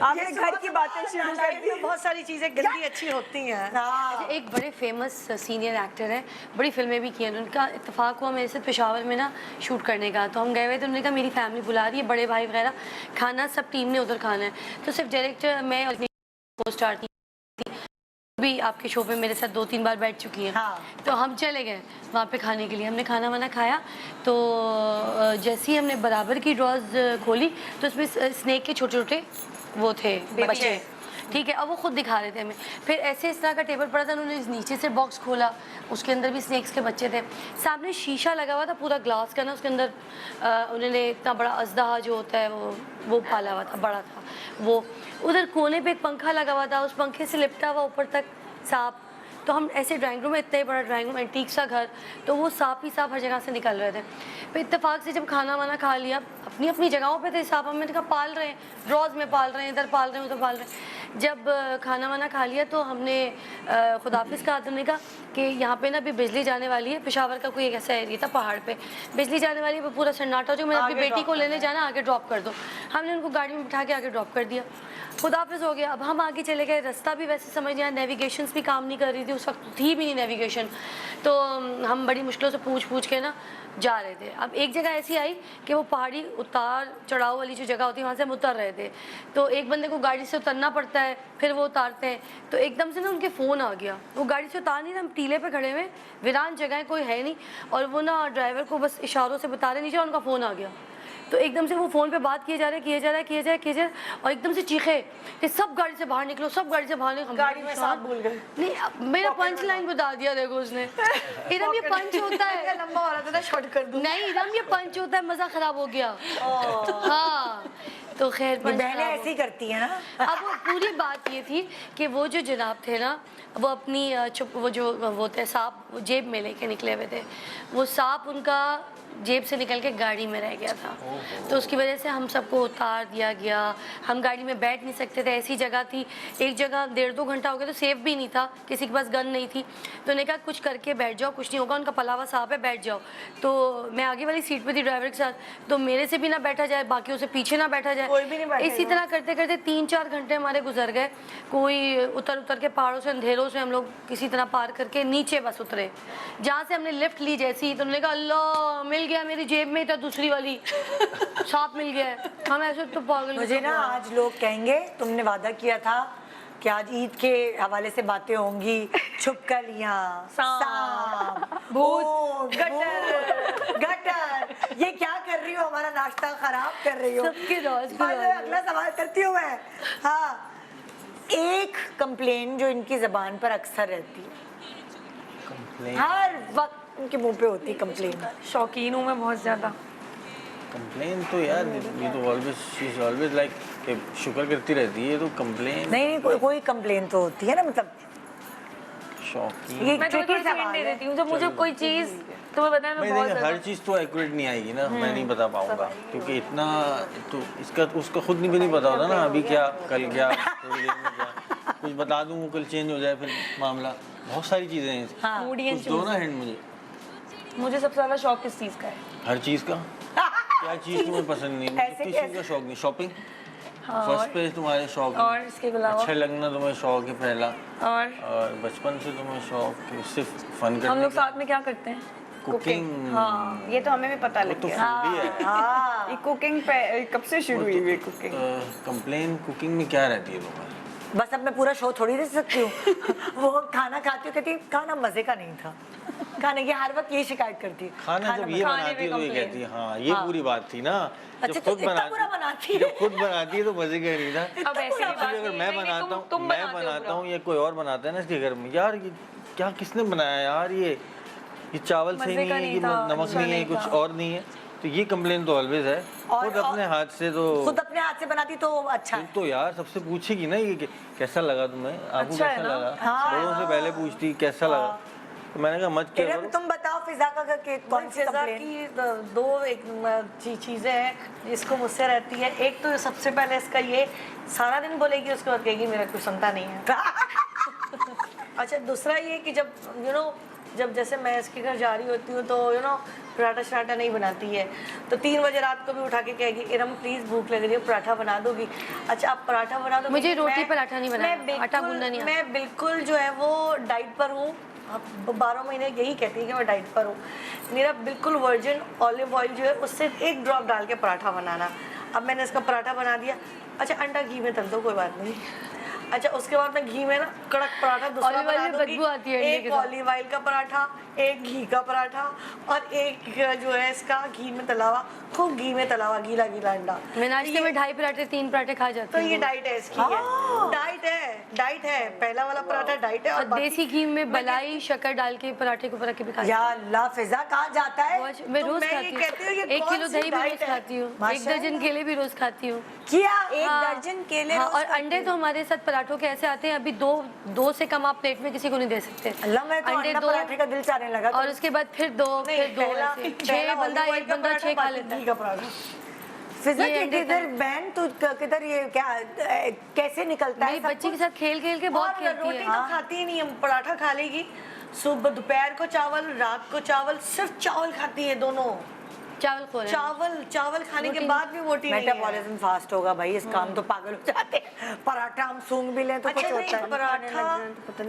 आपने घर की बातें शुरू कर दी। बहुत सारी चीजें गंदी अच्छी होती हैं। हाँ, एक बड़े फेमस सीनियर एक्टर हैं, बड़ी फिल्में भी की हैं, उनका इत्तेफाक हुआ मेरे साथ पेशावर में ना शूट करने का, तो हम गए हुए थे, उन्होंने कहा मेरी फैमिली बुला रही है, बड़े भाई वगैरह, खाना सब टीम ने उधर खाना है, तो सिर्फ डायरेक्टर, मैं और को स्टार थी भी आपके शो पे मेरे साथ 2-3 बार बैठ चुकी हैं। हाँ। तो हम चले गए वहाँ पे खाने के लिए, हमने खाना वाना खाया, तो जैसे ही हमने बराबर की ड्रॉज खोली तो उसमें स्नेक के छोटे छोटे वो थे बच्चे, ठीक है, अब वो खुद दिखा रहे थे हमें, फिर ऐसे इस तरह का टेबल पड़ा था, उन्होंने नीचे से बॉक्स खोला, उसके अंदर भी स्नेक्स के बच्चे थे। सामने शीशा लगा हुआ था पूरा ग्लास का ना, उसके अंदर उन्होंने इतना बड़ा अजदहा जो होता है वो पाला हुआ था, बड़ा था वो। उधर कोने पे एक पंखा लगा हुआ था, उस पंखे से लिपटा हुआ ऊपर तक सांप। तो हम ऐसे ड्राइंग रूम में, इतना ही बड़ा ड्राइंग रूम, एंटीक सा घर, तो वो सांप ही सांप हर जगह से निकल रहे थे। फिर इत्तेफाक से जब खाना वाना खा लिया, अपनी अपनी जगहों पे थे सांप, हमने कहा पाल रहे हैं, ड्रॉज में पाल रहे हैं, इधर पाल रहे हैं, उधर पाल रहे हैं। जब खाना वाना खा लिया तो हमने खुदाफिज कहा, तो हमने कहा कि यहाँ पे ना अभी बिजली जाने वाली है। पेशावर का कोई एक ऐसा एरिया था पहाड़ पे, बिजली जाने वाली है, पूरा सन्नाटा हो जाएगा, मैं अपनी बेटी को लेने जाना, आगे ड्रॉप कर दो। हमने उनको गाड़ी में बिठा के आगे ड्रॉप कर दिया, खुदाफिज हो गया। अब हम आगे चले गए, रास्ता भी वैसे समझ नहीं आया, नेविगेशंस भी काम नहीं कर रही थी, उस वक्त थी भी नहीं नेविगेशन। तो हम बड़ी मुश्किलों से पूछ के ना जा रहे थे। अब एक जगह ऐसी आई कि वो पहाड़ी उतार चढ़ाव वाली जो जगह होती है वहाँ से हम उतर रहे थे, तो एक बंदे को गाड़ी से उतरना पड़ता है, फिर वो उतारते हैं। तो एकदम से ना उनके फ़ोन आ गया, वो गाड़ी से उतार नहीं रहे, हम टीले पे खड़े हुए, वीरान जगह कोई है नहीं, और वो ना ड्राइवर को बस इशारों से बता रहे नीचे, उनका फ़ोन आ गया। तो एकदम से वो फ़ोन पे बात किए जा रहे और एकदम से चीखे कि सब गाड़ी से बाहर निकलो, सब गाड़ी से बाहर निकलो। गाड़ी में सांप भूल गए। नहीं, मेरा पंच लाइन बता दिया देखो उसने। इरम ये पंच होता है, लंबा हो रहा था, शॉर्ट कर दूं। नहीं इरम ये पंच होता है, मज़ा ख़राब हो गया। हाँ तो खैर बहनें ऐसे ही करती हैं ना। अब वो पूरी बात ये थी कि वो जो जनाब थे ना, वो अपनी वो जो वो थे सांप, वो जेब में लेके निकले हुए थे। वो सांप उनका जेब से निकल के गाड़ी में रह गया था, तो उसकी वजह से हम सबको उतार दिया गया। हम गाड़ी में बैठ नहीं सकते थे, ऐसी जगह थी, एक जगह 1.5-2 घंटा हो गया, तो सेफ भी नहीं था, किसी के पास गन नहीं थी। तो उन्होंने कहा कुछ करके बैठ जाओ, कुछ नहीं होगा, उनका पलावा सांप है, बैठ जाओ। तो मैं आगे वाली सीट पे थी ड्राइवर के साथ, तो मेरे से भी ना बैठा जाए, बाकियों से पीछे ना बैठा जाए, कोई भी नहीं बैठेगा। इसी तरह करते करते 3-4 घंटे हमारे गुजर गए। कोई उतर के पहाड़ों से, अंधेरों से हम लोग किसी तरह पार करके नीचे बस उतरे। जहाँ से हमने लिफ्ट ली जैसी, तो उन्होंने कहा अल्लाह मिल गया, मेरी जेब में था दूसरी वाली सांप मिल गया है। हम ऐसे तो पागल। मुझे ना आज लोग कहेंगे तुमने वादा किया था कि आज ईद के हवाले से बातें होंगी, छुपकलियां, सांप, भूत, गटर, ये क्या कर रही हो, हमारा नाश्ता खराब कर रही हो। सबके रोज अगला सवाल करती हूँ मैं। हाँ, एक कंप्लेन जो इनकी जबान पर अक्सर रहती है, हर वक्त उनके मुंह पे होती कंप्लेन, शौकीन हूँ मैं बहुत ज़्यादा। कंप्लेन तो यार ये तो always she is always like कि शुक्र करती रहती है, तो कंप्लेन नहीं कोई कंप्लेन तो होती है ना, मतलब शौकीन। ये मैं तुम्हें tricky थोड़ी सी सवाल हिंट दे है। देती हूँ, जब मुझे कोई चीज़ तुम्हें बताया मैं मैं बहुत देखिए ज़्यादा हर चीज़ तो एक्यूरेट नहीं आएगी ना, मैं नहीं बता पाऊंगा, क्योंकि इतना तो इसका उसका खुद भी नहीं पता होता ना, अभी क्या कल क्या थोड़ी देर में क्या, कुछ बता दूँ वो कल चेंज हो जाए फिर मामला। बहुत सारी चीज़ें हैं, मूडी एंड कुछ दो ना हिंट मुझे। मुझे सबसे ज़्यादा शौक किस चीज़ का है? हर चीज़ का। क्या चीज़ तुम्हें पसंद नहीं, मुझे किस चीज़ का शौक नहीं? शॉपिंग फर्स्ट पे तुम्हारे शौक और इसके अलावा अच्छा लगना तुम्हें शौक है पहला, और बचपन से तुम्हें शौक है सिर्फ फन करने हम लोग का? साथ में क्या करते हैं? कुकिंग। हाँ ये तो हमें भी पता वो लग तो गया। फूडी है। हाँ, ये कुकिंग पे कब से शुरू हुई ये कुकिंग? कंप्लेन कुकिंग में क्या रहती है तुम्हारी? बस अब मैं पूरा शो थोड़ी दे सकती हूँ। वो खाना खाती हूँ, कहती है, खाना मजे का नहीं था, खाने की हर वक्त ये शिकायत करती है। खाना जब ये खाने बनाती है में तो ये complain। कहती है हाँ ये पूरी बात थी ना, अच्छा, जब तो खुद इतना बुरा बनाती है? जब खुद बनाती है तो मजे का नहीं था। अब ऐसे की बात अगर नहीं, मैं नहीं, बनाता हूँ, तुम मैं बनाते हो बनाता पूरा। हूँ या कोई और बनाता है ना इसके घर में, यार ये क्या किसने बनाया यार, ये चावल सही मजे नहीं का है, नहीं ये था, नमक अच्छा नहीं है, नहीं कुछ था। और नहीं है, तो ये कंप्लेन तो ऑलवेज है। और- खुद अपने हाथ से तो खुद अपने हाथ से बनाती तो अच्छा है। तो यार सबसे पूछेगी ना ये कि कैसा लगा तुम्हें, आपको अच्छा है कैसा ना? लगा, हाँ। बड़ों से पहले पूछती कैसा लगा, तो मैंने कहा मत क्या इरम, करो। तुम बताओ फिजा का कौन सी फिजा कंप्लेन? की दो एक चीज़ें हैं जिसको मुझसे रहती है। एक तो सबसे पहले इसका ये सारा दिन बोलेगी, उसके बाद कहेगी मेरा कुछ सुनता नहीं है। अच्छा, दूसरा ये कि जब जब जैसे मैं इसके घर जा रही होती हूँ तो पराठा शराठा नहीं बनाती है, तो 3 बजे रात को भी उठा के कहेगी इरम प्लीज़ भूख लग रही है, पराठा बना दोगी? अच्छा, आप पराठा बना दोगी? मुझे रोटी मैं- पराठा नहीं बनाना, मैं आटा बिल्कुल- गूंदना नहीं आता। मैं बिल्कुल जो है वो डाइट पर हूँ। अब 12 महीने यही कहती है कि मैं डाइट पर हूँ। मेरा बिल्कुल वर्जिन ऑलिव ऑयल जो है उससे 1 ड्रॉप डाल के पराठा बनाना। अब मैंने इसका पराठा बना दिया। अच्छा, अंडा घी में तल दो, कोई बात नहीं। अच्छा उसके बाद में घी में ना कड़क पराठा दूसरा ऑलिव ऑयल बना में दूंगी। बदबू आती है अंडे के एक साथ। ऑलिव ऑयल का पराठा, एक घी का पराठा और एक जो है इसका घी में तला हुआ, खूब घी में तला हुआ गीला गीला अंडा। मैं नाश्ते में 2.5 पराठे 3 पराठे खा जाती तो हूँ। ये डाइट है इसकी, डाइट है पहला वाला पराठा डाइट है। और बाकी- देसी घी में बलाई शक्कर डाल के पराठे को पराठे भी खा या अल्लाह फिजा कहाँ जाता है? मैं तो रोज मैं ये खाती हूँ। कहती हूँ, ये 1 कौन किलो सी दही भी डाइट रोज है? खाती हूँ, 1 माशाअल्लाह। दर्जन केले भी रोज खाती हूँ। किया एक हाँ। दर्जन केले हाँ, रोज और अंडे तो हमारे साथ पराठों के ऐसे आते हैं, अभी दो से कम आप प्लेट में किसी को नहीं दे सकते। अल्लाह मैं तो अंडे अंडा 2 पराठे का दिल चाहने लगा। और उसके बाद फिर 2 नहीं, फिर 2 पहला- ऐसे। पहला 6 बंदा, ऑलिव ऑयल एक का बंदा पराठा, 6 खा बाकी लेता घी है। का पराठा। फिजा ये अंडे किधर बहन तू किधर ये क्या कैसे निकलता है मेरी सब बच्ची के कुछ? साथ खेल खेल के बहुत और खेलती रोटी है। तो खाती ही नहीं है, पराठा खा लेगी। सुबह दोपहर को चावल, रात को चावल, सिर्फ चावल खाती है दोनों। चावल खो रहे हैं। चावल खाने के रोटी- बाद भी रोटी नहीं है। मेटाबॉलिज्म फास्ट होगा भाई, इस काम तो पागल हो जाते हैं। पराठा हम सूंघ भी लें तो कुछ अच्छा होता नहीं, है। पराठा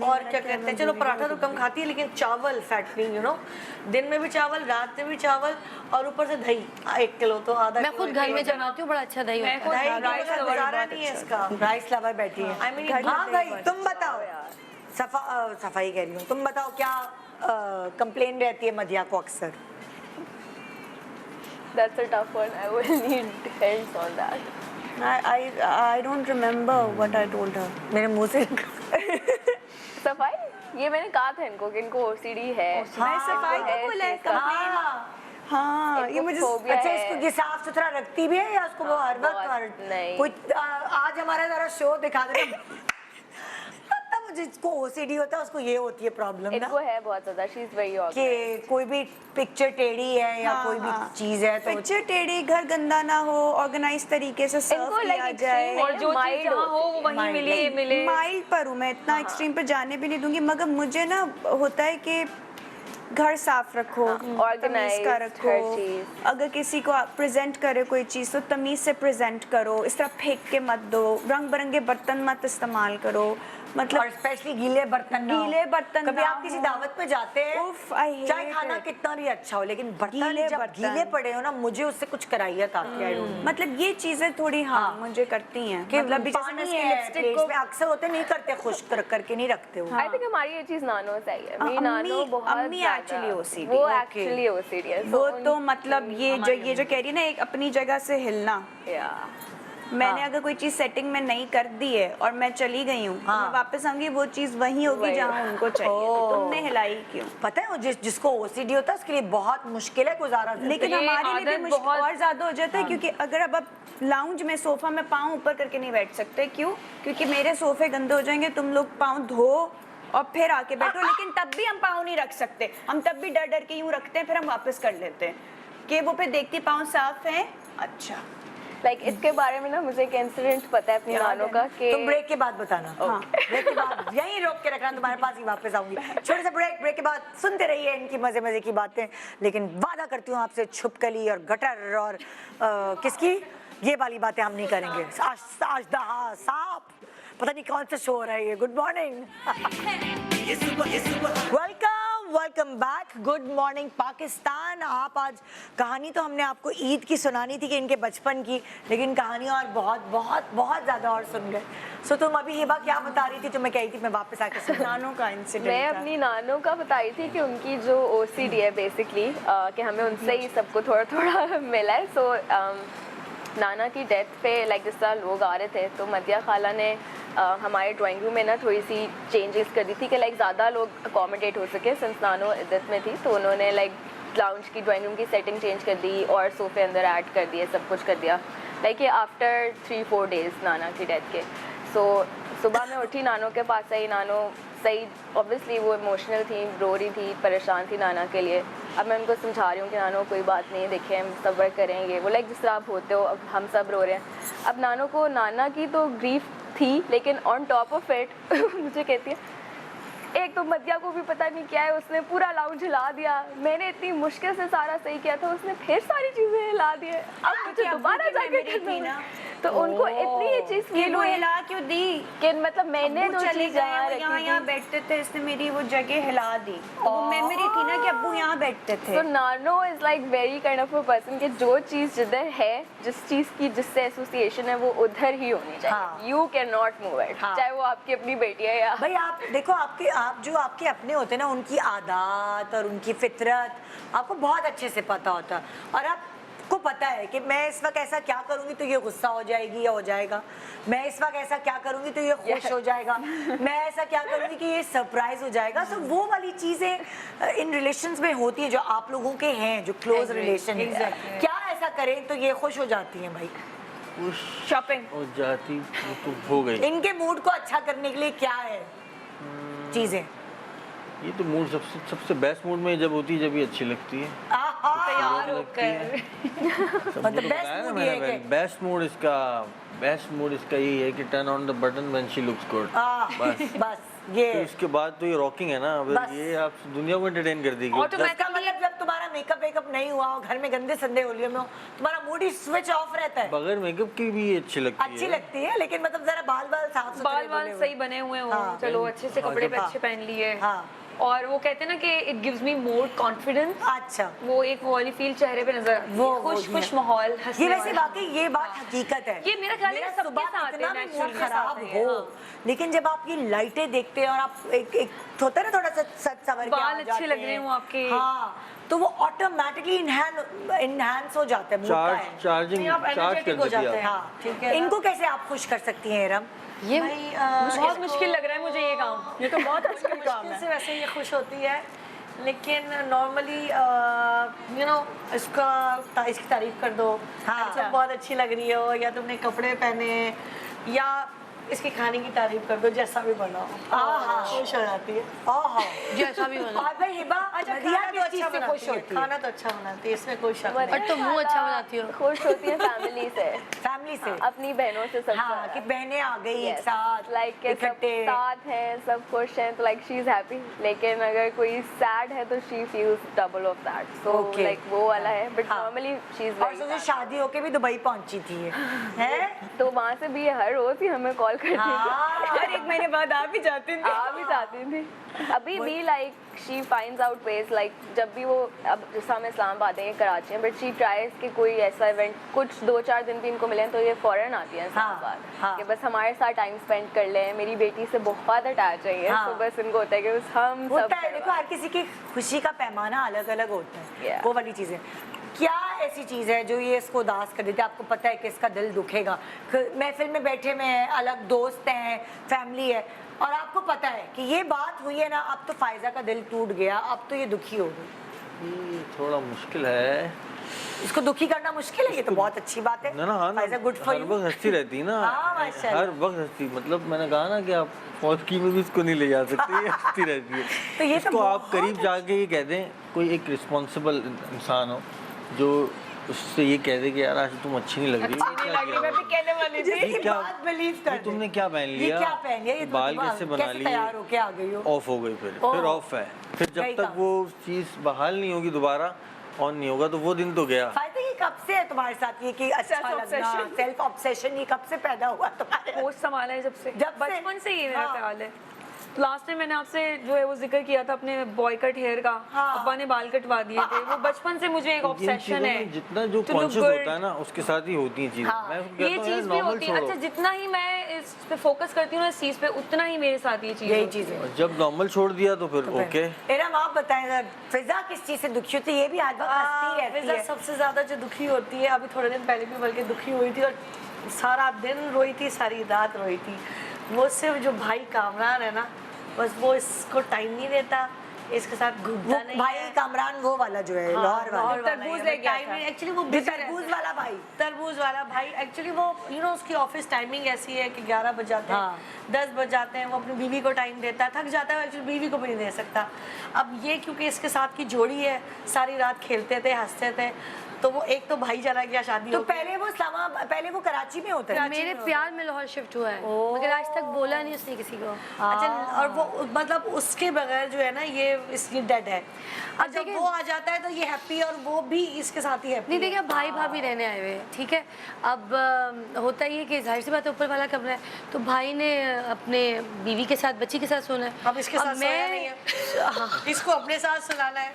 और क्या कहते हैं, चलो पराठा तो कम खाती है लेकिन चावल फैटनिंग, दिन में भी चावल, रात में भी चावल और ऊपर से दही 1 किलो तो आधा मैं किलो खुद घर में जमाती हूँ, बड़ा अच्छा दही मैं होता है। खुद दही राइस का लवर गुजारा बहुत नहीं है अच्छा इसका। राइस लवर बैठी है। I mean, हाँ भाई तुम बताओ, सफाई कह रही हूँ, तुम बताओ क्या कंप्लेन रहती है मधिया को अक्सर? That's a tough one. I will need hands on that. I don't remember what I told her. मेरे मुंह से सफाई ये मैंने कहा था इनको कि इनको OCD है। मैं सफाई को बोला है कभी। हाँ ये मुझे phobia अच्छा है। इसको ये साफ सुथरा रखती भी है या उसको वो हर वक्त बहुत नहीं। कोई आज हमारा जरा शो दिखा देना। पता मुझे इसको ओसीडी होता है, उसको ये होती है प्रॉब्लम ना इनको है बहुत ज्यादा। शी इज वेरी कि कोई भी पिक्चर टेढ़ी है या हाँ, कोई भी हाँ। चीज है तो पिक्चर टेढ़ी, घर गंदा ना हो, ऑर्गेनाइज तरीके से सर्व इनको किया like जाए। extreme और जो चीज Mild जहाँ हो वो होती है। वहीं मिले मिले। माइल्ड पर हूँ मैं, इतना एक्सट्रीम पर जाने भी नहीं दूंगी, मगर मुझे ना होता है कि घर साफ रखो, organized, तमीज का रखो। हर चीज। अगर किसी को प्रेजेंट करे कोई चीज़ तो तमीज से प्रेजेंट करो, इस तरह फेंक के मत दो, रंग बिरंगे बर्तन मत इस्तेमाल करो, और मतलब स्पेशली गीले बर्तन ना हो। गीले बर्तन कभी ना आप किसी हो। दावत पे जाते हैं उफ, I hate चाहे खाना it. कितना भी अच्छा हो लेकिन बर्तन गीले जब बर्तन। गीले पड़े हो ना मुझे उससे कुछ कराहियत आती है। I don't know। मतलब ये चीज़ें थोड़ी हाँ हाँ। मुझे करती हैं, कि मतलब भी जैसे पानी मैं इसकी है लिपस्टिक प्लेट्स को में अक्सर होते नहीं करते, खुश्क करके नहीं रखते हो। आई थिंक हमारी ये चीज नानो से आई है। मेरी अम्मी- नानो बहुत अम्मी ज्यादा- actually OCD, वो okay. एक्चुअली OCD है। वो तो मतलब ये जो कह रही है ना, एक अपनी जगह से हिलना। या मैंने अगर कोई चीज सेटिंग में नहीं कर दी है और मैं चली गई हूँ, तो हाँ। मैं वापस आऊंगी, वो चीज वही होगी वही जहाँ उनको चाहिए थी। तुमने हिलाई क्यों? पता है जिसको ओसीडी होता है उसके लिए बहुत मुश्किल है गुजारा। लेकिन ये हमारे लिए भी आदत मुश्किल बहुत- और ज्यादा हो जाता है, क्योंकि अगर अब आप लाउंज में सोफा में पाँव ऊपर करके नहीं बैठ सकते, क्यों? क्योंकि मेरे सोफे गंदे हो जाएंगे, तुम लोग पाँव धो और फिर आके बैठो, लेकिन तब भी हम पाँव नहीं रख सकते, हम तब भी डर डर के यूं रखते हैं, फिर हम वापस कर लेते हैं कि वो फिर देखती पाँव साफ है। अच्छा लाइक इसके बारे में ना मुझे एक इंसिडेंट पता है अपनी नानो का कि तुम ब्रेक के बाद बताना। हाँ। ब्रेक के बाद यहीं रोक के रखना, तुम्हारे पास ही वापस आऊंगी। छोटे से ब्रेक के बाद सुनते रहिए इनकी मजे मजे की बातें, लेकिन वादा करती हूँ आपसे छुपकली और गटर और किसकी ये वाली बातें हम नहीं करेंगे। आज दहा सांप पता नहीं कौन सा शो हो रहा है ये। Good morning, welcome back. Good morning Pakistan. आप आज कहानी तो हमने आपको ईद की सुनानी थी कि इनके बचपन की, लेकिन कहानी और बहुत बहुत बहुत ज़्यादा और सुन गए। सो तुम अभी हिबा क्या बता रही थी जो मैं कही थी मैं वापस आके सुना। नानों का इंसिडेंट मैं अपनी नानो का बताई थी कि उनकी जो OCD है बेसिकली कि हमें उनसे ही सबको थोड़ा थोड़ा मिला है। सो नाना की डेथ पे लाइक जिस तरह लोग आ रहे थे तो मदिया खाला ने हमारे ड्राइंग रूम में ना थोड़ी सी चेंजेस कर दी थी कि लाइक ज़्यादा लोग अकोमोडेट हो सके। सिंस नानो इद्दत में थी तो उन्होंने लाइक लाउंज की ड्राइंग रूम की सेटिंग चेंज कर दी और सोफे अंदर ऐड कर दिए, सब कुछ कर दिया। लाइक ये आफ्टर 3-4 डेज़ नाना की डेथ के। सो सुबह में उठी, नानो के पास आई। नानो सही ऑब्वियसली वो इमोशनल थी, रो रही थी, परेशान थी नाना के लिए। अब मैं उनको समझा रही हूँ कि नानो कोई बात नहीं, देखें हम सब्र करेंगे। वो लाइक जिस तरह आप होते हो, अब हम सब रो रहे हैं। अब नानो को नाना की तो ग्रीफ थी, लेकिन ऑन टॉप ऑफ इट मुझे कहती है एक तो मदिया को भी पता नहीं क्या है, उसने पूरा लाउंज हिला दिया। मैंने इतनी मुश्किल से सारा सही किया था, उसने फिर सारी चीज़ें हिला दी है। अब मुझे दोबारा जाके थी ना, तो उनको इतनी ये चीज ये फील वो हुई हिला क्यों दी? कि मतलब मैंने वो जो चले चीज गए, यहाँ वो रखी यहाँ थी। बैठते थे, इसने मेरी वो जगह हिला दी। वो मेमोरी थी ना कि अब्बू यहाँ बैठते थे। So Nano is like very kind of a person कि जो चीज जिधर है, जिस चीज की जिससे एसोसिएशन है वो उधर ही होनी चाहिए। हाँ। You cannot move it, हाँ। चाहे वो आपकी अपनी बेटी है या भाई आप देखो, आप जो आपके अपने होते हैं ना, उनकी आदत और उनकी फितरत आपको बहुत अच्छे से पता होता है, और आपको पता है कि मैं इस वक्त ऐसा क्या करूंगी तो ये गुस्सा हो जाएगी या हो जाएगा, मैं इस वक्त ऐसा क्या करूंगी तो ये खुश हो जाएगा, मैं ऐसा क्या करूंगी कि ये सरप्राइज हो जाएगा। सो वो वाली चीजें इन रिलेशंस में होती है जो आप लोगों के हैं, जो क्लोज रिलेशन है। क्या ऐसा करें तो ये खुश हो जाती हैं भाई? शॉपिंग और जाती वो तो हो गई। इनके मूड को अच्छा करने के लिए क्या है चीजें? ये तो मूड सबसे बेस्ट मूड में जब होती है, जब ये अच्छी लगती है। तैयार होकर मतलब best mood ये है कि- बेस्ट मूड इसका यही है कि turn on the button when she looks good. बस बस ये फिर उसके बाद तो ये रॉकिंग है ना, अब बस। ये आप दुनिया को एंटरटेन कर देगी। इसका मतलब जब तुम्हारा मेकअप नहीं हुआ हो, घर में गंदे संदे होलियों में हो, तुम्हारा मूड ही स्विच ऑफ रहता है। बगैर मेकअप की भी ये अच्छी लगती है। अच्छी लगती है, लेकिन मतलब जरा बाल साफ सुथरे बाल धुले हुए। सही बने हुए हो, हाँ। चलो अच्छे से कपड़े पे हाँ। अच्छे पहन लिए। हाँ। और वो कहते हैं ना कि it gives me more confidence. अच्छा, वो एक वो वाली फील चेहरे पे नजर आती है। वो खुश भी खुश है। माहौल, ये हंसने वैसे वाला। वाकई ये बात हकीकत है। ये मेरा ख्याल है मेरा सबके सुबह साथ है, कितना भी naturally मूड के खराब साथ है, हो, हाँ। लेकिन जब आप ये लाइटें देखते हैं और आप एक होता है ना थोड़ा सा सच सवर के बाल आ अच्छे जाते लग रहे हैं। हों आपके। हाँ, तो वो ऑटोमेटिकली इनहैंस हो जाता है, मूड का है। चार्ज कर हो देती जाते है हैं। हाँ, ठीक है ना? इनको कैसे आप खुश कर सकती हैं इरम? ये भाई बहुत मुश्किल लग रहा है मुझे ये काम। ये तो बहुत मुश्किल काम मुश्किल है। से वैसे ये खुश होती है, लेकिन नॉर्मली इसकी तारीफ कर दो, हाँ। तुम बहुत अच्छी लग रही हो, या तुमने कपड़े पहने, या इसके खाने की तारीफ कर दो, जैसा भी बनाओ खुश हो जाती है। जैसा भी बना। और भाई हिबा, मदिया खाना तो किस चीज अच्छा से खुश बनाती है, होती है? खाना तो अच्छा बनाती है, इसमें कोई शक नहीं। और तुम मुंह अच्छा बनाती हो। खुश होती है फैमिली से, फैमिली से। अपनी बहनों से सब हाँ, कि बहनें आ गई एक साथ, लाइक सब इकट्ठे। साथ हैं, सब खुश हैं, तो लाइक शी इज हैप्पी। लेकिन अगर कोई सैड है तो she feels double of that, so Okay. Like वो वाला है। बट हाँ। नॉर्मली शी इज और सोचो शादी होके भी दुबई पहुंची थी ये, है? तो वहाँ से भी हर रोज ही हमें कॉल करती थी। हाँ। हर एक महीने बाद आ भी जाती थी। आ भी जाती थी। अभी भी like she finds out ways, like जब भी वो, अब जैसे हम इस्लामाबाद हैं, कराची हैं, बट शी ट्राइज कि कोई ऐसा इवेंट कुछ 2-4 दिन भी इनको मिले तो ये फौरन आती है इस्लामाबाद, हाँ। कि बस हमारे साथ टाइम स्पेंड कर लें। मेरी बेटी से बहुत अटैच है ये, हाँ। तो बस इनको होता है कि बस हम सब होता है, देखो करवा- हर किसी की खुशी का पैमाना अलग अलग होता है। Yeah. वो वाली चीजें क्या ऐसी चीज है जो ये इसको उदास कर देती है? आपको पता है कि इसका दिल दुखेगा, महफिल में बैठे में है, अलग दोस्त हैं, फैमिली है, और आपको पता है कि ये बात हुई है ना, अब तो फायजा का दिल टूट गया, अब तो ये दुखी हो गई। ये थोड़ा मुश्किल है इसको दुखी करना मुश्किल है, ये तो बहुत अच्छी बात है। ना। हाँ ना, Faiza good for her you. वक्त हंसती रहती है ना। हाँ, माशाल्लाह। हर वक्त हंसती, मतलब मैंने कहा ना कि आप फौजकी में भी इसको नहीं ले जा सकते, ये हंसती रहती है। तो ये तो इसको आप बहुत करीब जाके ये कह दें, कोई एक रिस्पॉन्सिबल इंसान हो जो उससे ये कह दे कि यार आज तुम अच्छी नहीं लग रही, नहीं लग रही, मैं भी कहने वाली थी। जिसकी क्या- बात बिलीव कर ये तुमने क्या पहन ये लिया, क्या पहन लिया, ये तो बाल दिमाग- कैसे बना कैसे लिए, तैयार होके आ गई हो। ऑफ हो गई, फिर ओह। ऑफ है। फिर गई जब तक काम। वो चीज़ बहाल नहीं होगी, दोबारा ऑन नहीं होगा, तो वो दिन तो गया। फायदा ये कब से है तुम्हारे साथ, ये कि अच्छा लगना, Self-obsession। सेल्फ ऑब्सेशन, ये कब से पैदा हुआ तुम्हारे? होश संभाला है जब से, जब से? बचपन से ही मेरा हाँ। ख्याल है। लास्ट टाइम मैंने आपसे जो है वो जिक्र किया था अपने बॉय कट हेयर का। हाँ। अब्बा ने बाल कटवा दिए थे, वो बचपन से मुझे एक इन ऑब्सेशन चीज़ों है। में जितना जो to look कॉन्शियस good। होता है ना, उसके साथ ही होती हैं चीज़ें। हाँ। मैं उसको ये कहता हूँ यार चीज भी नॉर्मल होती है। छोड़ो। अच्छा, जितना ही मैं इस पे फोकस करती हूँ ना इस चीज पे, उतना ही मेरे साथ ये चीज यही होती है। चीज है। और जब नॉर्मल छोड़ दिया तो फिर ओके। इरम आप बताएं जरा, फिजा किस चीज से दुखी होती है? ये भी आज वक्त हंसती रहती फिजा है। सबसे ज्यादा जो दुखी होती है, अभी थोड़े दिन पहले भी बल्कि दुखी हुई थी, और सारा दिन रोई थी, सारी रात रोई थी। वो सिर्फ जो भाई कामरान है ना, बस वो इसको टाइम नहीं देता, इसके साथ घूमता वो नहीं भाई है। कामरान वो वाला जो है, लाहौर वाला, तरबूज ले गया था। एक्चुअली वो जो busy तरबूज रहता है। वाला भाई। तरबूज वाला भाई एक्चुअली वो उसकी ऑफिस टाइमिंग ऐसी है कि 11 बज जाते हैं, हाँ। 10 बज जाते हैं। वो अपनी बीवी को टाइम देता है, थक जाता है, एक्चुअली बीवी को भी नहीं दे सकता। अब ये क्योंकि इसके साथ की जोड़ी है, सारी रात खेलते थे, हंसते थे, तो वो एक तो भाई चला गया शादी तो हो गई। पहले वो कराची में होता है। मेरे प्यार में लाहौर शिफ्ट हुआ है, मगर आज तक बोला नहीं उसने किसी को। अच्छा, और वो मतलब उसके बगैर जो है ना, ये इसकी डेड है। अब जब वो आ जाता है तो ये हैप्पी और वो भी इसके साथ ही हैप्पी। नहीं देखिए, भाई भाभी रहने आए हुए हैं, ठीक है। अब होता ही है कि जाहिर सी बात है ऊपर वाला कमरा है, तो भाई ने अपने बीवी के साथ, बच्ची के साथ सोना है। अब इसके साथ सोया नहीं है, इसको अपने साथ सुलाना है,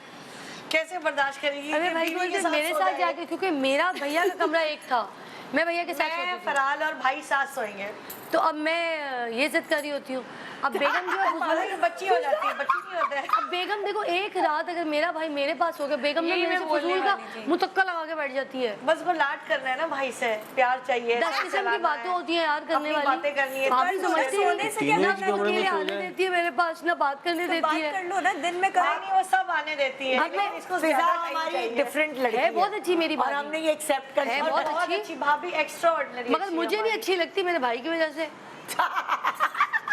कैसे बर्दाश्त करेगी? अरे भाई बोलते मेरे साथ जाके, क्योंकि मेरा भैया का कमरा एक था, मैं भैया के साथ सोती थी। फराल और भाई साथ सोएंगे, तो अब मैं ये जिद कर रही होती हूँ। अब बेगम जो है हालांकि बच्ची हो जाती है, बच्ची नहीं होता है। अब बेगम देखो, एक रात अगर मेरा भाई मेरे पास हो गया, बेगम ने मेरे से फजूल का मुतक्का लगा के बैठ जाती है। बस वो लाड करना है ना भाई से, प्यार चाहिए, 10 किस्म की बातें होती हैं यार करने वाली, बातें करनी है। भाभी समझती नहीं, ना तीनों वो अकेले आने देती है मेरे पास, ना बात करने देती है। कर लो ना, दिन में करें। नहीं वो सब आने देती है, अब मैं- लेकिन इसको फिजा ज़्यादा time हमारी चाहिए। डिफरेंट लड़की है, बहुत अच्छी मेरी और भाभी। हमने ये एक्सेप्ट कर है, लिया। और बहुत अच्छी। अच्छी भाभी, एक्स्ट्रा ऑर्डिनरी। मगर मुझे नहीं अच्छी लगती मेरे भाई की वजह से।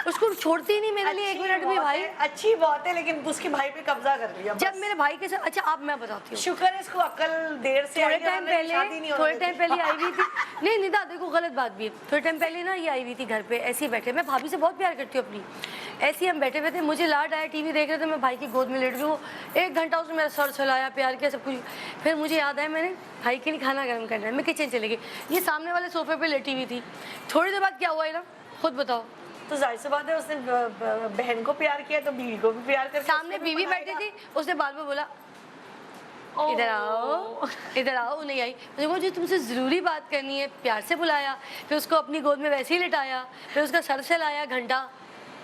उसको छोड़ती ही नहीं मेरे लिए एक मिनट भी भाई। अच्छी बहुत है, लेकिन उसके भाई पे कब्जा कर लिया जब मेरे भाई के साथ, अच्छा अब मैं बताती हूँ, शुक्र है इसको अकल देर से थोड़े आई है, टाइम वरना शादी पहले नहीं होने देती। आई हुई थी। नहीं निदा देखो, गलत बात भी है। थोड़े टाइम पहले ना ये आई हुई थी घर पे, ऐसे ही बैठे, मैं भाभी से बहुत प्यार करती हूँ अपनी, ऐसे ही हम बैठे हुए थे, मुझे लाड आया, टीवी देख रहे थे, मैं भाई की गोद में लेट गई। वो 1 घंटा उसने मेरा सर चलाया, प्यार किया, सब कुछ। फिर मुझे याद आया मैंने भाई के लिए खाना गर्म करना है, मैं किचन चली गई, ये सामने वाले सोफे पे लेटी हुई थी। थोड़ी देर बाद क्या हुआ ना, खुद बताओ। तो जाहिर सी बात है, उसने बहन को प्यार किया तो बीवी को भी प्यार कर। सामने बीवी बैठी थी, उसने बाल में बोला इधर आओ, इधर आओ, नहीं आई। मुझे बोला जी तुमसे ज़रूरी बात करनी है, प्यार से बुलाया, फिर उसको अपनी गोद में वैसे ही लिटाया, फिर उसका सर से लाया घंटा।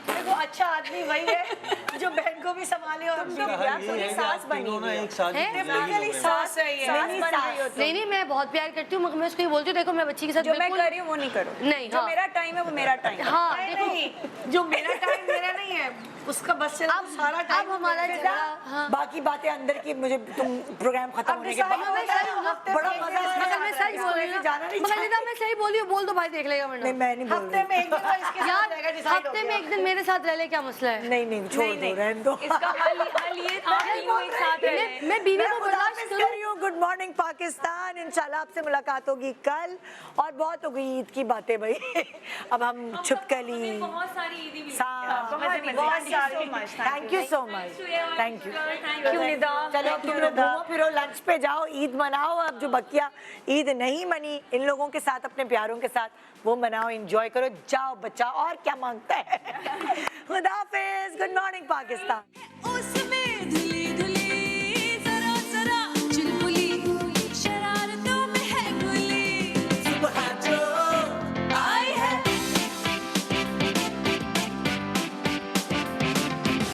देखो अच्छा आदमी वही है जो बहन को भी संभाले और तुम तो प्यार से ये है कि सास आप बनी तीनों ना हुई हो। एक साथ ही हैं? जिंदगी Typically जी रहे हैं। सास है ये। सास बन रही हो तुम। नहीं नहीं, मैं बहुत प्यार करती हूँ, मगर मैं उसको ये बोलती हूँ देखो मैं बच्ची के साथ जो मैं बिल्कुल कर रही हूँ वो नहीं करो। नहीं, जो हाँ। मेरा टाइम है वो मेरा टाइम है। हाँ नहीं, देखो, नहीं, जो मेरा टाइम मेरा नहीं है, उसका बस चला अब सारा अब टाइम हमारा झगड़ा, हाँ। बाकी बातें अंदर की, मुझे तुम प्रोग्राम खत्म होने के बाद मैं सही हूँ ना, बड़ा मजा आया। मगर मैं सही बोल रही हूँ जाना ना, नहीं मगर निदा मैं सही बोली हूँ, बोल दो भाई देख लेगा वरना। नहीं मैं नहीं बोल हफ्ते रही। में एक दिन तो इसके साथ यार रहेगा, decide हो हफ्ते में गया। एक दिन मेरे साथ रह ले, क्या मसला है? नहीं छोड़ दो, रहने दो। इसका हल ये आप तीनों एक साथ रह रहे हैं। मैं बीवी को मैं बर्दाश्त खुदाफिज करूँ। कर रही हूँ। गुड मॉर्निंग पाकिस्तान, इंशाल्लाह आपसे मुलाकात होगी कल। और बहुत हो गई ईद की बातें भाई, अब हम छुपकली बहुत सारी ईदी भी बहुत सारी। Thank you so much, thank you. Thank you Nida. चलो अब तुम लोग घूमो फिरो, लंच पे जाओ, ईद मनाओ। अब जो बकिया ईद नहीं मनी इन लोगों के साथ, अपने प्यारों के साथ, वो मनाओ, एंजॉय करो, जाओ बच्चा और क्या मांगता है। खुदाफिज, गुड मॉर्निंग पाकिस्तान।